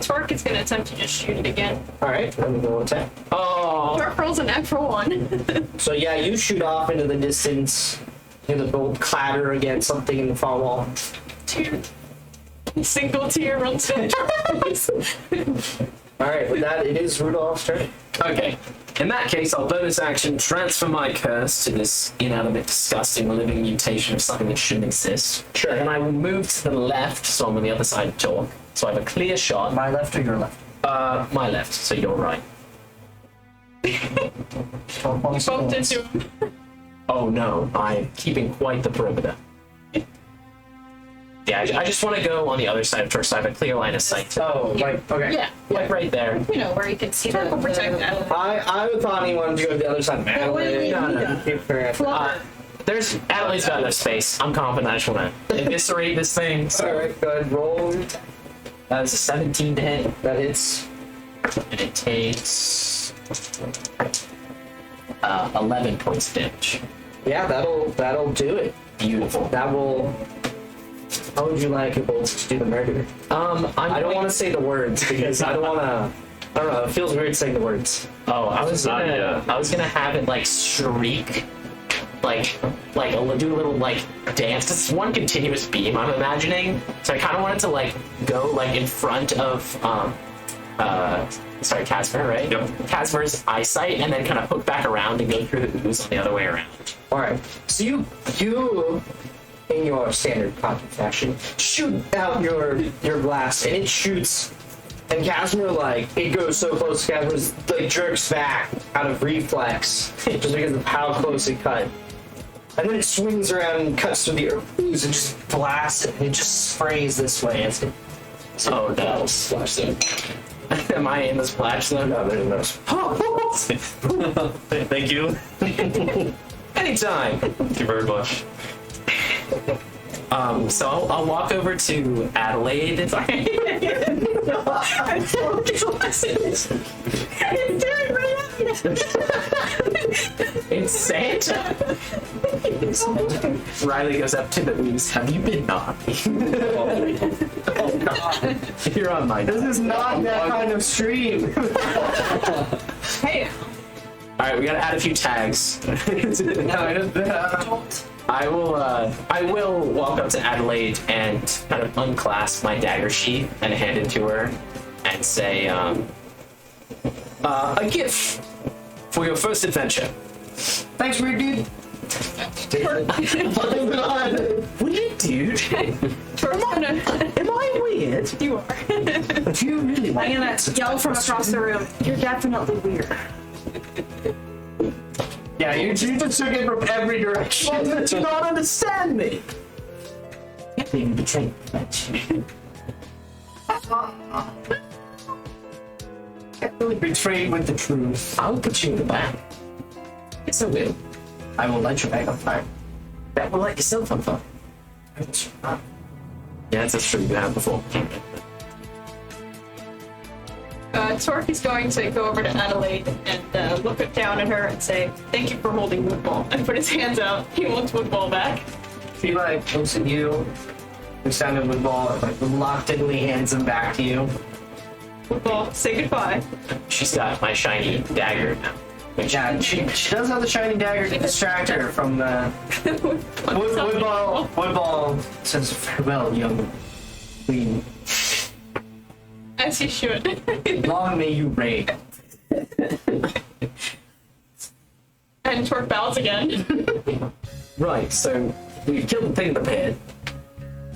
Torque is gonna attempt to just shoot it again. All right, let me go attack. Oh, Torque rolls a natural 1. So yeah, you shoot off into the distance. Hear the bolt clatter against something in the far wall. Tear. Single tear runs down your face. All right, with that, it is Rudolph's turn. Okay. In that case, I'll bonus action transfer my curse to this inanimate, disgusting, living mutation of something that shouldn't exist. Sure. And I will move to the left, so I'm on the other side of Torque. So I have a clear shot. My left or your left? My left, so you're right. Bumped into him. Oh no, I'm keeping quite the perimeter. Yeah, I just want to go on the other side of Torque, so I have a clear line of sight. Oh, like, okay. Yeah, like right there. You know, where you can see Torque will protect that. I would thought he wanted to go to the other side of Madeline. No. Uh, there's Adelaide's got enough space. I'm confident I just want to eviscerate this thing. All right, go ahead, roll. That is a 17 to hit, That hits. and it takes 11 points of damage. Yeah, that'll do it. Beautiful. That will. How would you like it both to do the murder? I don't want to say the words because I don't want to. I don't know. It feels weird saying the words. Oh, I was Not gonna, yet. I was gonna have it like shriek, do a little like dance. It's one continuous beam, I'm imagining. So I kind of wanted to like go like in front of Casimir, right? Yep. Casimir's eyesight, and then kind of hook back around and go through the ooze on the other way around. All right. So you, in your standard contact fashion, shoot out your blast, and it shoots. And Casimir, like, it goes so close. Casimir's like jerks back out of reflex, just because of how close it cut. And then it swings around and cuts through the ooze and just blasts it. And it just sprays this way. As it, Oh no! splash zone. Am I in the splash zone? No, there's no. Thank you. Anytime. Thank you very much. So I'll walk over to Adelaide. It's Santa. Riley goes up to the ooze. Have you been naughty? You're on my. This is not that kind of stream. Hey, All right, we gotta add a few tags. I will walk up to Adelaide and kind of unclasp my dagger sheath and hand it to her and say, A gift for your first adventure. Thanks, weird dude. "Weird dude, am I weird?" you are. Do you really I'm gonna yell from across the room. You're definitely weird. Yeah, you just took it from every direction. Do you not understand me? Being betrayed. Really betrayed with the truth. I'll put you in the back. Yes, I will. I will light your bag on fire. That will light yourself on fire. Yeah, that's true. You have before. Torque is going to go over to Adelaide and look down at her and say, "Thank you for holding Woodball," and put his hands out. He wants Woodball back. He like looks at you, looks down at Woodball, and like reluctantly hands him back to you. Woodball, say goodbye. She's got my shiny dagger now. Yeah, she does have the shiny dagger to distract her from the Woodball says, "Farewell, young queen. As he should. Long may you reign." And Torque bows again. Right, so we killed the thing in the pit.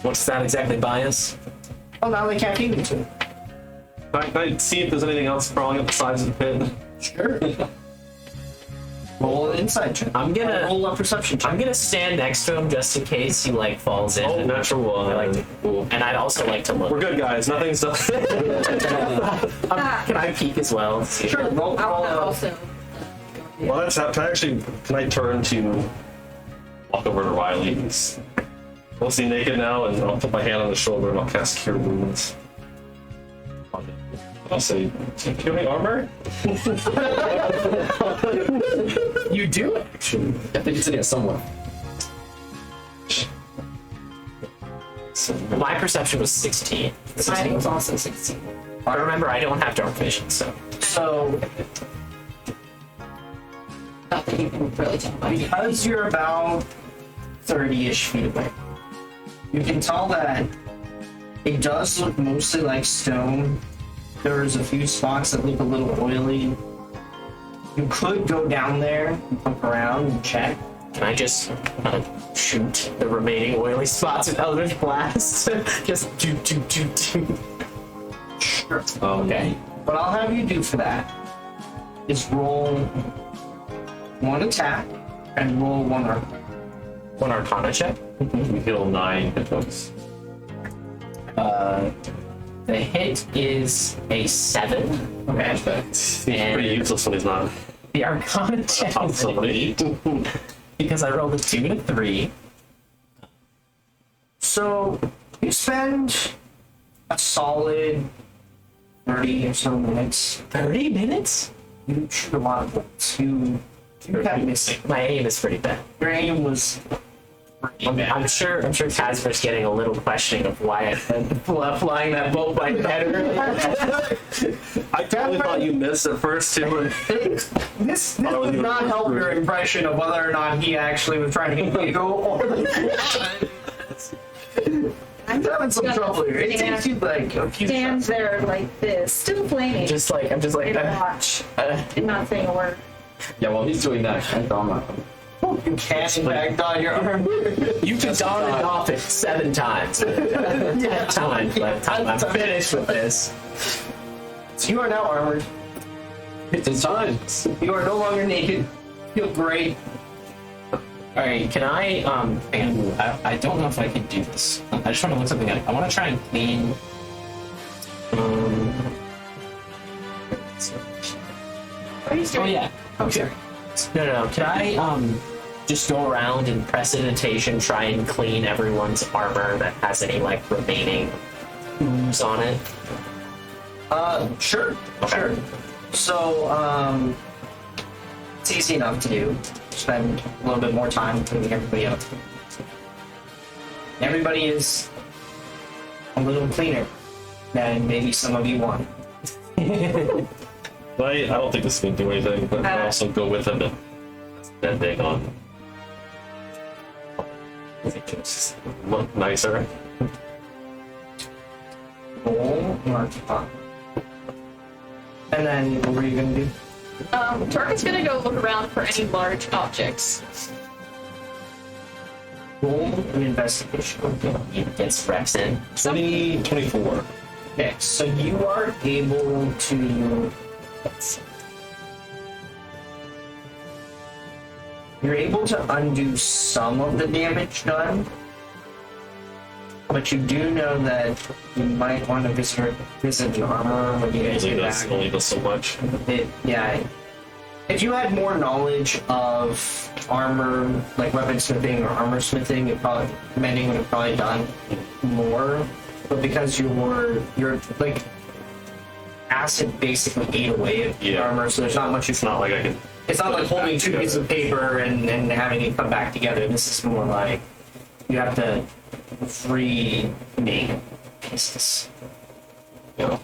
What does that exactly buy us? Oh, now they can't feed me to it. Can I see if there's anything else crawling up the sides of the pit? Sure. Roll an insight check. I'm gonna roll a perception check. I'm gonna stand next to him just in case he like falls in. Oh, natural one. I like to, and I'd also like to look. We're good, guys. Nothing's done. Can I peek as well? Sure. Roll. Also, Well, that's can I turn to walk over to Riley? He's mostly naked now, and I'll put my hand on his shoulder and I'll cast Cure Wounds. I'll say, "Do you have any armor?" You do actually. I think it's in here somewhere. So my perception was 16. mine was also 16. But remember, I don't have dark vision, so. So, Not that you can really tell by because you're about 30-ish feet away, you can tell that it does look mostly like stone. There's a few spots that look a little oily. You could go down there and poke around and check. Can I just shoot the remaining oily spots with Eldritch Blast? Just do. Sure. Okay. What I'll have you do for that is roll one attack and roll one armor. One Arcana check. We heal 9 hit points. The hit is a 7. Okay. He's pretty useless when he's not. The Arcana check Top is an somebody. 8 because I rolled a 2 and a 3. So you spend a solid 30 or so minutes. 30 minutes? You shoot a lot of bullets. You kept missing. My aim is pretty bad. Your aim was I'm sure Casper's getting a little questioning of why I flying that bolt by the head earlier. I totally thought you missed at first too. This does not help your impression of whether or not he actually was trying to get you or I'm having some trouble here. It takes you like a few Stands there like this, still flaming. I'm just like and watch. And not saying a word. Yeah, while he's doing that, I thought my. You can't back on your arm. you can don it off it 7 times. 10 times by the time I'm finished with this. So you are now armored. It's time. You are no longer naked. Feel great. Alright, can I, hang on. I don't know if I can do this. I just want to look something up. I want to try and clean, What are you oh doing? yeah. Okay. No. Can I, just go around and prestidigitation, try and clean everyone's armor that has any, like, remaining ooze on it? Sure. Sure. So, it's easy enough to do. Spend a little bit more time cleaning everybody up. Everybody is a little cleaner than maybe some of you want. But I don't think this is going to do anything, but I also go with him and then dig on. I think it's look nicer. Roll Arcana. And then what were you gonna do? Torque is gonna go look around for any large objects. Roll an investigation. He gets reps in. 24. Okay, so you are able to. You're able to undo some of the damage done, but you do know that you might want to visit the armor when you guys Only get does, back. only does so much. It if you had more knowledge of armor, like weaponsmithing or armor smithing, mending would have probably done more. But because you're like acid basically ate away at the armor, so there's not much. It's not like I can. It's not like holding two pieces of paper and having it come back together. This is more like you have to remake pieces. You know?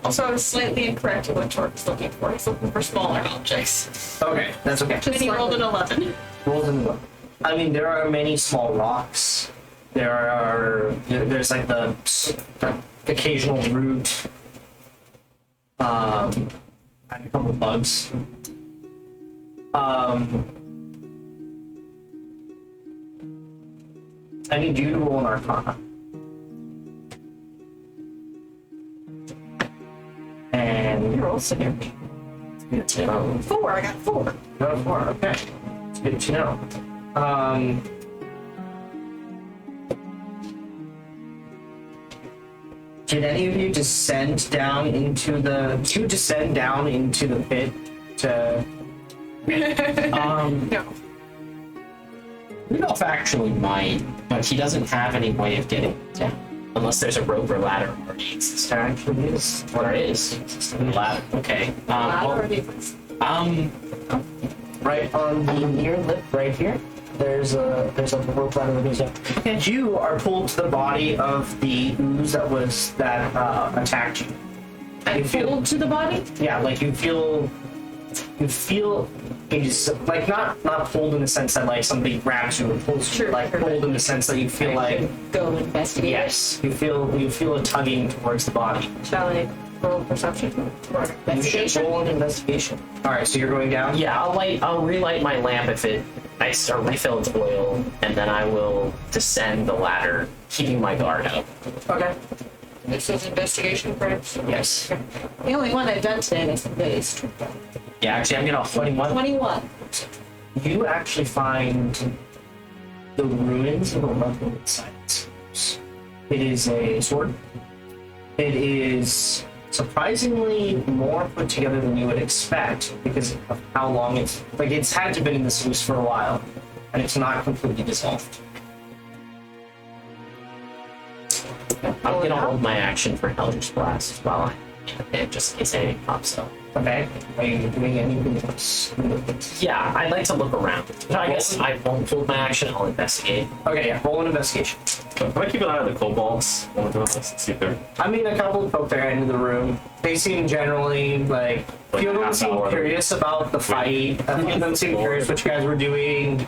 Also, I was slightly incorrect in what Torque is looking for. He's looking for smaller objects. Okay, that's okay. And he rolled an 11. Rolls in the. I mean, there are many small rocks. There's like the occasional root. And a couple of bugs. I need you to roll an Arcana. And You rolled severe. good to know. 4. I got 4. Got a 4, okay. It's good to know. Did any of you descend down into the? Did you descend down into the pit to? No. Rudolph actually might, but he doesn't have any way of getting down. Unless there's a rope or ladder already exists. There actually is. There is. Ladder. Okay. Right on the near lip, right here. There's a rope ladder that goes up. Okay. You are pulled to the body of the ooze that attacked you. I'm pulled to the body? Yeah, like you feel is like not pulled in the sense that like somebody grabs you and pulls you, like pulled in the sense that you feel like Go investigate. yes, you feel a tugging towards the body. Shall I roll perception? Or You should roll an investigation. All right, so you're going down. Yeah, I'll relight my lamp if I start refill its oil, and then I will descend the ladder, keeping my guard up. Okay. This is investigation, perhaps? Yes. The only one I've done today is based. Yeah, actually, I'm gonna 21. 21. You actually find the ruins of a weapon inside its house. It is a sword. It is surprisingly more put together than you would expect because of how long it's had to have been in this use for a while, and it's not completely dissolved. I'm gonna hold my action for Eldritch Blast while I'm in the pit, just in case anything pops up. Okay. Are you doing anything else? Yeah, I'd like to look around. I guess I won't hold my action, I'll investigate. Okay, yeah. Roll an investigation. Can I keep an eye on the kobolds? I want to see if they're I mean, a couple of folk there into the room. They seem generally like. A few of them seem curious about the fight. A few of them seem curious what you guys were doing.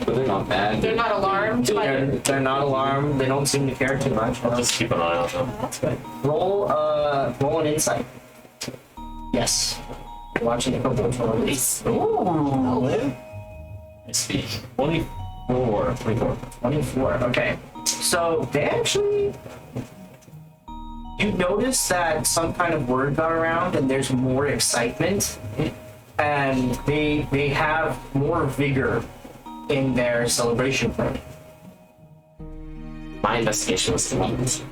But they're not mad. They're not alarmed. They're not alarmed. They don't seem to care too much. I'll just keep an eye on them. That's good. Roll an insight. Yes. You're watching the kobolds roll these. Ooh! I speak. 24. 24. Okay. So they actually. You notice that some kind of word got around, and there's more excitement, and they have more vigor in their celebration party. My investigation was 8.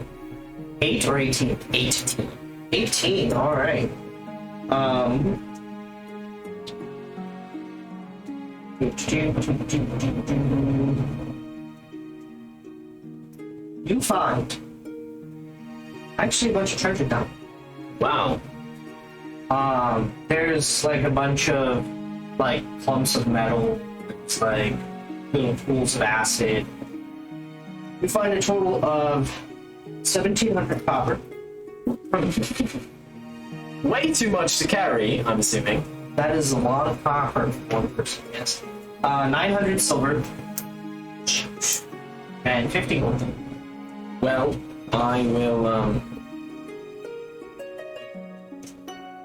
8 or 18? 18. 18. All right. You find actually a bunch of treasure down. Wow. There's like a bunch of like clumps of metal. It's like little pools of acid. You find a total of 1,700 copper. Way too much to carry, I'm assuming. That is a lot of copper for one person, yes. 900 silver. And 50 gold. Well, I will,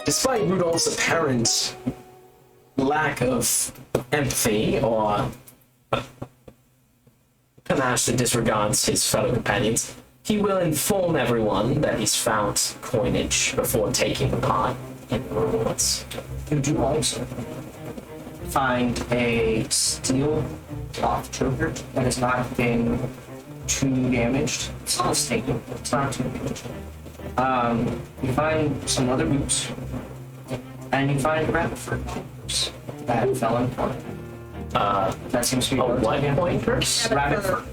despite Rudolph's apparent lack of empathy or panache that disregards his fellow companions, he will inform everyone that he's found coinage before taking part in the rewards. You do also find a steel cloth choker that has not been too damaged. It's not stained, but it's not too damaged. You find some leather boots. and you find rabbit fur that fell in port. That seems to be A what point first? rabbit fur.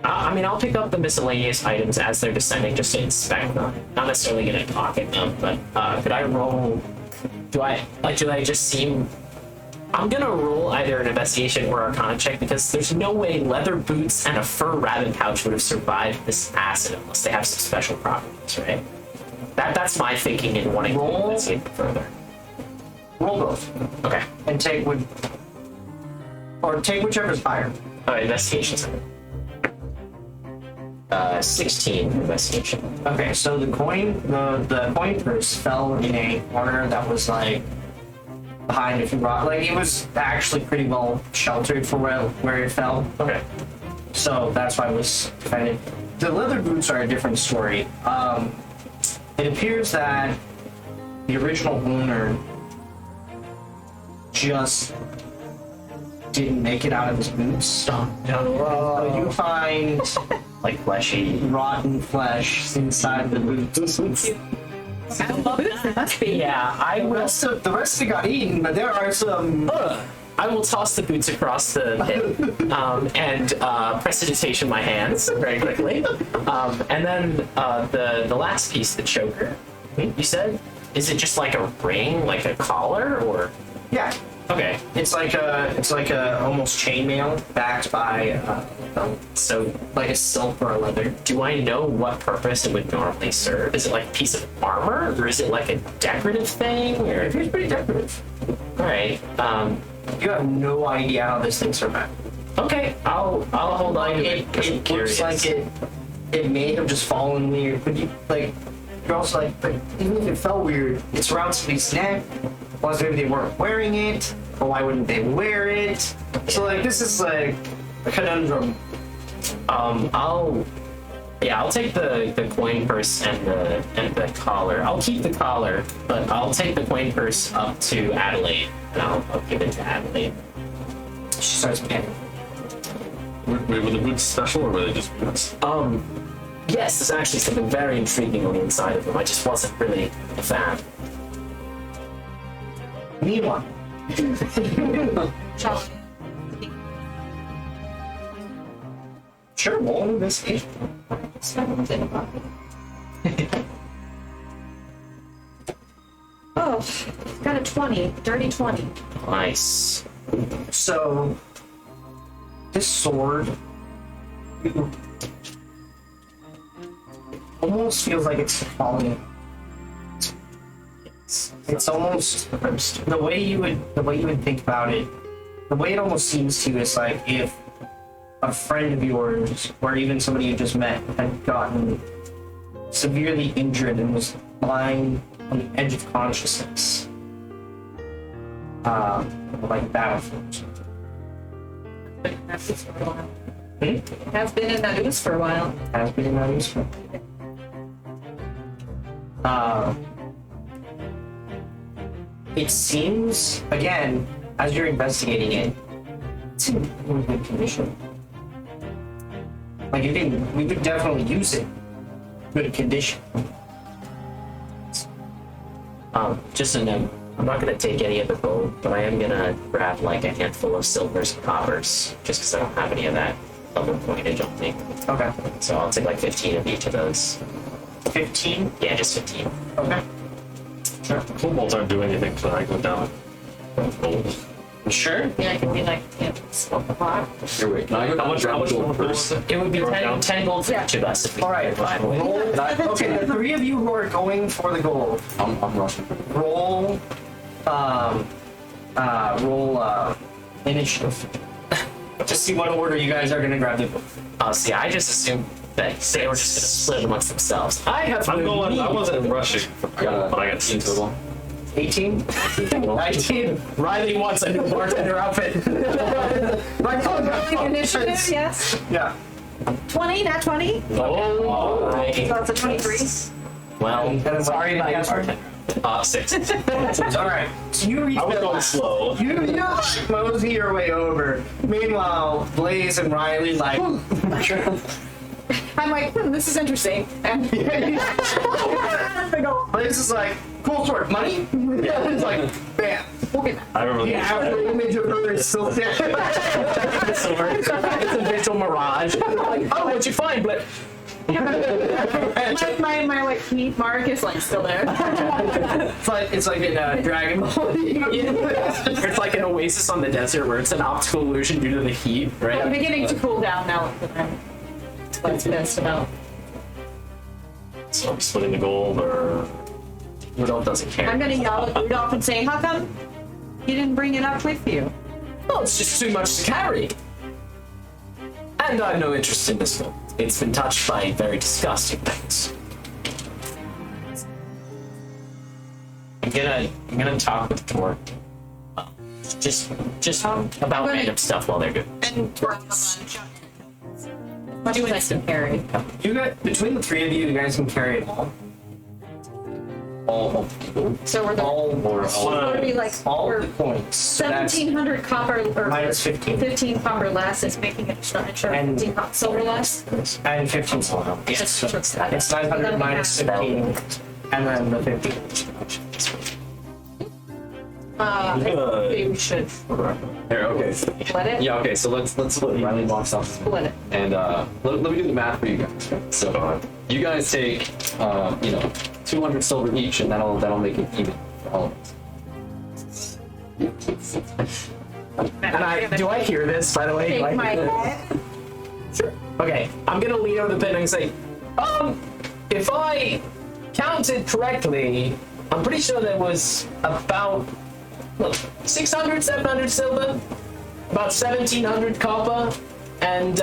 I mean, I'll pick up the miscellaneous items as they're descending just to inspect them. Not necessarily gonna pocket them, but could I roll? Do I just seem? I'm gonna roll either an investigation or arcana check because there's no way leather boots and a fur rabbit pouch would have survived this acid unless they have some special properties, right? That's my thinking in wanting to investigate further. Roll both Okay. and take whichever's higher. Investigations. 16 investigation. Okay, so the coin purse fell in a corner that was like behind a few rocks. Like it was actually pretty well sheltered for where it fell. Okay. So that's why it was defended. The leather boots are a different story. It appears that the original owner just didn't make it out of his boots. So you find Like fleshy. rotten flesh inside the boots. Boots, it must be. Yeah, I The will. rest of it got eaten, but there are some. I will toss the boots across the pit and prestidigitation my hands very quickly. And then the last piece, the choker, you said? Is it just like a ring, like a collar, or? Yeah, Okay, it's like a almost chainmail backed by so like a silk or a leather. do I know what purpose it would normally serve? Is it like a piece of armor, or is it like a decorative thing? Or It's pretty decorative. all right, You have no idea how this thing survived. okay, I'll hold on to it. 'Cause I'm It curious. looks like it may have just fallen weird, but you're also like, but even if it fell weird, it's around somebody's neck. Plus maybe they weren't wearing it, or why wouldn't they wear it? So like this is like a conundrum. I'll take the coin purse and the collar. I'll keep the collar, but I'll take the coin purse up to Adelaide and I'll give it to Adelaide. She starts panicking. Wait, were the boots special or were they just boots? Yes, there's actually something very intriguing on the inside of them. I just wasn't really a fan. Meanwhile, sure, roll an investigation. Oh, got a 20. Dirty 20. Nice. So, this sword almost feels like it's falling. It's almost the way you would think about it. The way it almost seems to you is like if a friend of yours, or even somebody you just met, had gotten severely injured and was lying on the edge of consciousness, like a battlefield. Has been in that ooze for a while. Has been in that useful. It seems, again, as you're investigating it, it's in really good condition. Like, we could definitely use it. Good condition. Just a note. I'm not gonna take any of the gold, but I am gonna grab like a handful of silvers and coppers, just because I don't have any of that other coinage on me. Okay. So I'll take like 15 of each of those. 15? Yeah, just 15. Okay. Sure. Kobolds aren't doing anything until I go down. Gold. Sure. Yeah, it can be like, smoke a pot. Here, wait. Can I go How much grab more gold first? It would be Throw it 10, down? 10 gold for Yeah. each of us if we Alright, fine. roll. Okay, the three of you who are going for the gold, I'm rushing. roll, initiative. Just see what order you guys are gonna grab the gold. See, I just assumed that they were just gonna split it amongst themselves. I have I'm going. I wasn't rushing, I got but I got 6 total. 18? 19? Riley wants a new bartender outfit. Initiative, yes. Yeah. 20, not 20. Oh, So that's a 23. well, sorry about your bartender. 6. Alright, so you reach I was the going last. slow. You mosey your way over. Meanwhile, Blaze and Riley like I'm like, this is interesting. And they go, But it's just like, cool sword, money? Yeah, it's like, bam. we'll get that. I remember The after image of her is still there. It's a visual mirage. Like, oh, what'd you find? But My like heat mark is like still there. It's like in Dragon Ball. it's like an oasis on the desert where it's an optical illusion due to the heat, I'm right? beginning to cool down now that I'm less pissed about. So I'm splitting the gold, or Rudolph doesn't care. I'm gonna yell at Rudolph and say, how come you didn't bring it up with you? Well, it's just too much to carry. And I have no interest in this one. It's been touched by very disgusting things. I'm gonna talk with Tor. Just about random stuff while they're good. And much as I can carry. You guys, between the three of you, you guys can carry it all. All. So we're the would be like All we're the points. So that's 1,700 copper or minus 15. 15 copper less is making it sure And- 15 silver less. And 15 silver. Yes, so it's that. It's 900 minus 15. And then the 15. Maybe we should Here, okay. split it. Yeah, okay, so let's split Riley box off. Split it. And let me do the math for you guys. So you guys take 200 silver each, and that'll make it even for all of us. And do I hear this, by the way? Do I Take my hear this? head. Sure. Okay, I'm gonna lean over the pin and say, if I counted correctly, I'm pretty sure there was about 600, 700 silver, about 1,700 copper, and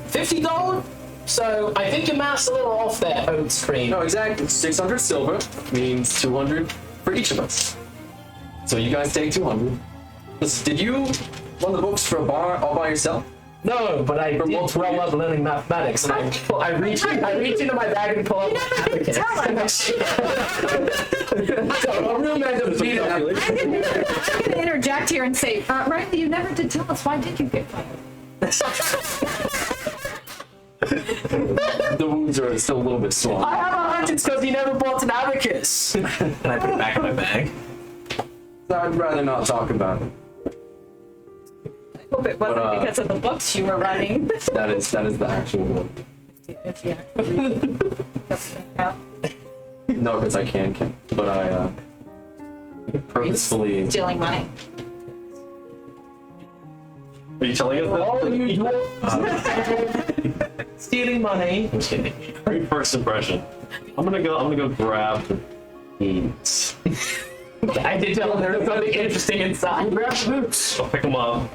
50 gold. So I think your math's a little off there, Oat Screen. No, exactly. 600 silver means 200 for each of us. So you guys take 200. Did you run the books for a bar all by yourself? No, but I did multiple grow up learning mathematics, and I reach into my bag and pull up my abacus. So a real man doesn't beat it. I'm gonna interject here and say, Riley, you never did tell us why did you get fired? The wounds are still a little bit sore. I have a hunch it's because he never bought an abacus. And I put it back in my bag. I'd rather not talk about it. I hope it wasn't But, because of the books you were running. That is the actual one. If you No, because I can, but I purposefully. stealing money. are you telling us that? Oh, you dwarves. Stealing money. I'm kidding. Great first impression. I'm gonna go grab the boots. I did tell him there was something interesting inside. Grab the boots. I'll pick them up.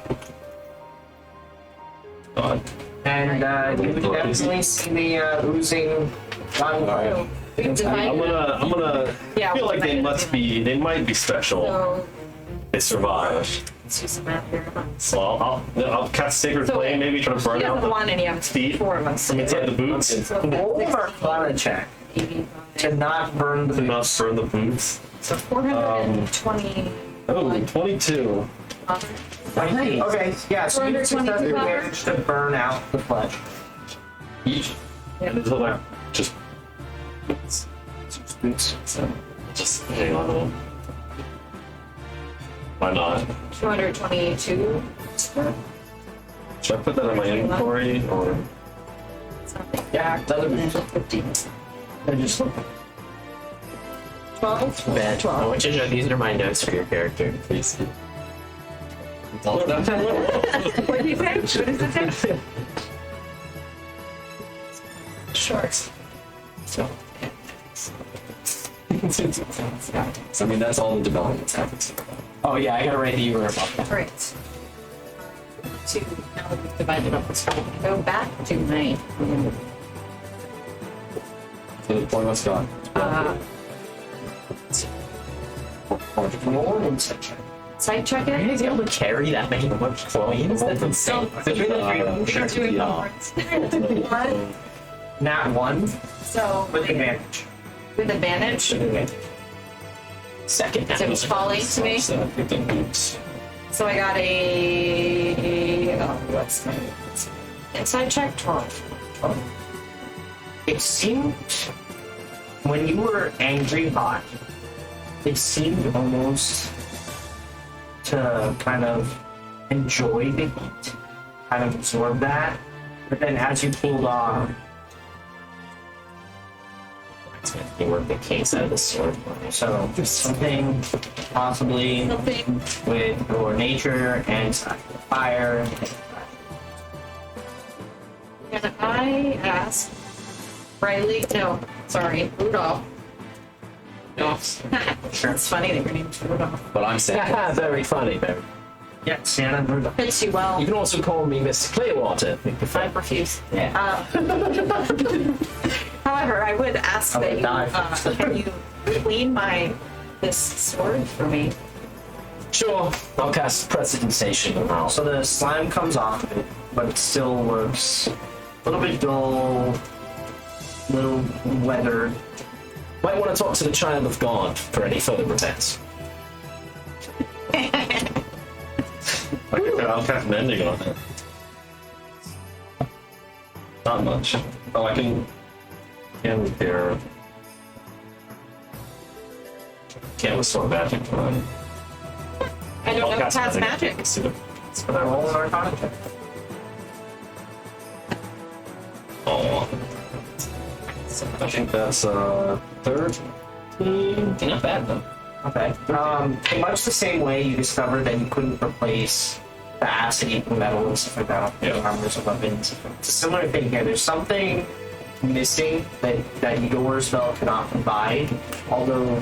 God. And you would definitely see the oozing gunfire. I'm gonna Yeah, feel like they might be special. So They survived. let's do some math here. So I'll cast Sacred So Flame, maybe try to burn He out doesn't want any of feet four of us. from inside the boots. Roll of Arcana check to not burn the To not boots. burn the boots. So 420. Oh, 22. Okay, yeah, so you 422 successfully copper? managed to burn out the flesh. Each. Yeah. And so like just boots. So just hang on to them. Why not? 222. Should I put that in my inventory or? Something. Yeah, the other boots. 15. They're just 12. Ben, I 12. want you to know these are my notes for your character, please. What did you say? What does it say? Short. So. I mean, that's all the developments happens. Oh yeah, I gotta write the URL about that. Alright. To now that we've divided up this one, go back to my So the point was gone. roll an insight check. site check Are you it. guys able to carry that many much coins? That's insane. One. Nat 1 So with advantage. with advantage. Second. So it's falling to me. So 15 boots. So I got a what's my inside check 12. it seemed when you were angry hot, it seemed almost to kind of enjoy the heat, kind of absorb that. But then as you cooled off, It's going to work the case out of the sword. so something possibly Something. with your nature and fire. Can I ask Riley? No, sorry, Rudolph. Sure. It's funny that your name's Rudolph. But I'm Santa. Very funny, very. Yeah, Santa Rudolph. Fits you well. You can also call me Mr. Clearwater. I refuse. Yeah. However, I would ask I that would you die. can you clean this sword for me? Sure. I'll cast Prestidigitation now. So the slime comes off of it, but it still looks a little bit dull, a little weathered. Might want to talk to the Child of God for any further repairs. Like I said, I'll cast mending on it. Not much. Oh, I can repair. Can't restore magic. Fine. I don't know if it has magic. Let's see what. It's for that roll in Arcana check. Oh. I think that's 13. Not bad, though. Okay. In much the same way, you discovered that you couldn't replace the acid metal and stuff like that with Yeah. armors and weapons. It's a similar thing here. There's something missing that your spell cannot provide. Although,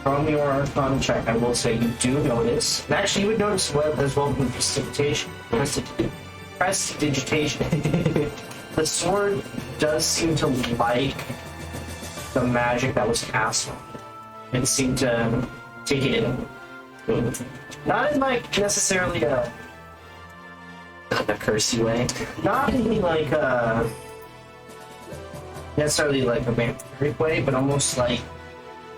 from your Arcana check, I will say you do notice, and actually you would notice as well from prestidigitation. The sword does seem to like the magic that was cast on it. And seem to take it in. Not in like necessarily a cursey way. not in like a necessarily like a vampiric way, but almost like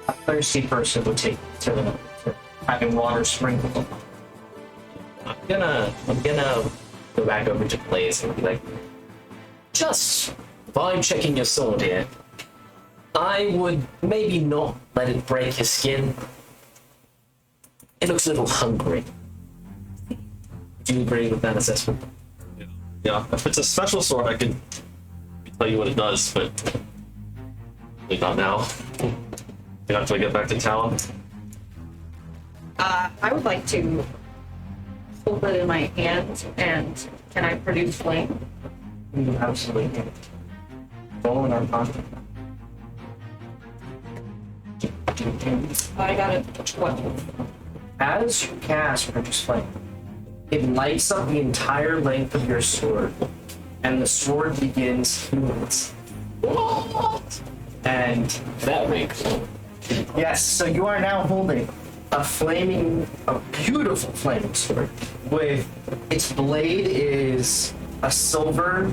a thirsty person would take to having water sprinkled on them. I'm gonna go back over to Blaze and be like, Just vibe checking your sword here. I would maybe not let it break your skin. It looks a little hungry. Do you agree with that assessment? Yeah, if it's a special sword, I could tell you what it does, but really not now. You have to get back to town. I would like to hold it in my hand, and can I produce flame? You absolutely can. Roll in Arcana. I got a 12. As you cast Produce Flame, it lights up the entire length of your sword, and the sword begins to melt. And That makes yes, so you are now holding a beautiful flaming sword. With its blade is a silver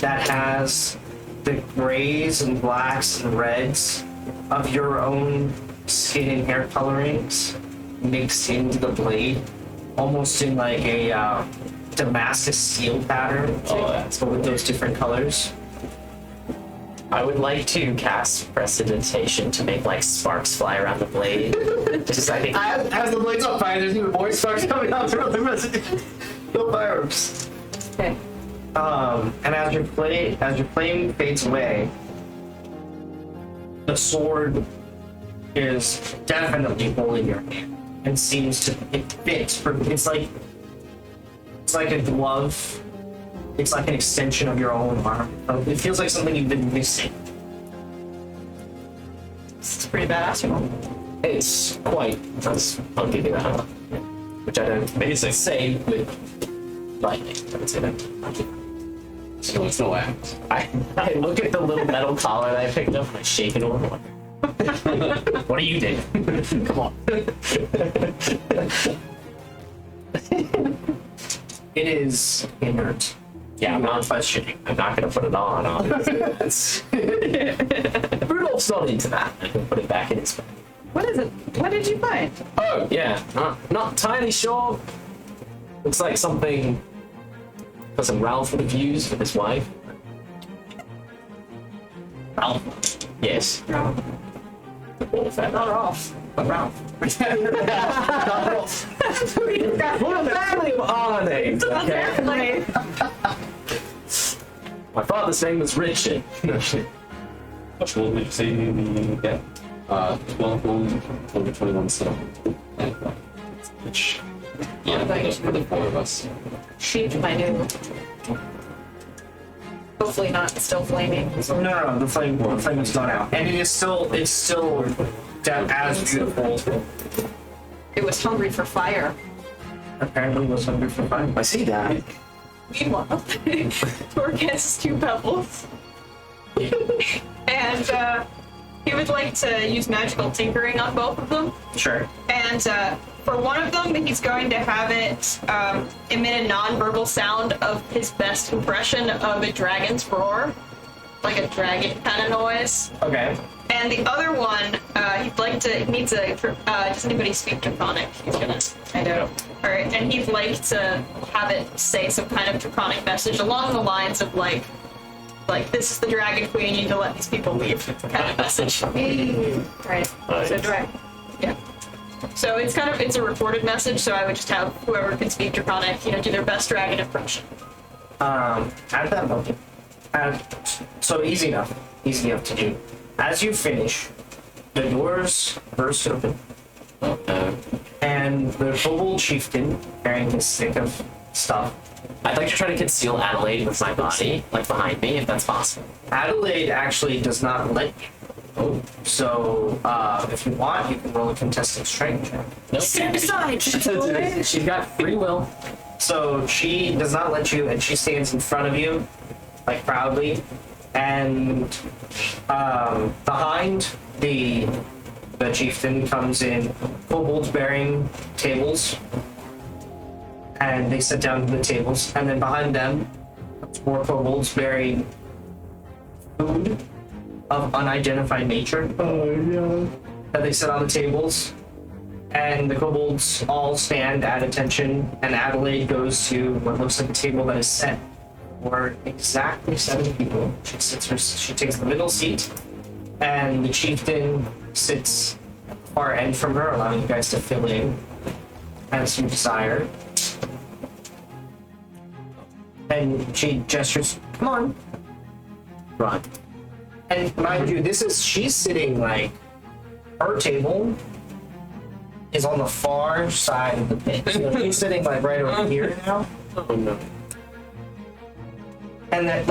that has the grays and blacks and reds of your own skin and hair colorings mixed into the blade, almost in like a Damascus steel pattern. Oh, that's but with those different colors. I would like to cast Prestidigitation to make like sparks fly around the blade. Just I think As the blade's on fire, there's even more sparks coming out through the residue. No firearms. Okay. And as your flame fades away, the sword is definitely holding your hand and seems to it fits. It's like a glove. It's like an extension of your own arm. It feels like something you've been missing. It's pretty badass, you know. It's quite. I'll give you that. Which I don't Amazing. say with lightning. I would say that. So it's no act. I look at the little metal collar that I picked up and I shake it over. What are you doing? Come on. It is inert. Yeah, I'm not questioning. I'm not gonna put it on. Rudolph's not into that. I can put it back in its bag. What is it? What did you find? Oh, yeah. Not entirely sure. Looks like something Cousin Ralph would have used with his wife. Ralph. Yes. Not Ralph, but Ralph. We're a family of R names, okay? My father's name was Richard. Which one did you say you get? 12 gold, over 21 silver. Which, yeah, for the four of us. Sheep my new. Hopefully not still flaming. No, the flame has gone out, and it's still as beautiful. It was hungry for fire. Apparently, was hungry for fun. I see that. Meanwhile, Torque has 2 pebbles. And he would like to use magical tinkering on both of them. Sure. And for one of them, he's going to have it emit a non-verbal sound of his best impression of a dragon's roar. Like a dragon kind of noise. Okay. And the other one, he needs a, does anybody speak Draconic? He's gonna, I don't. Alright, and he'd like to have it say some kind of Draconic message along the lines of like, this is the Dragon Queen, you need to let these people leave, kind of message. Right, so dragon. Yeah. So it's a recorded message, so I would just have whoever can speak Draconic, do their best dragon impression. At that moment, so easy enough to do. As you finish, the doors burst open, and the kobold chieftain, carrying his stick of stuff. I'd like to try to conceal Adelaide with my body, like behind me, if that's possible. Adelaide actually does not let you. Oh. So, if you want, you can roll a contested strength check. Nope. Stand aside! She's got free will. So she does not let you, and she stands in front of you, like proudly, and behind the chieftain comes in kobolds bearing tables, and they sit down to the tables, and then behind them, more kobolds bearing food of unidentified nature. Oh yeah. And they sit on the tables, and the kobolds all stand at attention, and Adelaide goes to what looks like a table that is set for exactly 7 people. She takes the middle seat, and the chieftain sits far end from her, allowing you guys to fill in as you desire. And she gestures, come on. Run. And mind you, she's sitting like, her table is on the far side of the pit. So she's sitting like right over here now. Oh no. And then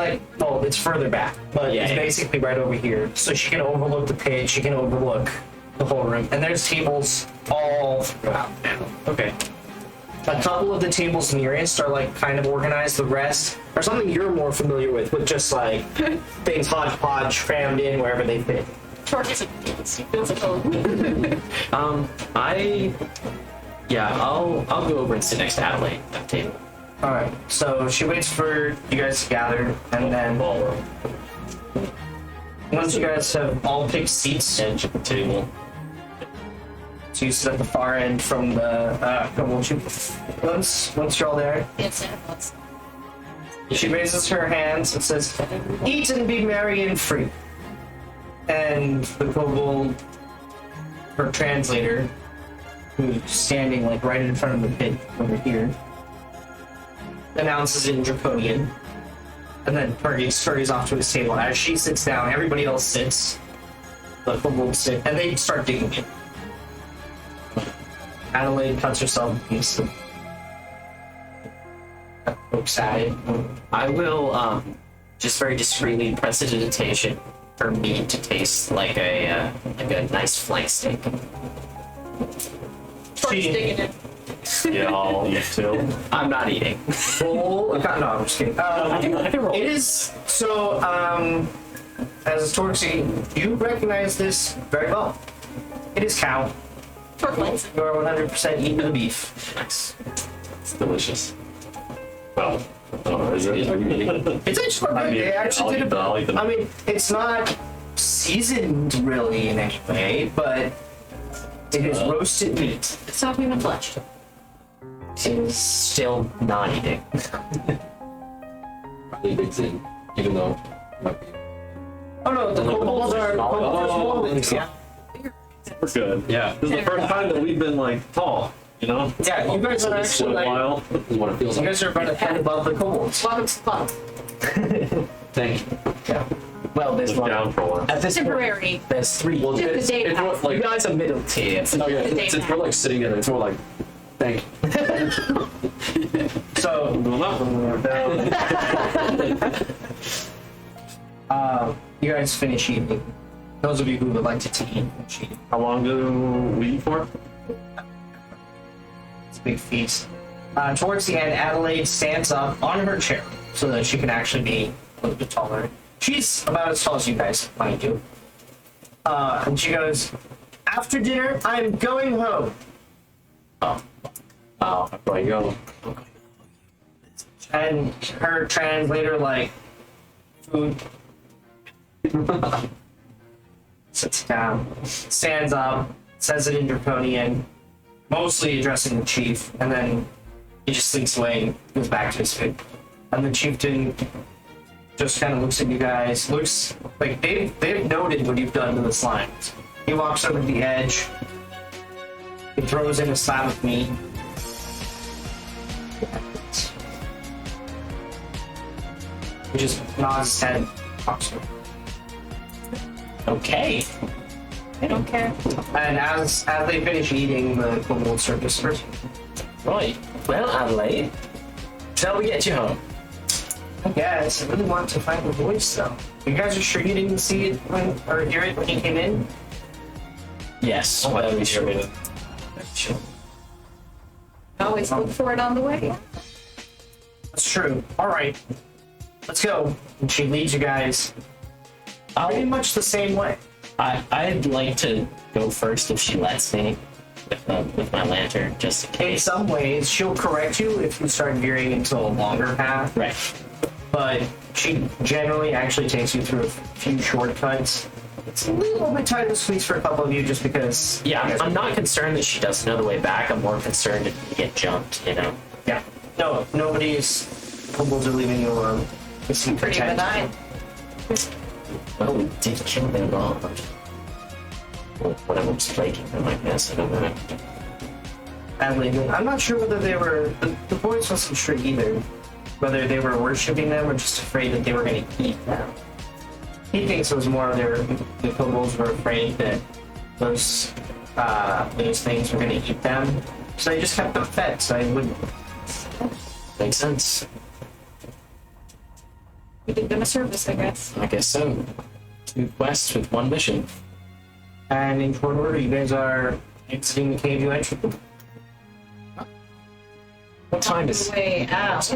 it's further back, but it's basically right over here. So she can overlook the pit, she can overlook the whole room. And there's tables all throughout now. Okay. A couple of the tables nearest are like kind of organized. The rest are something you're more familiar with just like things hodgepodge crammed in wherever they fit. Torque is physical. I'll go over and sit next to Adelaide at that table. All right. So she waits for you guys to gather, and then once you guys have all picked seats, Edge of the table. so you sit at the far end from the once you're all there, she raises her hands and says, "Eat and be merry and free." And the kobold, her translator, who's standing like right in front of the pit over here, announces in Draconian, and then scurries off to his table. As she sits down, everybody else sits. The kobolds sit, and they start digging in. Adelaide cuts herself a piece of pokes at it. I will just very discreetly prestidigitation for meat to taste like a nice flank steak. Torque's digging in. Yeah, I'll eat too. I'm not eating. Roll. No, I'm just kidding. I can roll. It is so. As Torxie, you recognize this very well. It is cow. Torque likes it. You are 100% eating the beef. Nice. It's delicious. Well, is it? It's actually good. They actually did I'll eat them. I mean, it's not seasoned really in any way, but it is roasted meat. It's not human flesh. Still not eating. Probably digs in, even though it might be Oh no, the kobolds are smaller. Yeah. We're good. Yeah. This is the first time that we've been like tall. You know. Yeah, you guys are It's been actually a like, while. This is what it feels you like. guys are about a head above the kobolds. Welcome to the club. Thank you. Yeah. Well, there's Look one. down for a while. At this point, Temporary. there's three. Well, Do the it's, day it's more pass. like You guys are middle tier. no, yeah, it's more like sitting in it. It's more like thank you. So, you guys finish eating. Those of you who would like to eat, finish eating. How long do we eat for? It's a big feast. Towards the end, Adelaide stands up on her chair so that she can actually be a little bit taller. She's about as tall as you guys, mind you. And she goes, "After dinner, I'm going home." Oh, there you go. And her translator, like, food, sits down, stands up, says it in Draconian, mostly addressing the chief, and then he just slinks away and goes back to his food. And the chieftain just kind of looks at you guys, looks like they've noted what you've done to the slimes. He walks over to the edge, he throws in a slab of meat. He just nods his head, talks to him. Okay. I don't care. And as they finish eating, the kobold circus first. Right. Well, Adelaide, shall we get you home? I guess. I really want to find the voice, though. You guys are sure you didn't see it or hear it when you came in? Yes. Well, we sure. Sure. Always look for it on the way. That's true. Alright. Let's go. And she leads you guys pretty much the same way. I'd like to go first if she lets me with my lantern, just in In case. some ways, she'll correct you if you start veering into a longer path, Right. but she generally actually takes you through a few shortcuts. It's a little bit tight to squeeze for a couple of you just because... Yeah, I'm not concerned that she doesn't know the way back. I'm more concerned if we get jumped, you know? Yeah. No, nobody's... Kobolds are leaving you alone. It's Pretty benign. Well, we did kill them all. Well, whatever was plaguing them, I guess. I don't know. Adelaide, I'm not sure whether they were... The voice wasn't sure either. Whether they were worshipping them or just afraid that they were going to eat them. He thinks it was more the kobolds were afraid that those things were going to eat them. So they just kept them fed, so I would... Makes sense. We did them a service, I guess. I guess so. 2 quests with 1 mission. And in short order, you guys are exiting the cave you entered. What time On is the way out.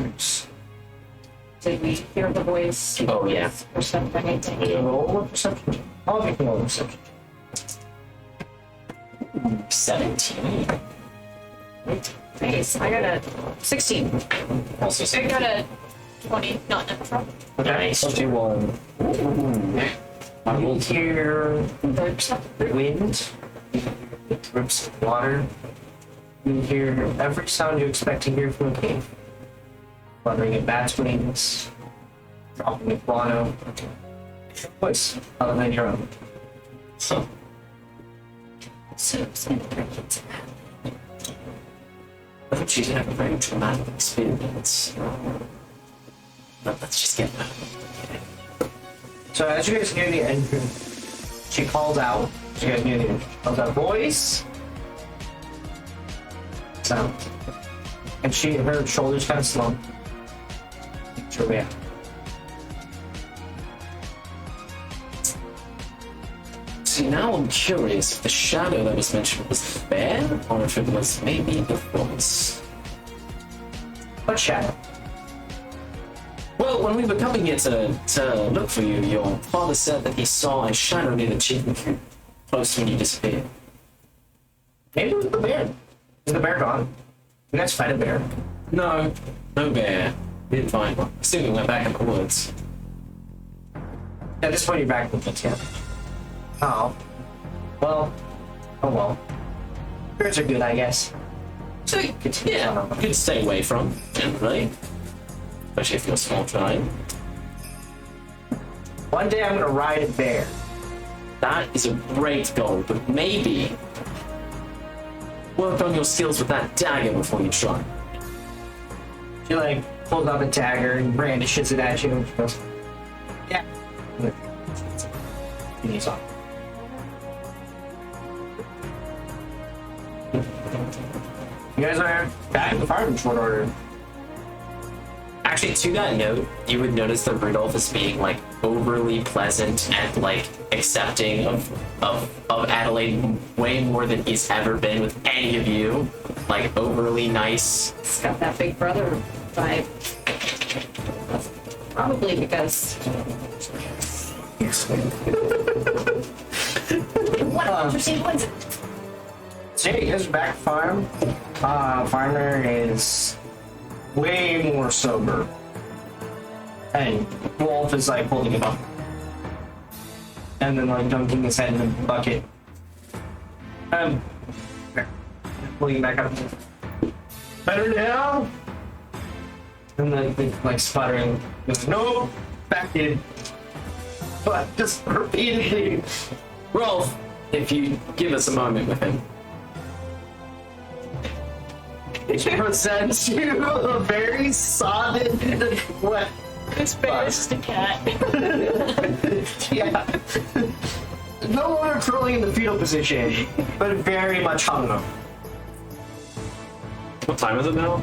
Did we hear the voice? Oh, yeah. Or something, I think. Roll a perception. All of you can roll a perception. 17? Nice. I got a 16. Also I got a 20. Not natural. Nice. 21. You hear wind, you hear drips of water, you hear every sound you expect to hear from a cave. Fluttering of bats' wings, dropping of guano, voice other than your own. Huh. So it's gonna break it. I think she's gonna have a very traumatic experience. But let's just get that. So as you guys near the entrance, she calls out. You guys near the entrance. She calls out, "Boys!" Sound. And her shoulders kind of slump. Sure, yeah. See, now I'm curious if the shadow that was mentioned was the bear, or if it was maybe the voice. What shadow? Well, when we were coming here to look for you, your father said that he saw a shadow near the chicken coop, close to when you disappeared. Maybe it was the bear. Is the bear gone? You guys fight a bear. No, no bear. We didn't find one. I assume we went back in the woods. At this point, you're back with it, yeah. Oh. Well. Oh well. Bears are good, I guess. So, yeah, good to stay away from, generally. Especially if you're a small giant. One day I'm gonna ride a bear. That is a great goal, but maybe work on your skills with that dagger before you try. She like pulls out a dagger and brandishes it at you. And she goes, "Yeah." And he's off. You guys are back at the farm in short order. Actually, to that note, you would notice that Rudolph is being like overly pleasant and like accepting of Adelaide way more than he's ever been with any of you. Like overly nice. It's got that big brother vibe. Probably because. What an interesting coincidence. So yeah, you guys are back at the farm. Farmer is way more sober. And Wolf is like holding him up. And then like dunking his head in the bucket. There. Pulling him back up. Better now? And then like sputtering. Goes, no, back in. But just repeatedly. Rolf, if you give us a moment with him. It presents you a very solid, wet. This bear is just a cat. Yeah. No longer curling in the fetal position, but very much hung up. What time is it now?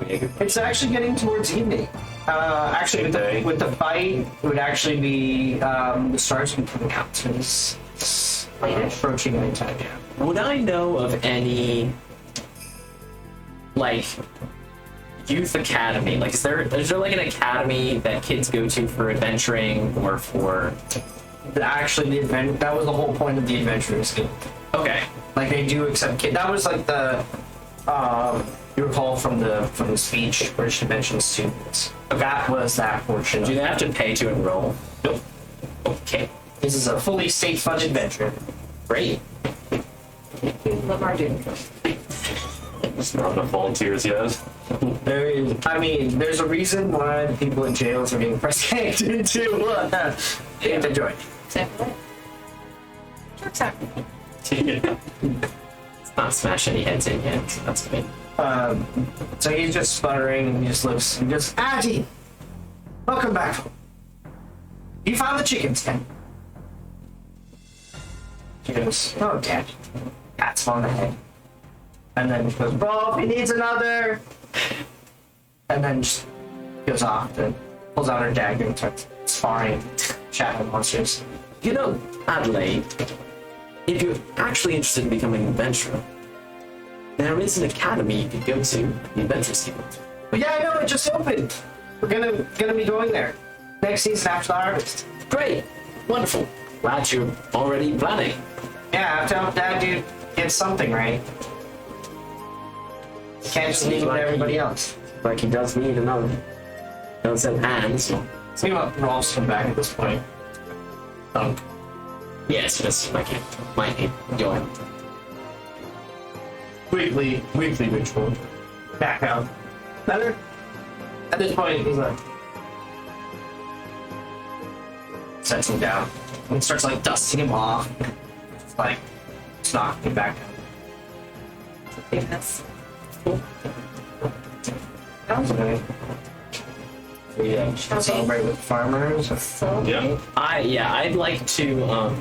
It's actually getting towards evening. Actually, with the fight, it would actually be the stars would be coming out. So it's approaching nighttime. Yeah. Would I know of any like youth academy? Like, is there like an academy that kids go to for adventuring or for? Actually, that was the whole point of the adventurers guild. Okay. Like they do accept kids. That was like the you recall from the speech where she mentioned students. That was that portion. Do they have to pay to enroll? Nope. Okay. This is a fully state-funded venture. Great. Lamar didn't. There's not enough volunteers yet. There is, I mean, there's a reason why the people in jails are being press ganged to join. Except Jerks out. It's not smash any heads in yet, so that's good. So he's just sputtering and he just looks and just, Auntie! Welcome back. You found the chickens, Ken. She goes, oh, Dad. Pats him on the head. And then he goes, Rolf, he needs another. And then just goes off and pulls out her dagger and starts sparring shadow monsters. You know, Adelaide, if you're actually interested in becoming an adventurer, there is an academy you could go to, the Adventurers Guild. But yeah, I know, it just opened. We're gonna be going there. Next season after the harvest. Great, wonderful. Glad you're already planning. Yeah, I have to help Dad do get something right. Can't just leave it to everybody else. Like he does need another set of hands. See what Rolf's come back at this point. Yes, just like it might be your Weekly ritual. Back out. Better? At this point, he's like... sets him down. And starts like dusting him off. Just like, knocking him back down. Yes. Okay. We celebrate with farmers. So Yeah. I'd like to,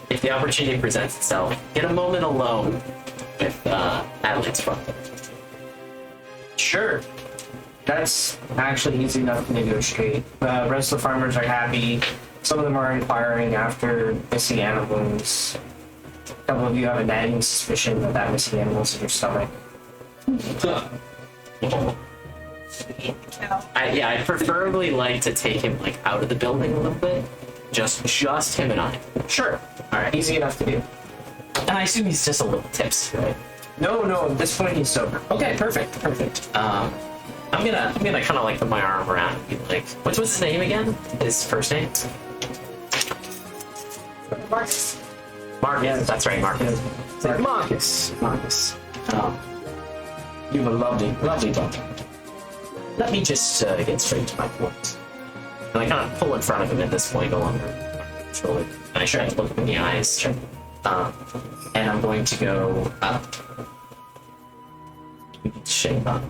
if the opportunity presents itself, get a moment alone with Adelaide's brother. Sure. That's actually easy enough to negotiate. The rest of the farmers are happy. Some of them are inquiring after missing animals. A couple of you have a nagging suspicion that that missing animal's in your stomach. I'd preferably like to take him like out of the building a little bit. Just him and I. Sure. Alright, easy enough to do. And I assume he's just a little tipsy, right? No, at this point he's sober. Okay, perfect. I'm gonna kind of like put my arm around and be like, what's his name again? His first name? Marcus. Marcus. Yeah. That's right, Marcus. It's like, Marcus. You have a lovely daughter. Let me just get straight to my point. And I kind of pull in front of him at this point, no longer control it. And I try to look him in the eyes. Sure. And I'm going to go shame up.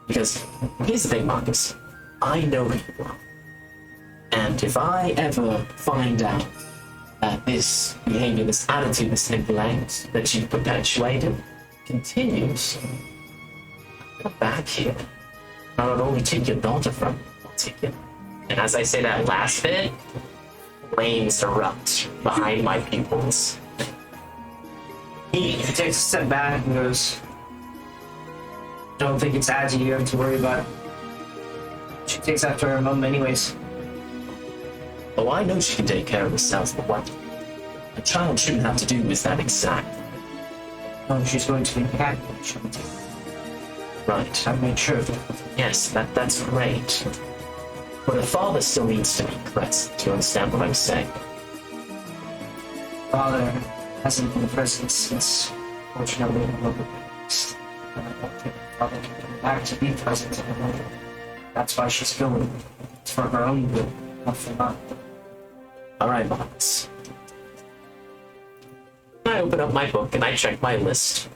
Because here's the thing, Marcus. I know who you are. And if I ever find out that this behavior, this attitude, this neglect that you perpetuated continues, I'll come back here. I not only take your daughter from you, I'll take it. And as I say that last bit, flames erupt behind my pupils. He takes a step back and goes, don't think it's Adzi you have to worry about. She takes after her mom anyways. Oh, I know she can take care of herself, but what a child shouldn't have to do is that exact. Oh, she's going to be happy. She'll take Right. I've made sure of that. Yes, that's great. But a father still needs to be present. Do you understand what I'm saying? Father hasn't been present since, fortunately, the mother passed. And I don't think Father can come back to be present anymore. That's why she's going. It's for her own good, not for mine. Alright, Marcus. I open up my book and I check my list.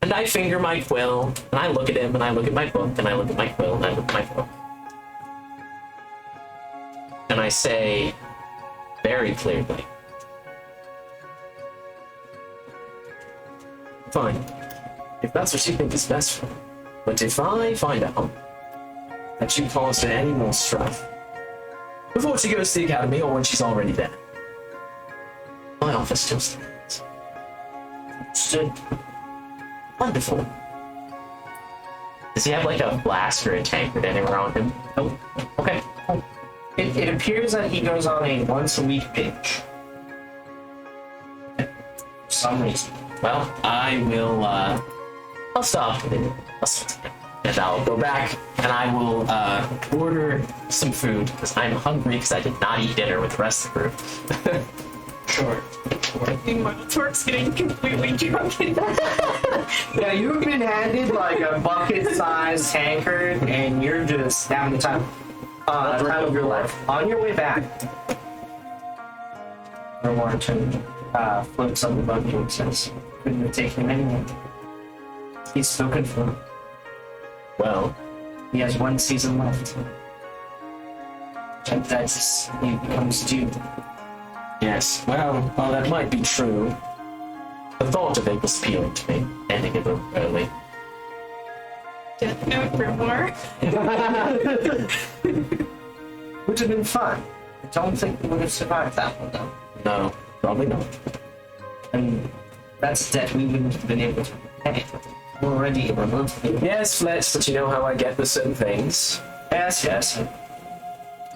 And I finger my quill, and I look at him, and I look at my book, and I look at my quill, and I look at my book. And I say, very clearly, fine, if that's what you think is best for me. But if I find out that you caused her any more strife, before she goes to the academy or when she's already there, my office still stands. Stood. Wonderful. Does he have like a flask or a tankard anywhere on him? Nope. Okay. It appears that he goes on a once-a-week binge. For some reason. Well, I will, I'll stop and I'll go back and I will, order some food because I'm hungry because I did not eat dinner with the rest of the group. Sure. I think my Torque's getting completely drunken. Yeah, you've been handed like a bucket-sized tankard, and you're just having the time of your life. On your way back, Warrington floats on the buggy and says, "Couldn't have taken him anyway. He's spoken for him. Well, He has one season left. And that's he becomes due." yes, well, while that might be true, the thought of it was appealing to me, ending it early. Death note for more. Would have been fun. I don't think we would have survived that one though. No, probably not. And that's debt we wouldn't have been able to pay. We're already removed. Yes, Fletch, but you know how I get with certain things. Yes, yes. I'll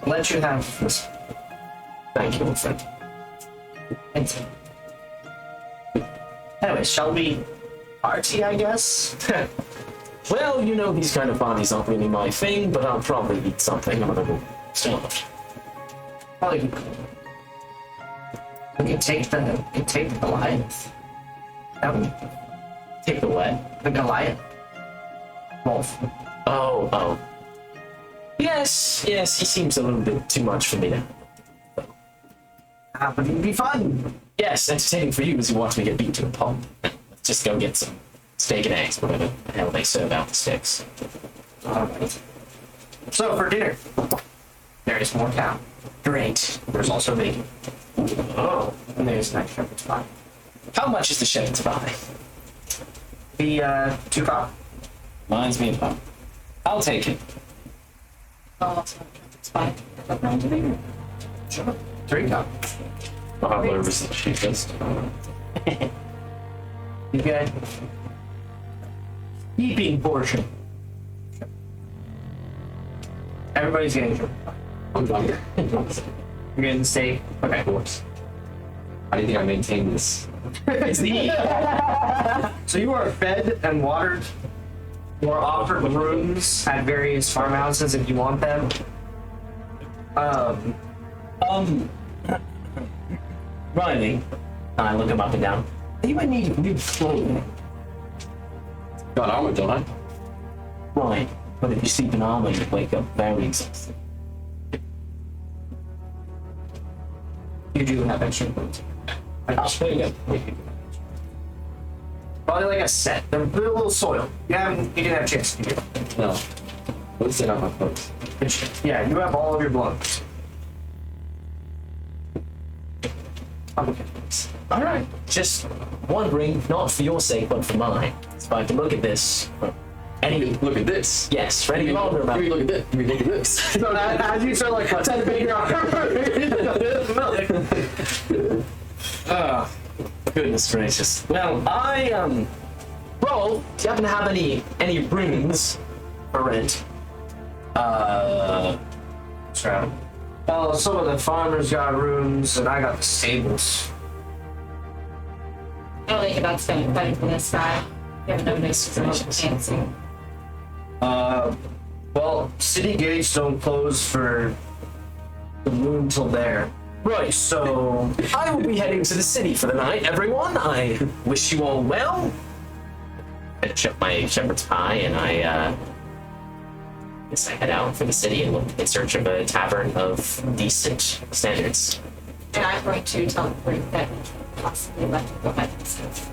let you have this. Thank you, old friend. Thanks. Anyway, shall we party, I guess? Well, you know, these kind of parties aren't really my thing, but I'll probably eat something. I'm a little starved. Probably be cool. We could take the Goliath. That would Take the what? the Goliath. Wolf. Oh. Yes, he seems a little bit too much for me now. But it'd be fun. Yes, entertaining for you as you watch me get beat to a pulp. Let's just go get some steak and eggs, whatever the hell they serve out the sticks. Alright. So for dinner, there is more cow. Great. There's also bacon. Oh. And there's nice shepherd's pie. How much is the shepherd's pie? The 2 cow. Reminds me of that. I'll take it. Oh, it's fine. Around to there. Sure. 3 cow. I'll have whatever's the cheapest. You get heaping portion. Everybody's getting shepherd's pie. I'm done. You're getting steak. Okay. Of course. How do you think I maintain this? It's the So you are fed and watered. You are offered rooms at various farmhouses if you want them. Riley, And I look him up and down. you might need new clothing. Got armor, don't I? Right. But if you sleep in armor, you wake up very exhausted. You do have extra boots. I'll show you. Probably like a set. They're a little soiled. You didn't have a chance to do it. No. What's it on my books? Yeah, you have all of your gloves. All right. Just wondering, not for your sake, but for mine. So I can look at this. Any Look at this. yes, for any longer Give about me look at this. Give me look at this. So as you start like attempting your goodness gracious. Well, well, do you happen to have any rooms for rent? Sorry. Well, some of the farmers got rooms, and I got the stables. I don't think that's better for this guy. You have no nice fancy. Well, city gates don't close for the moon till there. Right. So, I will be heading to the city for the night, everyone. I wish you all well. Finish up my shepherd's pie, and I guess I head out for the city and look in search of a tavern of decent standards. And I'm going to tell the group that possibly left to go ahead and stuff.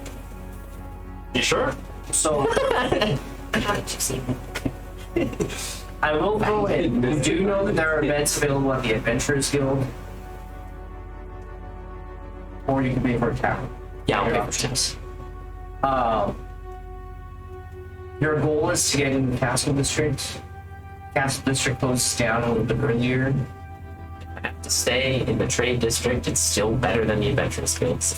You sure? so How did you see me? I will go in. You do know that there are events available at the Adventurers Guild, or you can pay for a tavern. Yeah, I'll Your pay for options. tips. Your goal is to get in the Castle District. Castle District closes down a little bit earlier. I have to stay in the trade district. It's still better than the adventurers guilds.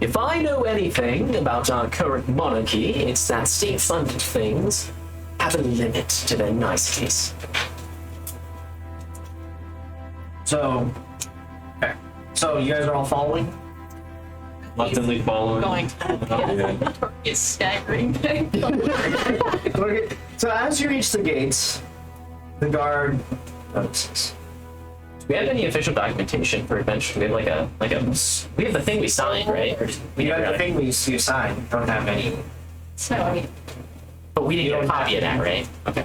If I know anything about our current monarchy, it's that state-funded things have a limit to their niceties. So, okay. So you guys are all following? Reluctantly following. Going is staggering. Okay. So as you reach the gates, the guard notices. Do we have any official documentation for adventure? We have we have the thing we signed, right? Or we You never got got the it. thing we you signed. Don't have any. So, I mean, But we didn't get a copy of that, right? Okay.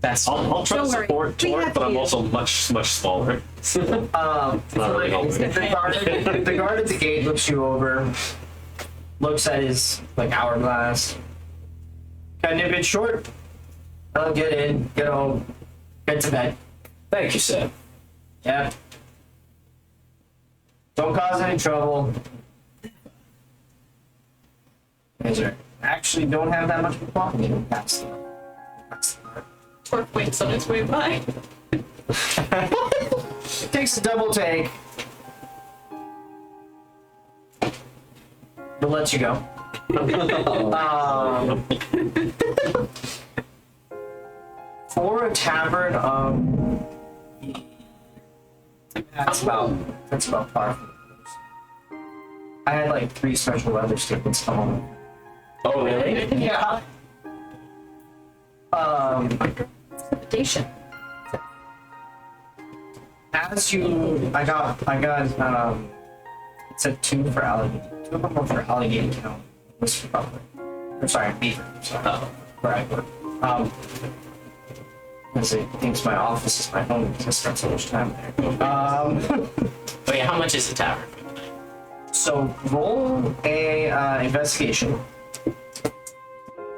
That's I'll try to Don't worry. support We Torque, have but I'm you. also much smaller. Not really helping. the guard at the gate looks you over, looks at his like hourglass. Got a nip it short. I'll get in, get home, get to bed. Thank you, sir. Yeah. Don't cause any trouble. Guys are actually don't have that much of a problem. That's the part. Torque waits on its way by. It takes a double take. We'll let you go. For a tavern, that's about par for the course. I had like 3 special weather statements come on. Oh, really? Yeah. invitation. As you, I got, it said 2 for Allegheny. 2 of them were for Allegheny County. Was for Butler. I'm sorry, Beaver. I'm sorry. Where I work. Because it thinks my office is my home because I spent so much time there. Wait, how much is the tavern? So roll a investigation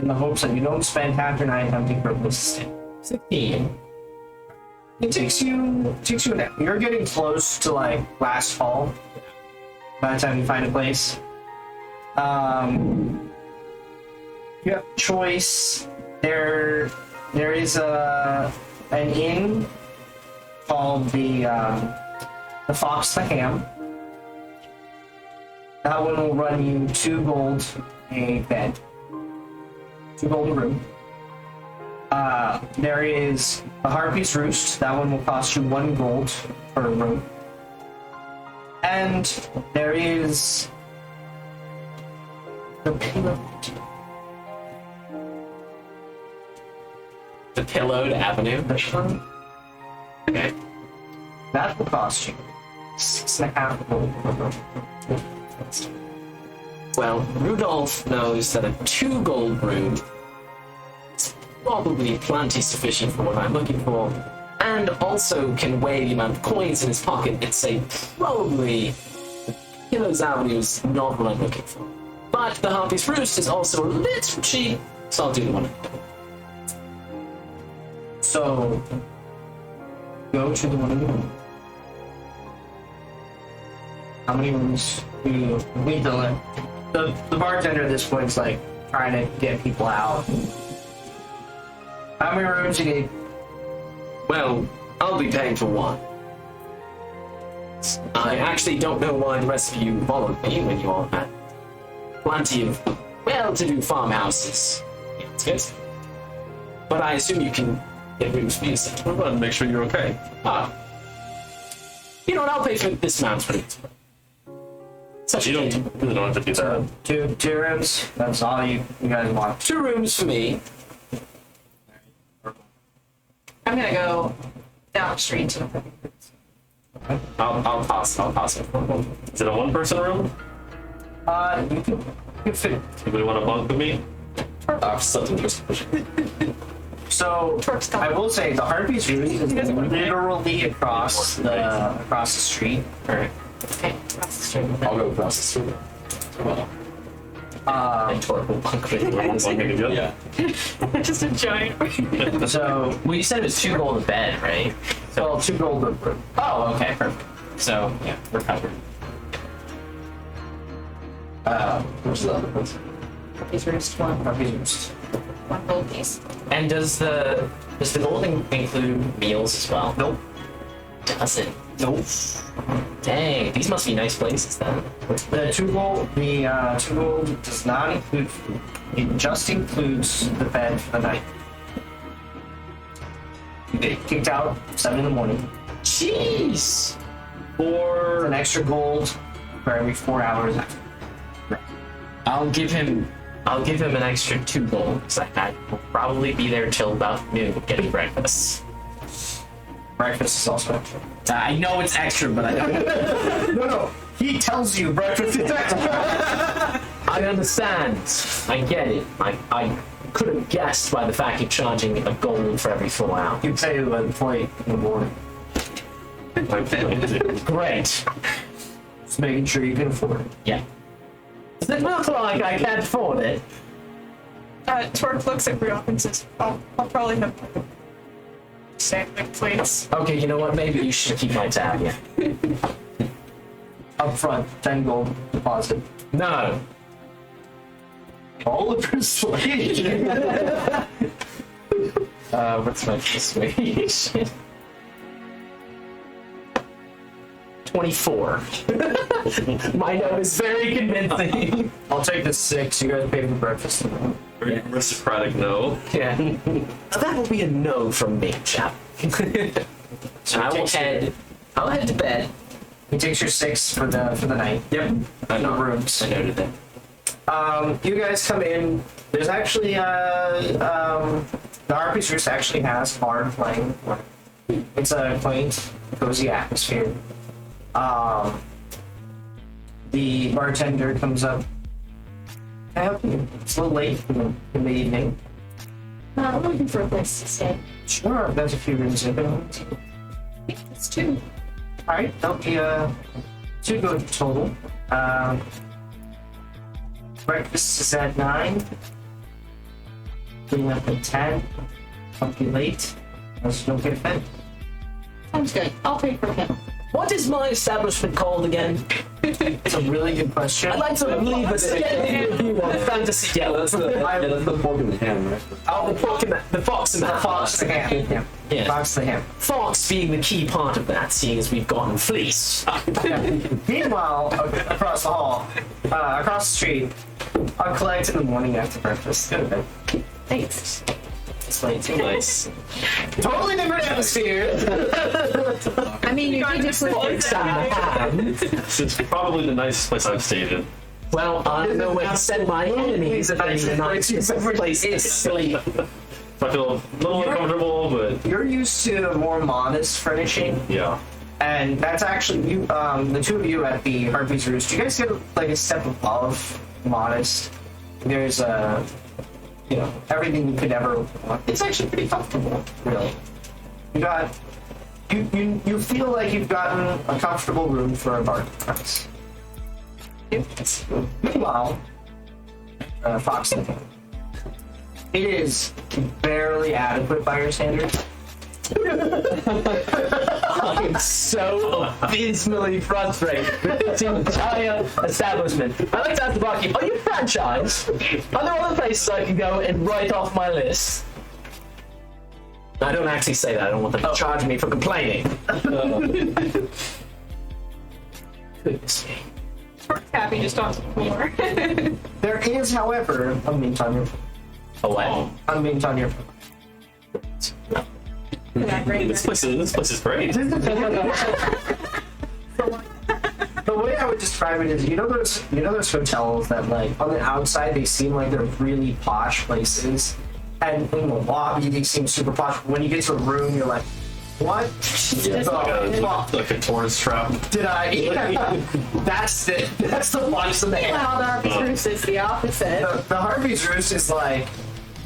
in the hopes that you don't spend half your night hunting for a place to stay. 16. It takes you you're getting close to like last fall by the time you find a place. You have a choice. There is an inn called the Fox the Ham. That one will run you 2 gold a bed. 2 gold a room. There is a Harpy's Roost. That one will cost you 1 gold per room. And there is the Pillowed. The Pillowed Avenue. Okay. That will cost you 6.5 gold per room. Well, Rudolph knows that a 2 gold room is probably plenty sufficient for what I'm looking for, and also can weigh the amount of coins in his pocket and say probably Kilo's Avenue is not what I'm looking for. But the Harpy's Roost is also a little cheap, so I'll do the one. So, go to the one in the room. How many rooms do you need to let? The bartender at this point is like trying to get people out. How many rooms do you need? Well, I'll be paying for one. I actually don't know why the rest of you followed me when you all had plenty of well-to-do farmhouses. Yeah, it's good. But I assume you can get rooms for yourself. I wanted to make sure you're okay. Ah. You know what, I'll pay for this man's rooms. Such You a don't really don't have to do that. Two rooms. That's all you guys want. 2 rooms for me. I'm gonna go down the street to the I'll pass it. Is it a one-person room? You can fit. Anybody want to bunk with me? So I will say the Harpy's Roost is literally across the street. Alright, okay, across the street. I'll go across the street. And Torque will bunk with me. Bunking together? Yeah. Just a giant. So Well, you said it was 2 gold a bed, right? well, 2 gold per room. Oh, okay, perfect. So, yeah, we're covered. Where's the other place? Harpy's Roost, one Harpy's Roost. gold piece. And does the gold include meals as well? Nope. Does it? Nope. Dang, these must be nice places then. The 2 gold does not include food. It just includes the bed for the night. You get kicked out 7 in the morning. Jeez! For an extra gold for every 4 hours after. I'll give him an extra 2 gold because I will probably be there till about noon getting breakfast. Breakfast is also extra. I know it's extra, but I don't. No. He tells you breakfast is extra. I understand. I get it. I could have guessed by the fact you're charging a gold for every 4 hours. You pay by the plate in the morning. Great. Just making sure you can afford it. Yeah. Does it look like I can't afford it? Torque looks at Briok and says, I'll probably have sampling plates. Okay, you know what? Maybe you should keep my tab, yeah. Up front, 10 gold deposit. No. All of persuasion. What's my persuasion? 24. My note is very convincing. I'll take the 6. You guys pay for breakfast. Very aristocratic no. Yeah. That will be a no from me, chap. And I'll head to bed. He takes your 6 for the night. Yep. The rooms. I noted that. You guys come in. There's actually the Harpy's Roost actually has bar and playing. It's a quaint, cozy atmosphere. The bartender comes up. Can I help you? It's a little late in the evening. I'm looking for a place to stay. Sure, there's a few rooms open. I think it's 2. Alright, that'll be 2 good total. Breakfast is at 9. Clean up at 10. Don't be late. Unless you don't get fed. Sounds good. I'll pay for him. What is my establishment called again? It's a really good question. I'd like to believe it's a review on fantasy. Yeah, that's the pork in the ham, right? oh, the fox and the Fox the ham. Yeah. Yeah. Fox the ham. Fox being the key part of that, seeing as we've gotten fleeced. Meanwhile, across the hall, across the street, I'll collect in the morning after breakfast. Go to bed. Thanks. Explain to you. Nice. Totally different atmosphere. I mean, you did just Fox and the ham. It's probably the nicest place I've stayed in. Well, I don't know where to send my enemies if it's the nicest place to sleep. So I feel a little uncomfortable, but You're used to more modest furnishing, yeah. and that's actually you. The 2 of you at the Harpy's Roost. You guys get like a step above modest. There's you know, everything you could ever want. It's actually pretty comfortable, really. You got, you feel like you've gotten a comfortable room for a bargain price. Meanwhile, Fox, it is barely adequate by your standards. I'm so abysmally frustrated with this entire establishment. I like to ask the barkeep, are you franchised? Are there other places I can go and write off my list? I don't actually say that. I don't want them to charge me for complaining. Goodness me. Happy just on the floor. There is, however, a mint on your Oh, wow. a mint on your This place is great. The way I would describe it is, you know those hotels that, like, on the outside they seem like they're really posh places, and in the lobby they seem super posh. When you get to a room, you're like, what? Like a tourist trap. Did I? That's the vibes of the air. Well, the Harvey's Roost is the opposite. The Harvey's Roost is like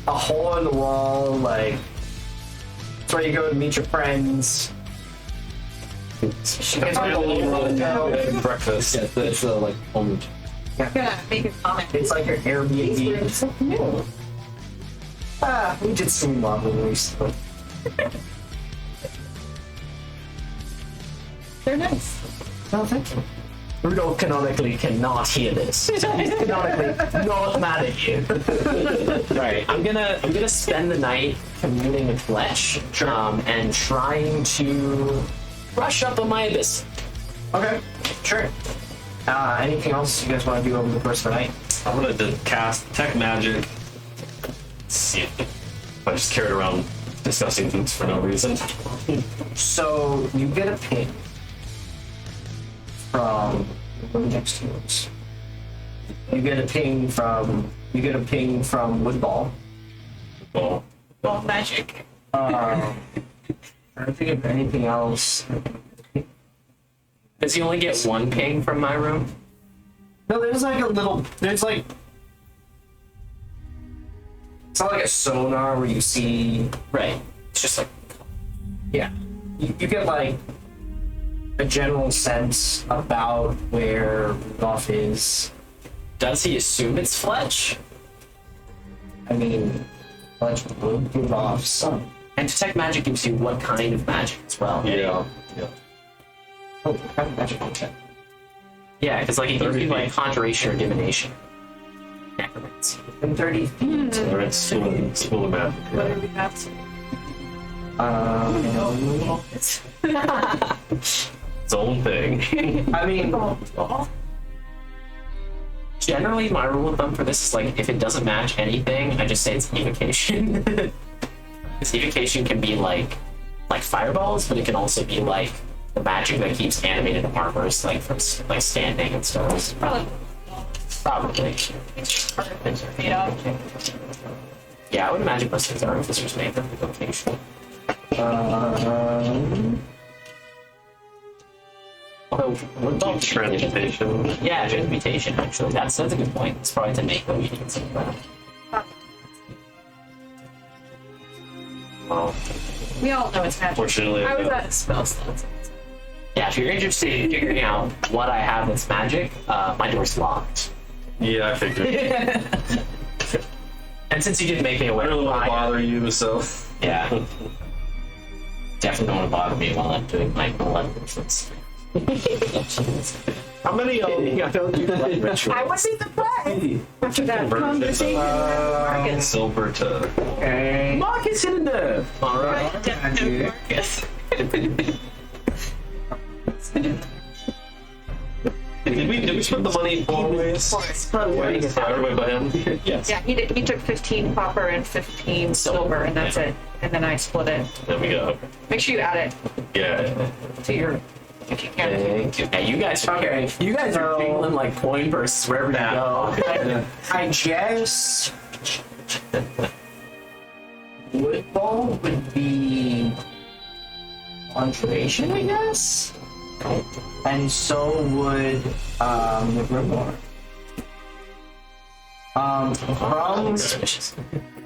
a hole in the wall, like it's where you go to meet your friends. It's like a little hotel. Breakfast. Yeah, it's like home. I'm gonna make a comment. It's like your These Airbnb. rooms look new. We did some lovely recently. They're nice. No, thank you. Rudolph canonically cannot hear this. He's canonically not mad at you. Right. I'm gonna spend the night communing with Fletch, and trying to brush up on my abyss. Okay, sure. Anything else you guys want to do over the course of the night? I'm gonna cast Tech Magic. Let's see if I just carried around discussing boots for no reason. So you get a ping from the room next to yours. You get a ping from Woodball. Well, Well, magic. I don't think of anything else. Does he only get one ping from my room? No, there's like a little. There's like. It's not like a sonar where you see. Right. It's just like Yeah. You get like a general sense about where Rudolph is. does he assume it's Fletch? I mean, Fletch would Rudolph's son. And detect magic gives you what kind of magic as well. yeah. Oh, what kind of magic is that? Yeah, because like it gives 30 you like feet. conjuration or divination. Necromancy. In 30 feet. Or it's school of magic. What are we up to? Its own thing. I mean, Generally, my rule of thumb for this is like if it doesn't match anything, I just say it's evocation. Because evocation can be like fireballs, but it can also be like the magic that keeps animated armors, like from like standing and stuff. Probably. Yeah, I would imagine most of the artificers made them evocation. Although, what about Transmutation. Yeah, transmutation. Actually, that's a good point. It's probably to make obedience of that. Well, We all know it's magic. fortunately, I was at a spell slot. Yeah, if you're interested in figuring out what I have that's magic, my door's locked. yeah, I figured. And since you didn't make me I aware, don't really want to bother you, so. yeah, definitely don't want to bother me while I'm doing my malevolence. How many I would be surprised after that conversation. silver to. okay. Marcus in there. All right. Marcus. Did we split the money four ways? Everybody but him? Yes. Yeah, he took 15 copper and 15 silver, and that's it. And then I split it. There we go. Make sure you add it Yeah. to your, if you can. Thank you. Yeah, you guys are you guys are jingling like coin purses wherever you go. I guess Woodball would be conjuration, I guess, and so would the Grimoire. From Suspicious.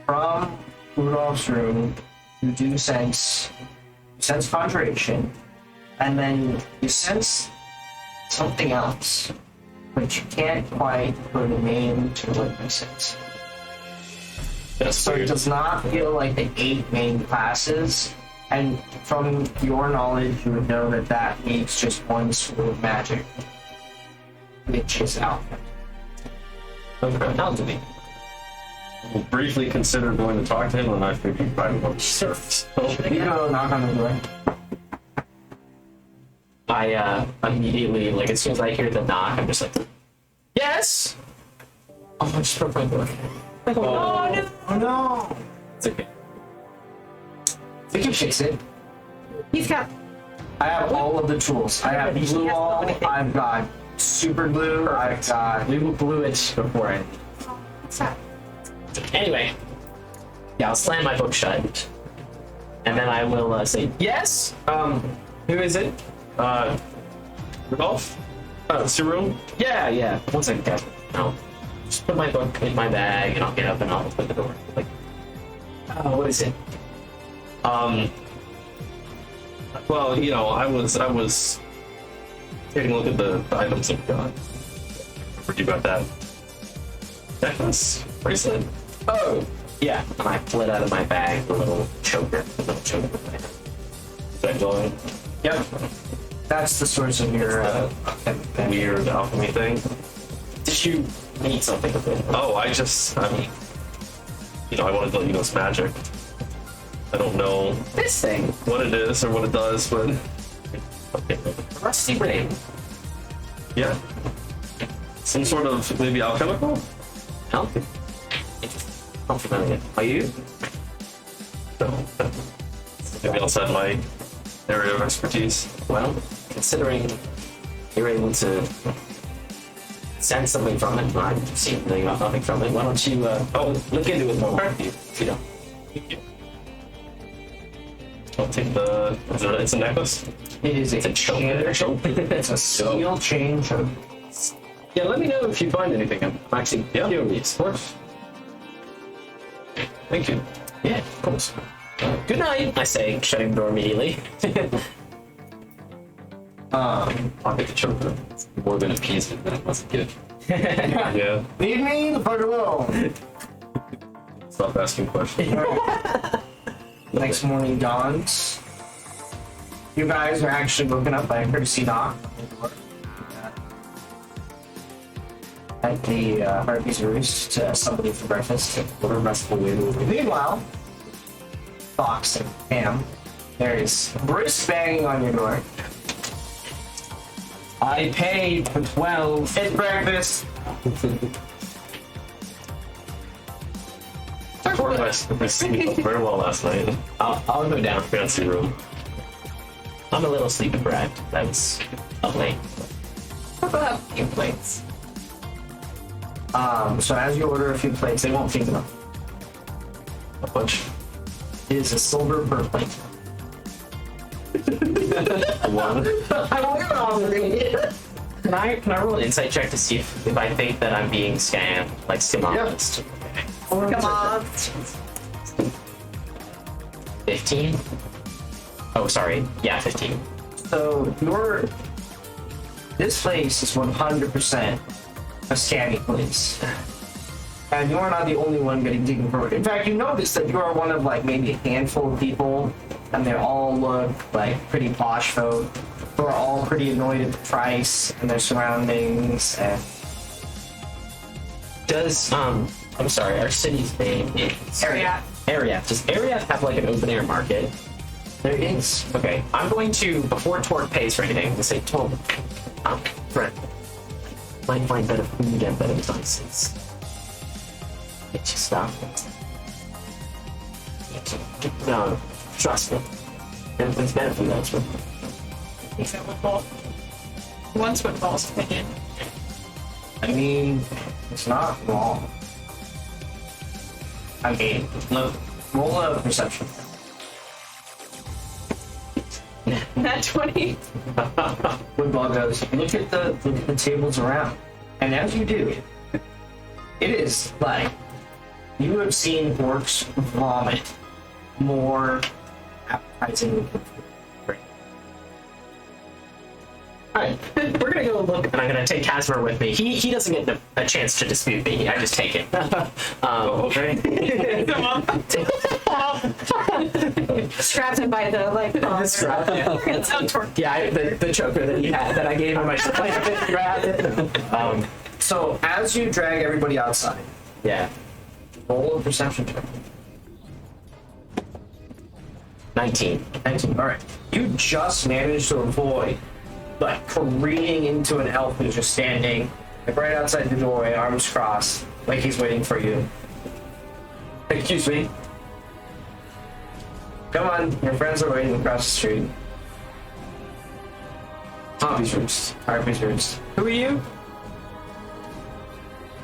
from Rudolph's room, you do sense conjuration, and then you sense something else, but you can't quite put a name to what you sense. That's So it weird. does not feel like the 8 main classes, and from your knowledge, you would know that that needs just one school of magic, which is alpha. Okay. Alchemy. We'll briefly consider going to talk to him, and I figured you probably won't. Sure. You go knock on the door. I immediately, like, as soon as I hear the knock, I'm just like, yes! Oh, I just broke my door. Oh no! Oh no! It's okay. We can fix it. He's got. I have all of the tools. I have glue wall, I've got super glue, I've got... We blew it before I... What's that? Anyway. Yeah, I'll slam my book shut. And then I will say, yes? Who is it? Rudolph? It's your room? Yeah. One second, guys. No. Just put my book in my bag and I'll get up and I'll open the door. Like, what is it? Well, you know, I was taking a look at the items that we got. Heard you about that necklace, bracelet. Oh, yeah. And I pull it out of my bag, the little choker. Is that glowing? Yep. That's the source of your... Weird alchemy thing. Did you need something with it? Oh, I mean, you know, I wanted to let you know it's magic. I don't know This thing. what it is or what it does, but okay. Rusty ring. Yeah. Some sort of maybe alchemical? No. Not familiar. Are you? No. Maybe outside my area of expertise. Well, considering you're able to sense something from it, and I've seen nothing from it, why don't you look into it more if you don't. I'll take the. It's a necklace? It is It's a choker. It's a steel chain choker. Yeah, let me know if you find anything. I'm actually curious. Of course. Thank you. Yeah, of course. Good night, I say, shutting the door immediately. I'll get the choker. It's more than appeasement than it was a gift. Yeah. Leave me the fuck alone. Stop asking questions. Next morning dawns. You guys are actually woken up by a courtesy knock at the Harvey's Roost. Somebody for breakfast. What a restful way to live. Meanwhile, Fox and Pam, there is Bruce banging on your door. I paid for 12. It's breakfast. I slept very well last night. I'll go down. Fancy room. I'm a little sleepy brat. That was up late. We'll have a few plates. So as you order a few plates, they won't feed them. A bunch. It is a silver per plate. One. Can I roll an insight check to see if I think that I'm being scammed, like scammed? Come on. 15? Oh, sorry. Yeah, 15. So this place is 100% a scammy place. And you are not the only one getting taken for it. In fact, you notice that you are one of like maybe a handful of people, and they all look like pretty posh folk who are all pretty annoyed at the price and their surroundings. And Does, I'm sorry, our city's name is... Ariat. Ariat. Does Ariat have like an open air market? there is. Okay, I'm going to, before Torque pays for anything, to say, Torque, friend, might find better food and better devices. Get you stuff. No, trust me. There's better food elsewhere. He's got with both. Once with Ball's opinion. I mean, it's not wrong. I mean, look, roll a perception. Nat 20. Woodball goes, look at the tables around. And as you do, It is like you have seen orcs vomit more appetizing. Alright, we're gonna go look, and I'm gonna take Casimir with me. He doesn't get a chance to dispute me. I just take him. Strapped him by the Yeah, the choker that he had that I gave him. I just played a bit and grabbed it. So as you drag everybody outside, Yeah, roll a perception check. 19. 19. All right. You just managed to avoid, like, careening into an elf who's just standing, like, right outside the doorway, arms crossed, like he's waiting for you. Excuse me. Come on, your friends are waiting across the street. Harvey's Roost. Harvey's Roost. Who are you?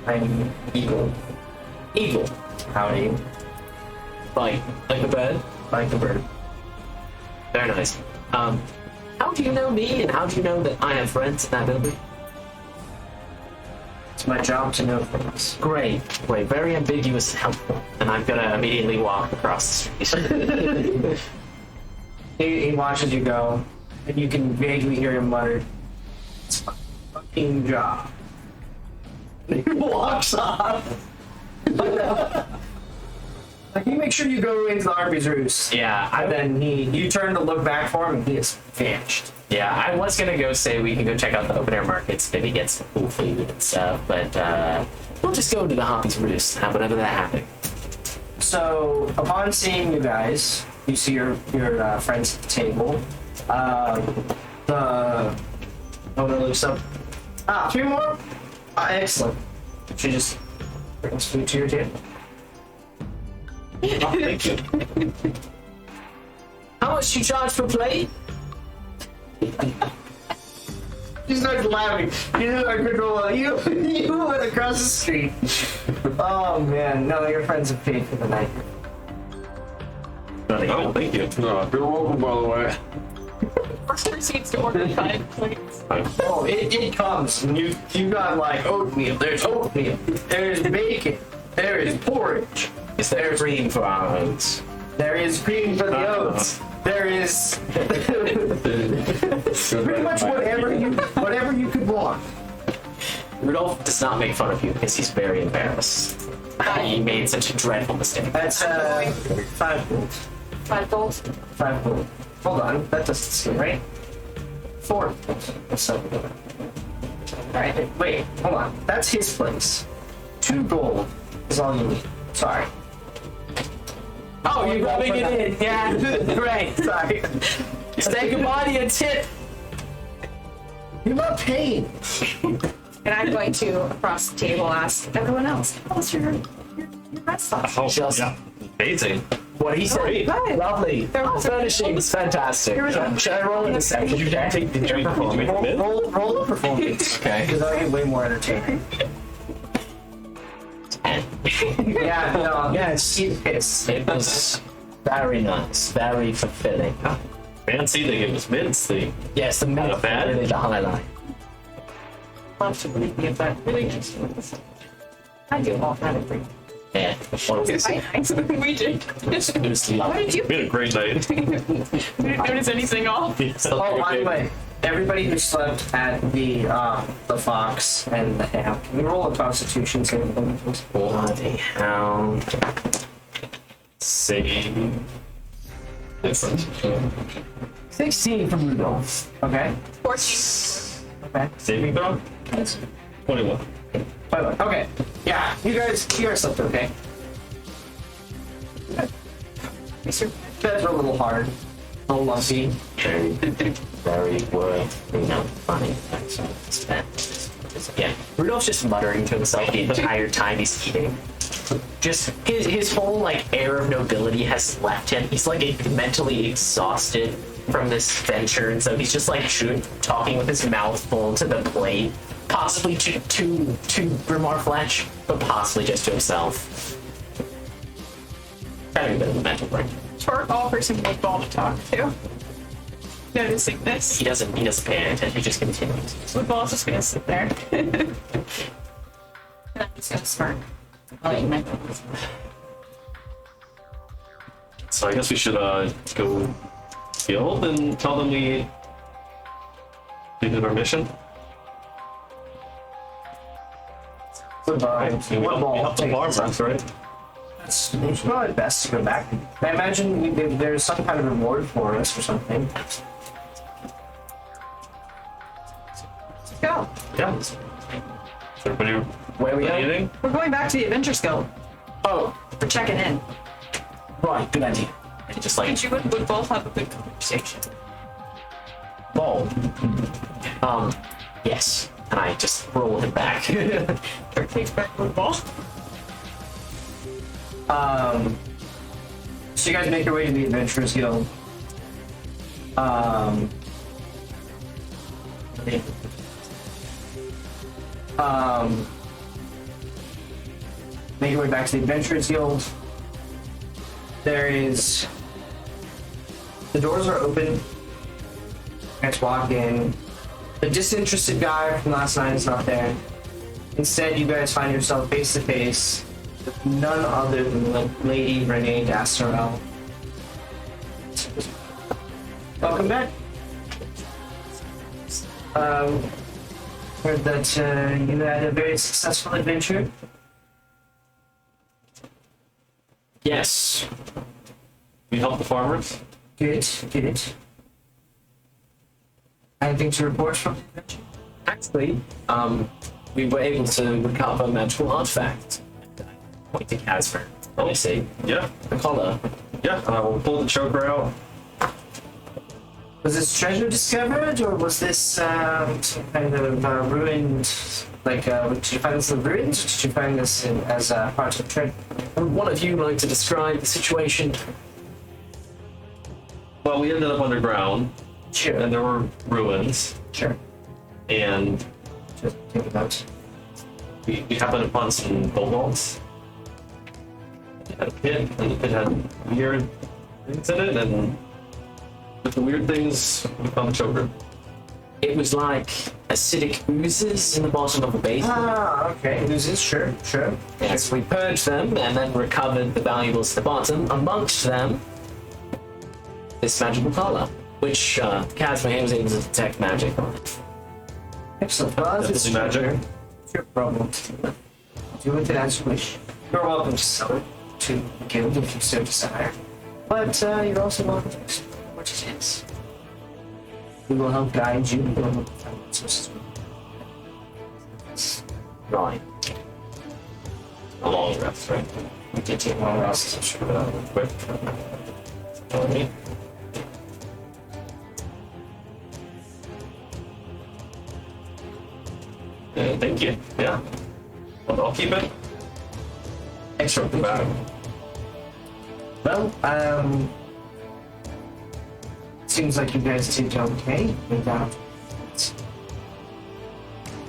I'm Eagle. Eagle. Howdy. Like the bird? Like the bird. Very nice. How do you know me, and how do you know that I have friends in that building? It's my job to know things. Great. Very ambiguous and helpful. And I'm gonna immediately walk across the street. He watches you go, and you can vaguely hear him mutter, "It's my fucking job." And he walks off. Like, you make sure you go into the Harpy's Roost. Yeah, And then you turn to look back for him, and he has vanished. Yeah, I was gonna go say we can go check out the open air markets, maybe get some cool food and stuff, but we'll just go to the Hoppy's Roost, whenever that happens. So, upon seeing you guys, you see your friends at the table. The owner looks up. Ah, 3 more? Ah, excellent. She just brings food to your table. Oh, thank you. How much do you charge per plate? She starts laughing. You know I control you went across the street. Oh man, no, your friends have paid for the night. Oh, thank you. No, you're welcome, by the way. First proceeds to order 5 plates. Oh, it comes. And you got like oatmeal. There's oatmeal. There's bacon. There is porridge. Is there cream for our oats? There is cream for the oats. There is pretty much whatever you could want. Rudolph does not make fun of you because he's very embarrassed. He made such a dreadful mistake. That's 5 gold. 5 gold. 5 gold. Hold on, that doesn't seem right. 4 gold. That's 7 gold. Alright, wait, hold on. That's his place. 2 gold is all you need. Sorry. Oh, you're rubbing it in. Yeah, great. Sorry. Say goodbye to your tip. You're not paying. And I'm going to, across the table, ask everyone else, how's your rest stop? Oh, Just- yeah. Amazing. What he said. Good. Lovely. Furnishing is fantastic. Should I roll in a second? Did you make the mid? Roll the performance. Okay. Because that'll be way more entertaining. Yeah, no, yeah, it's piss. It was very nice, very fulfilling. Fancy they give us mids. They Yes, the Not milk bad. really the highlight. Love to believe me, but really just I do all kind of things. Yeah. Quite nice. We did. It was What lovely. did you? we had a great night. We didn't notice anything off. Oh, by the way, everybody who slept at the Fox and the Ham, can you roll a Constitution saving throw, please? Bloody hell. Save. 16 from Rudolph. Okay. 14. Okay. Saving throw? 21. By the way, okay. Yeah, you guys slept okay. Beds were a little hard, a little lumpy. Very worth, funny. Yeah. Rudolph's just muttering to himself the entire time he's eating. Just his whole like air of nobility has left him. He's like mentally exhausted from this venture, and so he's just like talking with his mouth full to the plate, possibly to Grimar Fletch, but possibly just to himself. Having a bit of a mental break. Torque offers him Woodball to talk to. Noticing this. He doesn't pay attention. He just continues. Woodball's just gonna sit there. And I'm just gonna smirk. I'll let you know. So I guess we should go field and tell them we did our mission. Goodbye. We helped the farmers, right? It's probably best to go back. I imagine there's some kind of reward for us or something. Go. Yeah. Is everybody Where are we at? eating? We're going back to the Adventures Guild. Oh, We're checking in. right, good idea. And just like And you would both have a good conversation. ball. Yes. And I just roll him back. Or takes back the ball. So you guys make your way to the Adventurers Guild. Make your way back to the Adventurers Guild. The doors are open. You guys walk in. The disinterested guy from last night is not there. Instead, you guys find yourself face to face with none other than the Lady Renee Dastarel. Welcome back. Heard that you had a very successful adventure. Yes. We helped the farmers. Good, good. Anything to report from the adventure? Actually, we were able to recover a magical artifact. Point to Casper. Oh, I see. Yeah. The collar. Yeah. We'll pull the choker out. Was this treasure discovered, or was this some kind of ruined? Like, did you find this in ruins, or did you find this as part of treasure? Would one of you like to describe the situation? Well, we ended up underground, Sure, and there were ruins, sure. and Just think about. we happened upon some kobolds. It had a pit, and the pit had weird things in it, and with the weird things, we found the choker. It was like acidic oozes in the bottom of a basin. Ah, okay. Loses, sure, sure. Yes, we purged them and then recovered the valuables at the bottom. Amongst them, this magical collar, which Casper was able to detect magic on it. Excellent. Well, as Definitely magic. It's your problem. Do with it as you wish. You're welcome to sell it to the guild if you so desire. But you're also welcome to explore what it is. We will help guide you. We will help find resources. Right. A long rest, right? We did take long rests, I'm sure. Quick. Alright. Thank you. Yeah. Well, I'll keep it. Excellent. Back. Well, seems like you guys did okay without.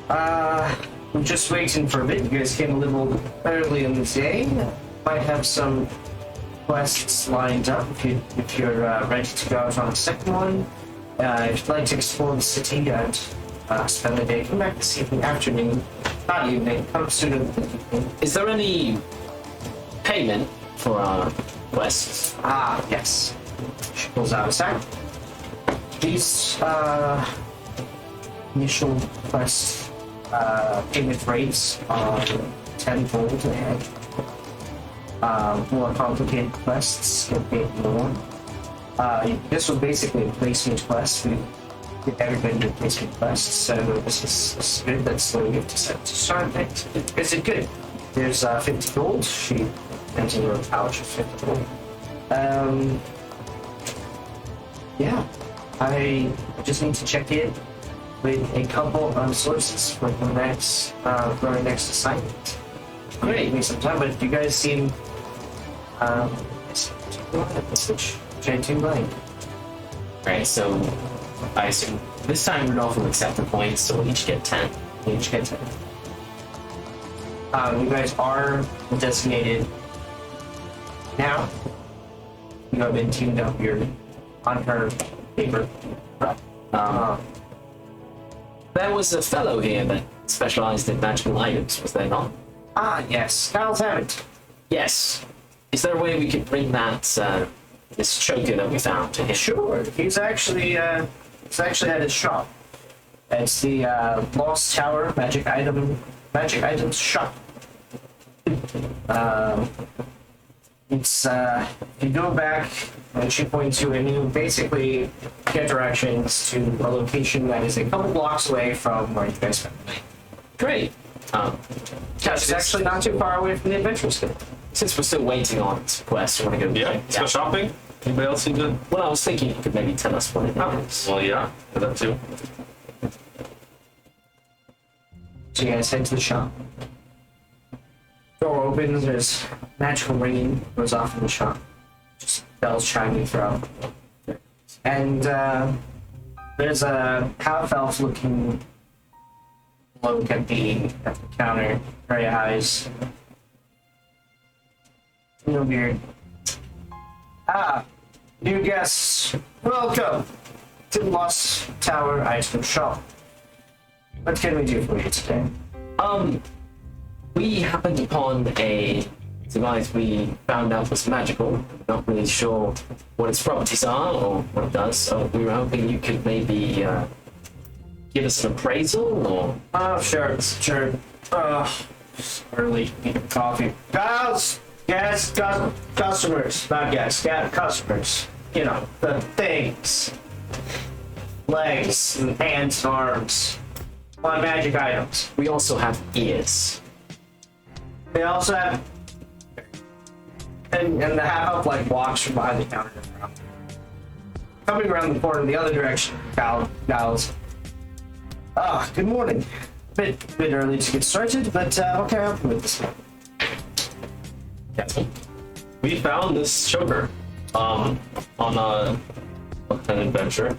I'm just waiting for a bit. You guys came a little early in the day. Might have some quests lined up if you're ready to go out on a second one. If you'd like to explore the city and spend the day, come back this evening, afternoon, not evening, come sooner than evening. Is there any payment for our quests? Ah, yes. She pulls out a sack. These initial quest payment rates are 10 gold a head. More complicated quests get paid more. This was basically a placement quest. We give everybody a placement quest, so this is good. That's the way we have to start it. Is it good? There's 50 gold. She hands over a pouch of 50 gold. Yeah, I just need to check in with a couple of sources for the next for our next assignment. Great, give me some time, but you guys seem message changing blank. Right, so I assume this time Rudolph will accept the points, so we'll each get 10. You each get 10. You guys are designated now. You have been teamed up. You're on her paper. There was a fellow here that specialized in magical items, was there not? Ah, yes. Kyle's Hammond. Yes. Is there a way we could bring that this choker that we found to him? Sure. He's actually at his shop. It's the Lost Tower magic items shop. It's if you go back and she points you, and you basically get directions to a location that is a couple blocks away from where you guys found it. Great. It's actually not too far away from the Adventurers Guild. Since we're still waiting on this quest, you want to go? Yeah, let's go shopping. Anybody else need to? Well, I was thinking you could maybe tell us what it is. Well, yeah, do that too. So you guys head to the shop. Door opens, there's magical ringing goes off in the shop. Just bells chiming throughout. And there's a half-elf looking bloke at the counter, gray eyes. No beard. Ah, new guests, welcome to the Lost Tower Item Shop. What can we do for you today? We happened upon a device we found out was magical. Not really sure what its properties are or what it does, so we were hoping you could maybe give us an appraisal or... Oh, sure. It's early. Need coffee. Guys, customers. Not guests, customers. You know, the things. Legs, and hands, and arms. On magic items. We also have ears. They also have... And the half-elf, like, walks from behind the counter. Coming around the corner in the other direction, Giles. Ah, good morning. Bit early to get started, but what can I help you with this? Captain. We found this choker on an adventure.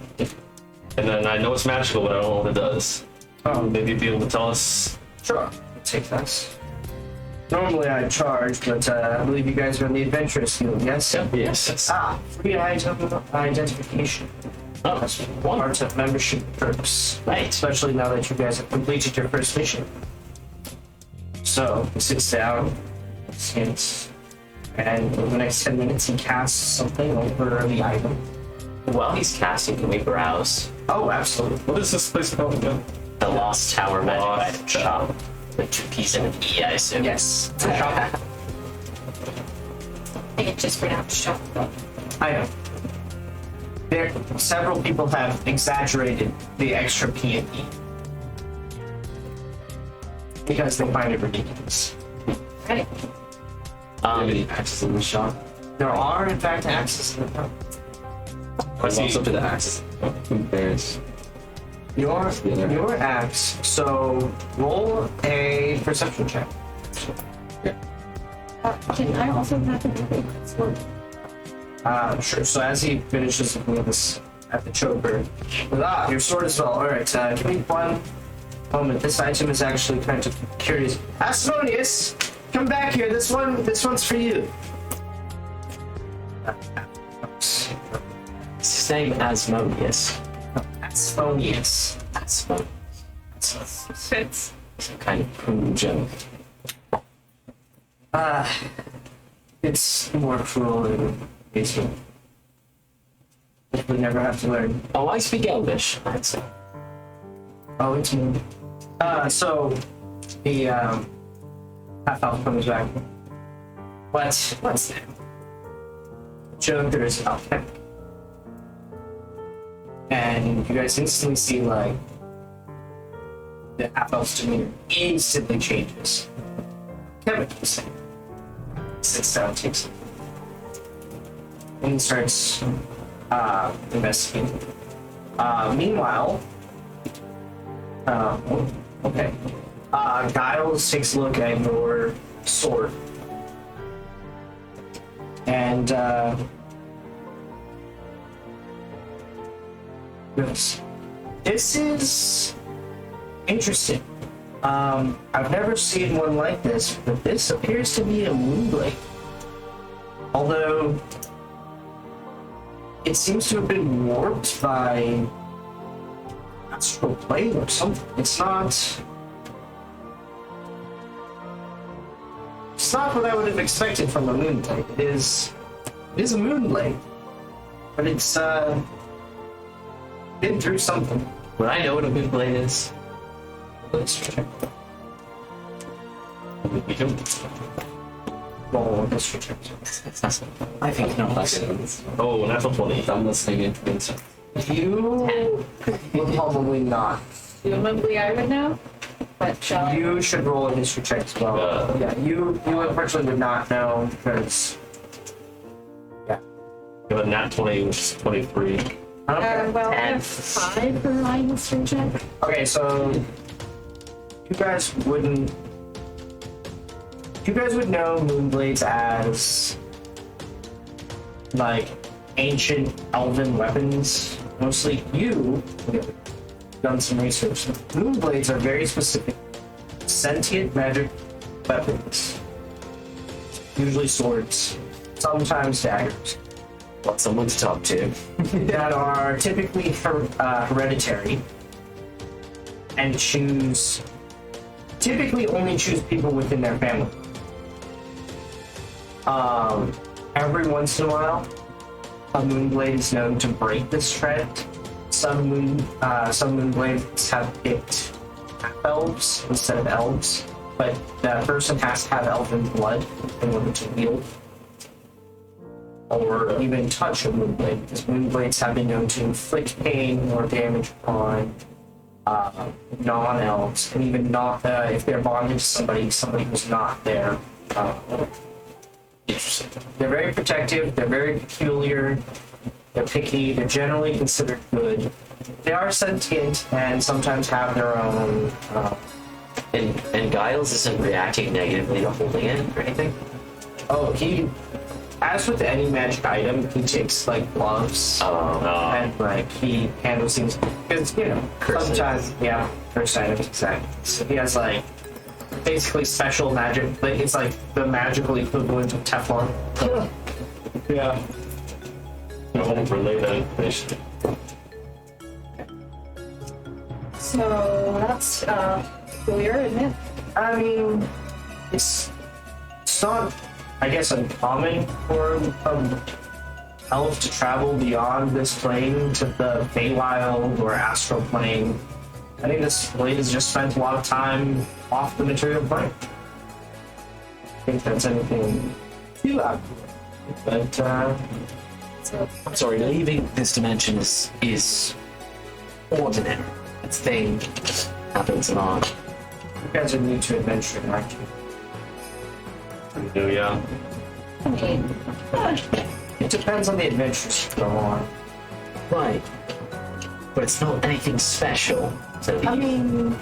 And then I know it's magical, but I don't know what it does. Maybe you'd be able to tell us. Sure, I'll take that. Normally I charge, but I believe you guys are in the Adventurers Guild, yes? Yes. Ah, free item identification. Oh, That's part of membership perks. Right. Especially now that you guys have completed your first mission. So, he sits down, skins, and over the next 10 minutes he casts something over the item. While he's casting, can we browse Oh, absolutely. What is this place called again? the Lost Tower magic Lost item shop? The 2 piece and an E, I assume. Yes. It's a shop. I think it's just pronounced shop. I know. Several people have exaggerated the extra P and E because they find it ridiculous. Right. Any access in the shop? There are, in fact, access to the shop. What's up to the access? Who cares? Your axe. So roll a perception check. Can I also have another sword? Sure. So as he finishes looking at this at the choker, your sword as well. All right. Give me one moment. This item is actually kind of curious. Asmodeus, come back here. This one's for you. It's his name Asmodeus. Asmodeus. Asmodeus. Fits. Some kind of poo joke. It's more cruel than basic. We never have to learn. Oh, I speak Elvish, I'd say. Oh, it's me. So the half-elf comes back. What's that? Joker is alchemic. And you guys instantly see, like, the half-elf's demeanor instantly changes. Chemically saying. Sits down, takes it. And he starts investigating. Meanwhile, okay. Giles takes a look at your sword. And this is interesting. I've never seen one like this, but this appears to be a moonblade. Although it seems to have been warped by astral plane or something. It's not. It's not what I would have expected from a Moonblade. It is a Moonblade. But it's, been through something. Would I know what a Moonblade is? Let's check. We don't. Roll a history check. I think no. Oh, natural 20. I'm listening in. You will probably not. Presumably I would know, but shall I? You should roll a history check as well. Yeah, you unfortunately would not know because. Yeah. You have a nat 20, which is 23. Well, I have 5 for my history check. Okay, so you guys would know Moonblades as like ancient elven weapons. Mostly you have done some research. Moonblades are very specific, sentient magic weapons. Usually swords, sometimes daggers. Want someone to talk to. That are typically hereditary and typically only choose people within their family. Every once in a while, a Moonblade is known to break this trend. Some Moonblades have picked half-elves instead of elves, but the person has to have elven blood in order to wield or even touch a Moonblade, because Moonblades have been known to inflict pain or damage upon non-elves, and even not if they're bonded to somebody who's not there. Interesting. They're very protective, they're very peculiar, they're picky, they're generally considered good. They are sentient and sometimes have their own. And Giles isn't reacting negatively to holding it or anything? As with any magic item, he takes like gloves and like he handles things because sometimes first items exactly. So he has like basically special magic, like it's like the magical equivalent of Teflon. Yeah. I won't relay that information. So that's clear, isn't it? I mean, it's not, I guess, uncommon for an elf to travel beyond this plane to the Feywild or astral plane. I think this blade has just spent a lot of time off the material plane. I think that's anything too out there. But, I'm sorry, leaving this dimension is ordinary. It's thing happens on. you guys are new to adventuring, aren't you? We do, yeah. I mean, It depends on the adventures you go on. Right. But it's not anything special. So I mean,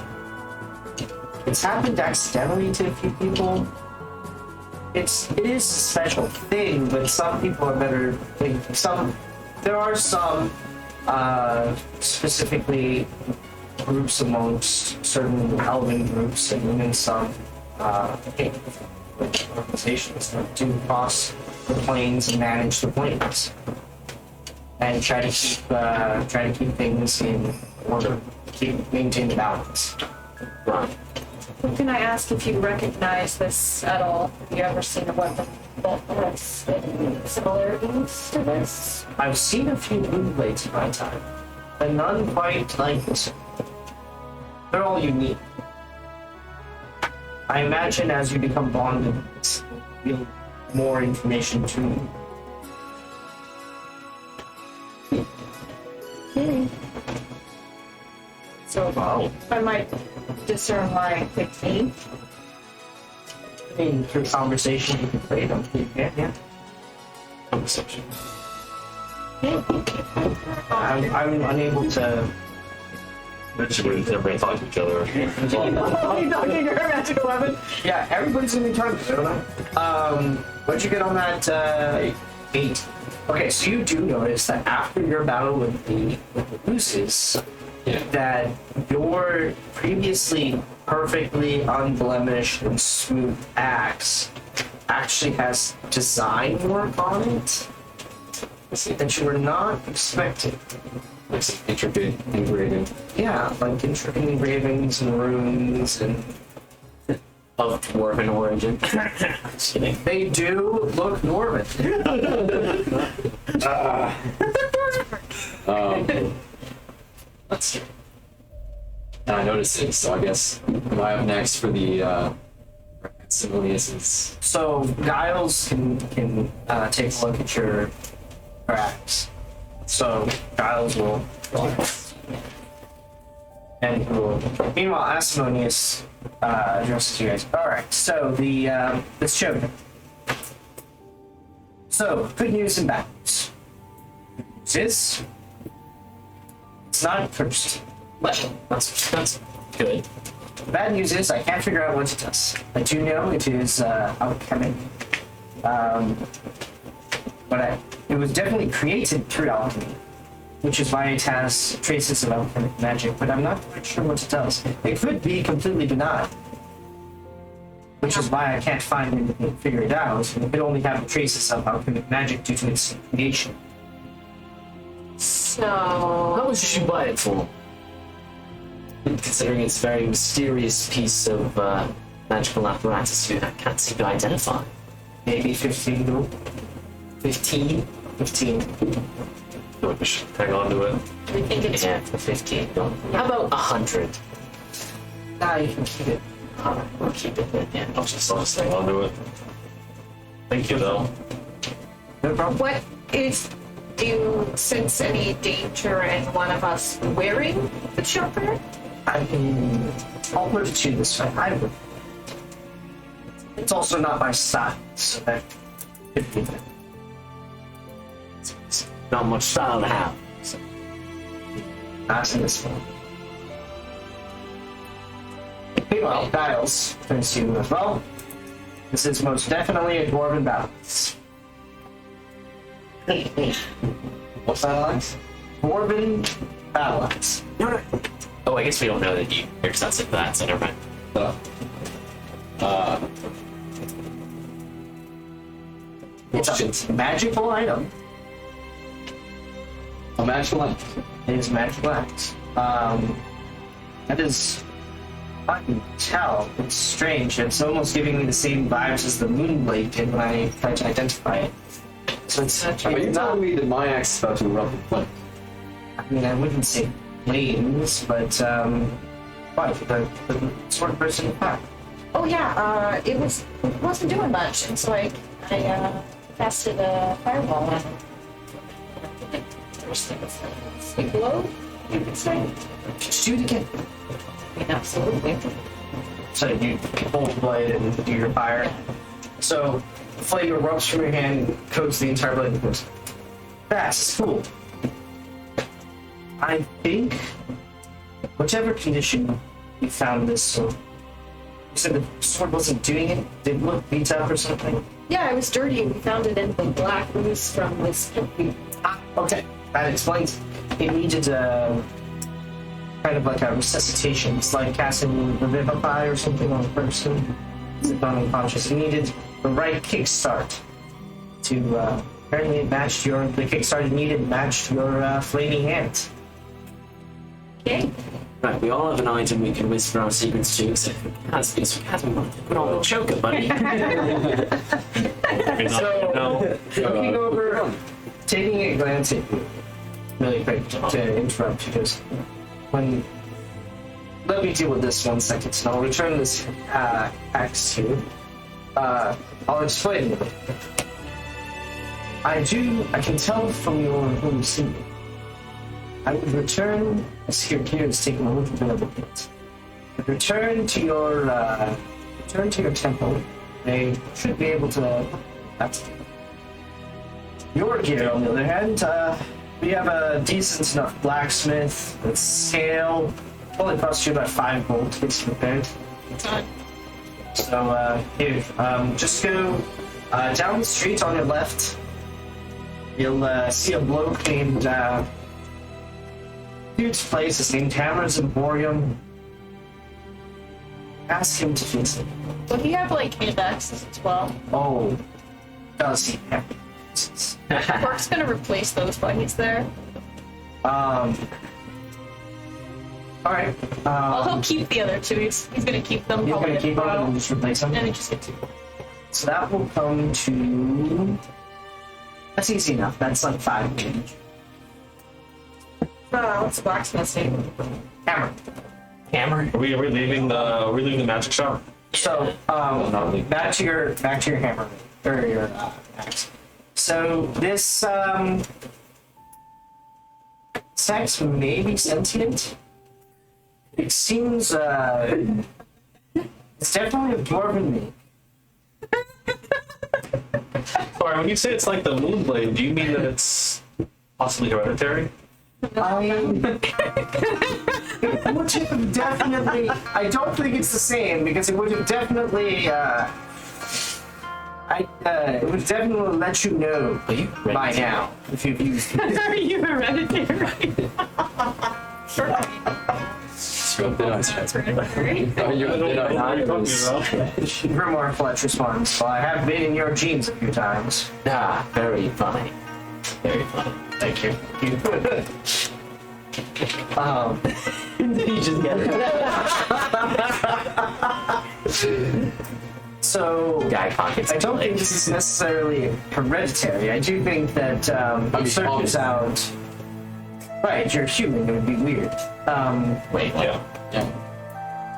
it's happened accidentally to a few people. It is a special thing, but some people are better. There are some specifically groups amongst certain elven groups, and even some organizations that do cross the planes and manage the planes, and try to keep things in order, maintain the balance. right. can I ask if you recognize this at all? Have you ever seen a weapon that has any similarities to this? I've seen a few Moonblades in my time, but none quite like this. They're all unique. I imagine as you become bonded, you'll more information to you. So I might discern my technique. I mean, through conversation, you can play them. Yeah. Conversation. I'm unable to. Eventually, everybody talk to each other. Are you talking your magical weapon? Yeah, everybody's gonna be talking to them. What'd you get on that 8? Okay, so you do notice that after your battle with the Luces, that your previously perfectly unblemished and smooth axe actually has design work on it that you were not expecting. It's intricate engraving. Yeah, like intricate engravings and runes and of dwarven origin. Just kidding. They do look Norman. Let's see. And I noticed it, so I guess am I up next for the Simoneus's? So Giles can take a look at your tracks. So Giles will, and he will. Meanwhile, Asimonius addresses you guys. All right. So let's show you. So good news and bad news. Good news is it's not cursed. Well, that's good. The bad news is I can't figure out what it does. I do know it is alchemic. But it was definitely created through alchemy, which is why it has traces of alchemic magic, but I'm not quite sure what it does. It could be completely benign, which is why I can't find anything to figure it out. It could only have traces of alchemic magic due to its creation. How So, much did you buy it for? Considering it's a very mysterious piece of magical apparatus you can't seem to identify. Maybe 15 gold. 15? 15. feel like we should hang on to it. we think it's Yeah, for 15. How about 100? Nah, you can keep it. We'll keep it then, yeah. I'll just hang on to it. Thank you, though. No problem. what is. Do you sense any danger in one of us wearing the choker? I'll put it to you this way. I would. It's also not my style, so that could be there. It's not much style to have. So. Not in this one. Meanwhile, Giles turns to you as well. This is most definitely a dwarven balance. What's that, Alex? Dwarven balance. Oh, I guess we don't know that you're sensitive to that, so never mind. It's a magical item. A magical lamp. It is magical axe. That is. I can tell. It's strange. It's almost giving me the same vibes as the Moonblade did when I tried to identify it. So it's Are you not. telling me that my axe is about to erupt in flame? I mean, I wouldn't say flames, but what? The sort of person in fact. Oh yeah, it wasn't doing much, and so I casted a fireball on it. First thing was a glow, you could say. Just do it again. I mean, absolutely. So you hold the blade and do your fire. So the flame erupts from your hand, coats the entire blade, and goes. That's cool. I think whichever condition you found this sword, you said the sword wasn't doing it, didn't look beat up or something. Yeah, it was dirty. We found it in the black ooze from this pit. Okay, that explains. It needed kind of like a resuscitation. It's like casting Revivify or something on a person. It's gone unconscious. You needed the right kickstart to apparently it matched the kickstart it needed matched your flaming hand. Okay. Right, we all have an item we can whisper our secrets to, except for Caspius. Put on the choker, buddy. So, looking over, taking a glance at you, really quick to interrupt, because let me deal with this 1 second, and I'll return this axe to you. I'll explain. I can tell from your home scene. I would return, here is taking a look at another bit. Return to your temple. They should be able to. That's your gear, on the other hand. We have a decent enough blacksmith with scale. Only costs you about 5 gold to get repaired. So here, just go down the street on your left. You'll see a bloke named. Dude's place is named Hammer's Emporium. Ask him to fix it. Would he have like hand axes as well? Oh, does he have axes? Quark's gonna replace those while he's there. I All right. Well, he'll keep the other two. He's gonna keep them. You're probably gonna keep in a on row. and just replace them. And then just get two. So that will come to. That's easy enough. That's like 5 damage. What's blacksmithing? Hammer. Hammer. Are we leaving the magic shop? So back to your hammer or your axe. So this sex may be sentient. It seems it's definitely a dwarven me. Sorry, when you say it's like the Moonblade, do you mean that it's possibly hereditary? It would have definitely. I don't think it's the same because it would have definitely. It would definitely let you know by now if you've used it. Are you hereditary? Grimoire Fletch responds, well, I have been in your genes a few times. Ah, very funny. Very funny. Thank you. You just get it. So, Guy pockets. I don't think this is necessarily hereditary. I do think that it searches out. Right, you're human, it would be weird. Wait, what? Yeah.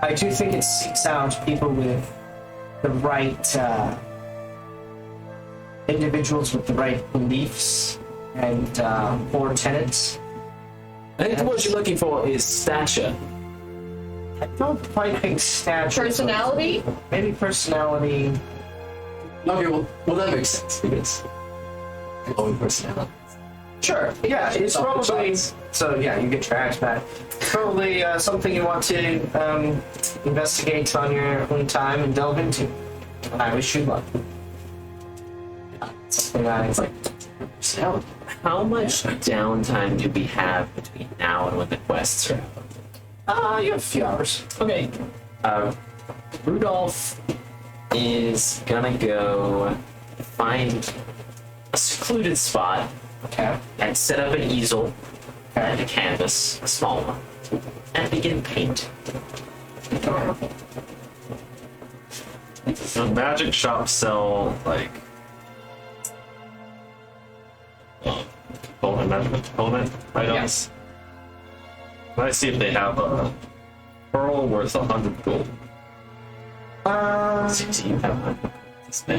I do think it seeks out people with the right individuals with the right beliefs and core tenets. I think what you're looking for is stature. I don't quite think stature. Personality? Maybe personality. Okay, well that makes sense because glowing personality. Sure. Yeah, it's probably. So yeah, you get your axe back. Probably something you want to investigate on your own time and delve into. I wish you luck. Something that is like. So, how much downtime do we have between now and when the quests are out? You have a few hours. Okay. Rudolph is gonna go find a secluded spot Okay. and set up an easel and a canvas, a small one, and begin paint. So magic shops sell like magic component items. Yes. Can I see if they have a pearl worth 100 gold? So you have one.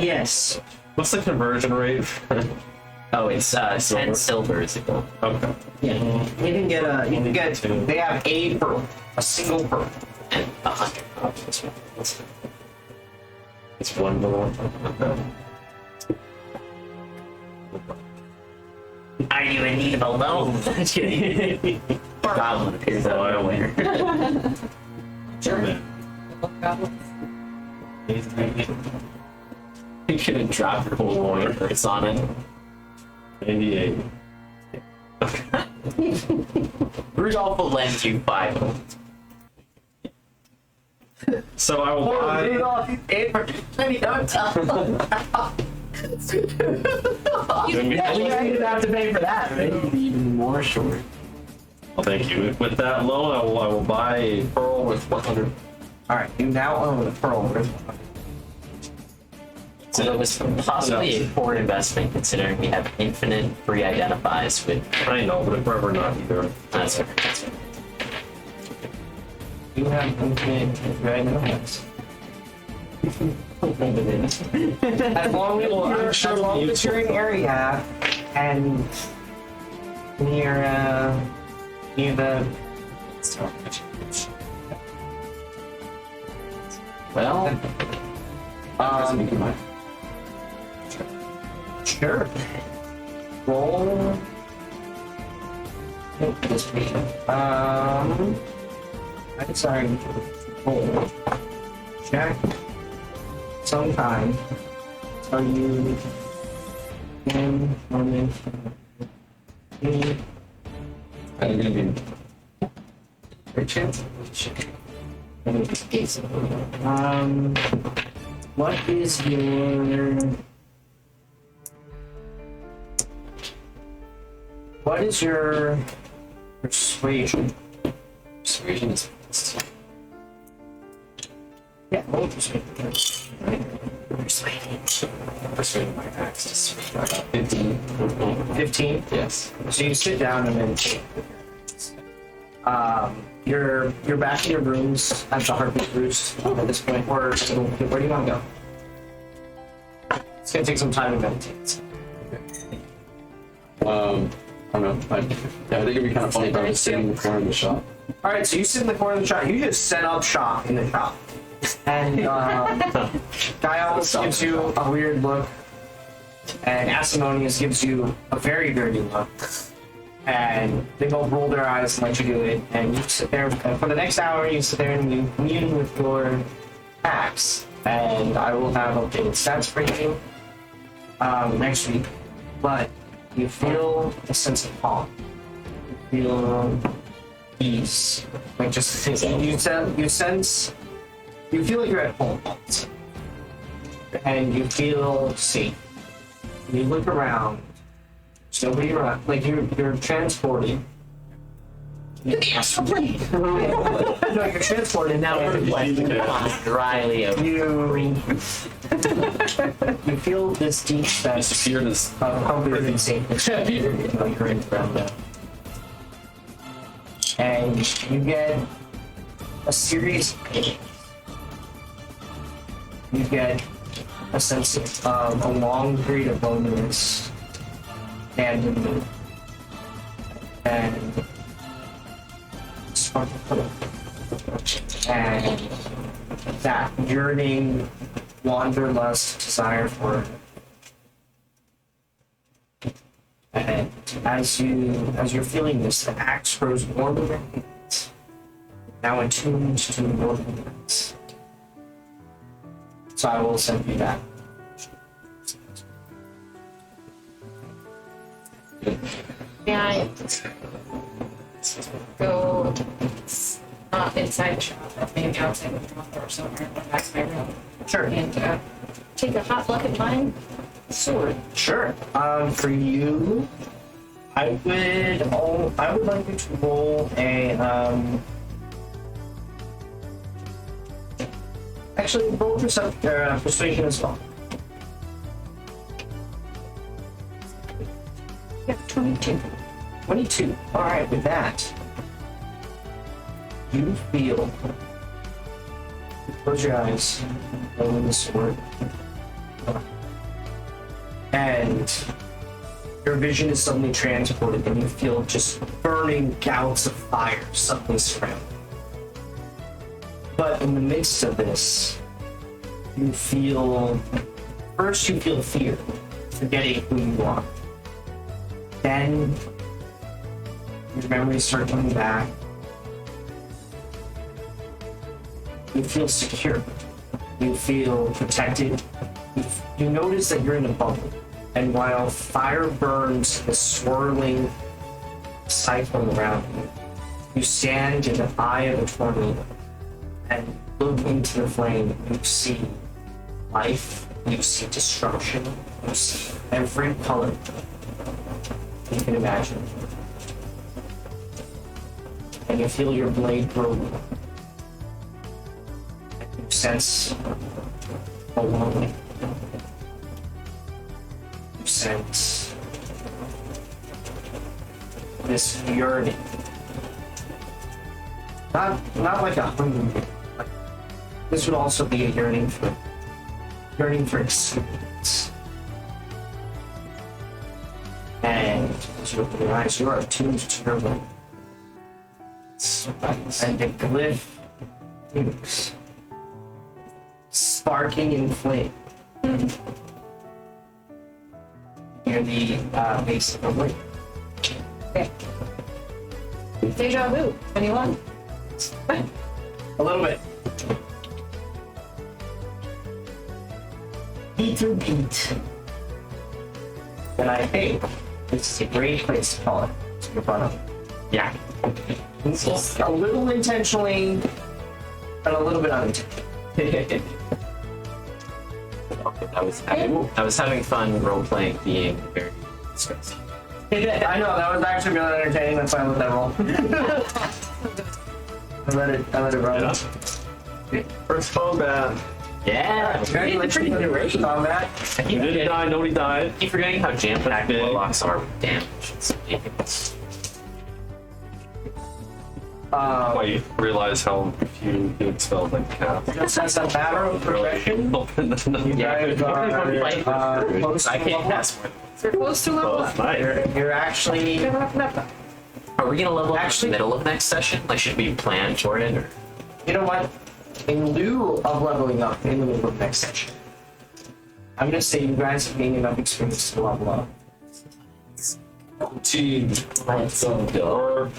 Yes. What's the conversion rate? Oh, it's 10 silver is it? Okay. Yeah. You can get a. You can get. They have a pearl, a single pearl. And 100. It's one more. Are you in need of a loan? Goblin appears out of nowhere. You could have dropped your whole lawyer purse on it. 98. Rudolph will lend you 5 gold. So I will buy. You didn't have to pay for that. Maybe even more short. Well, thank you. With that loan, I will buy a pearl worth 100. All right. You now own a pearl. So it was possibly a poor investment considering we have infinite free identifies with. I know, but if we're not either. That's okay. That's okay. You have infinite right now. As long as you're in area and near the. Well, Sure. Roll. I'm sorry. Roll. Check. Sometime. Tell you. Game. Moment. I'm gonna be Richard. What is your? What is your persuasion? Persuasion is Yeah, roll persuasion. persuading my axe to speak. 15. 15. Yes. So you sit down and meditate. You're back in your rooms at the Heartbeat Roost at this point. Where do you want to go? It's gonna take some time to meditate. I don't know. I think it'd be kind of funny if I was sitting in the corner of the shop. All right, so you sit in the corner of the shop. You just set up shop in the shop, and Giles gives you a weird look, and Asimonius gives you a very dirty look, and they both roll their eyes and let you do it. And you sit there for the next hour. You sit there and you commune with your axe, and I will have updated stats for you next week. But you feel a sense of calm. You feel ease. Like just you feel like you're at home. And you feel safe. You look around. There's nobody around. Like you're transported. No, you're transported. Now we're like dryly over. You feel this deep sense Disappeared as of comfort and safety. You're in around now. And you get a serious pain. You get a sense of a long period of loneliness, abandonment, and and that yearning, wanderlust desire for it. And as you're feeling this, the axe grows warmer and heat, now attuned to your movements. So I will send you that. May I go inside the shop, maybe outside the front door somewhere, in the back of my room, Sure. and take a hot look at my sword? Sure. For you, I would like you to roll a actually roll persuasion as well. Yeah, 22. 22. All right. With that, you feel. Close your eyes. Roll in the sword. And your vision is suddenly transported, and you feel just burning gouts of fire suddenly surround. But in the midst of this, you feel fear, forgetting who you are. Then your memories start coming back. You feel secure. You feel protected. You notice that you're in a bubble. And while fire burns the swirling cycle around you, you stand in the eye of a tornado and look into the flame. You see life, you see destruction, you see every color you can imagine. And you feel your blade grow. You sense a longing. You sense this yearning. Not like a hunger. Like, this would also be a yearning for experience. And as you open your eyes, you are attuned to your will. And the glyph moves, sparking in flame. Near the base of the lake. Okay. Deja vu. Anyone? A little bit. Beat through beat. And I think this is a great place to call it. So you're fun of. Yeah. A little intentionally, and a little bit unintentionally. I was having fun role playing being very stressed. I know, that was actually really entertaining. That's why I let that roll. I let it run. Yeah. First combat. Yeah. Congratulations on your first combat. I You didn't die, nobody died. keep forgetting how jam-packed Big. warlocks are with damage. It's ridiculous. Why you realize how few good spells I can cast. Just as a matter of progression, you guys are close I to can't level up. pass more. We're close to level up. You're actually, Are we gonna level up in the middle of next session? Like, should we plan for it? Or? you know what? In lieu of leveling up in the middle of next session, I'm gonna say you guys have gained enough experience to level up. Team. Or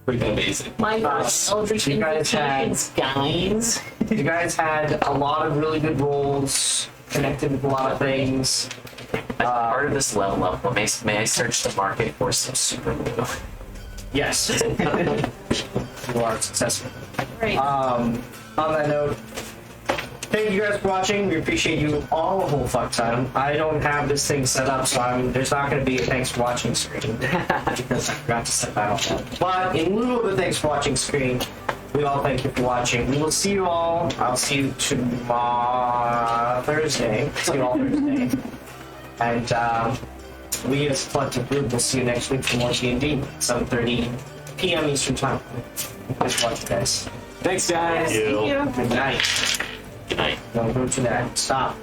freaking amazing. My gosh, Eldritch you guys had- Invitations, guys. You guys had a lot of really good rolls, connected with a lot of things. As part of this level up, may I search the market for some super glue? Yes. You are successful. Right. On that note, thank you guys for watching. We appreciate you all a whole fuck ton. I don't have this thing set up, so there's not going to be a thanks for watching screen because I forgot to set that up. But in lieu of a thanks for watching screen, we all thank you for watching. We will see you all. I'll see you tomorrow, Thursday. See you all Thursday. And we as a collective group will see you next week for more D&D, 7:30 p.m. Eastern Time. Thanks for watching, guys. Thanks, guys. You. Good night. Good night. Don't go to that. Stop.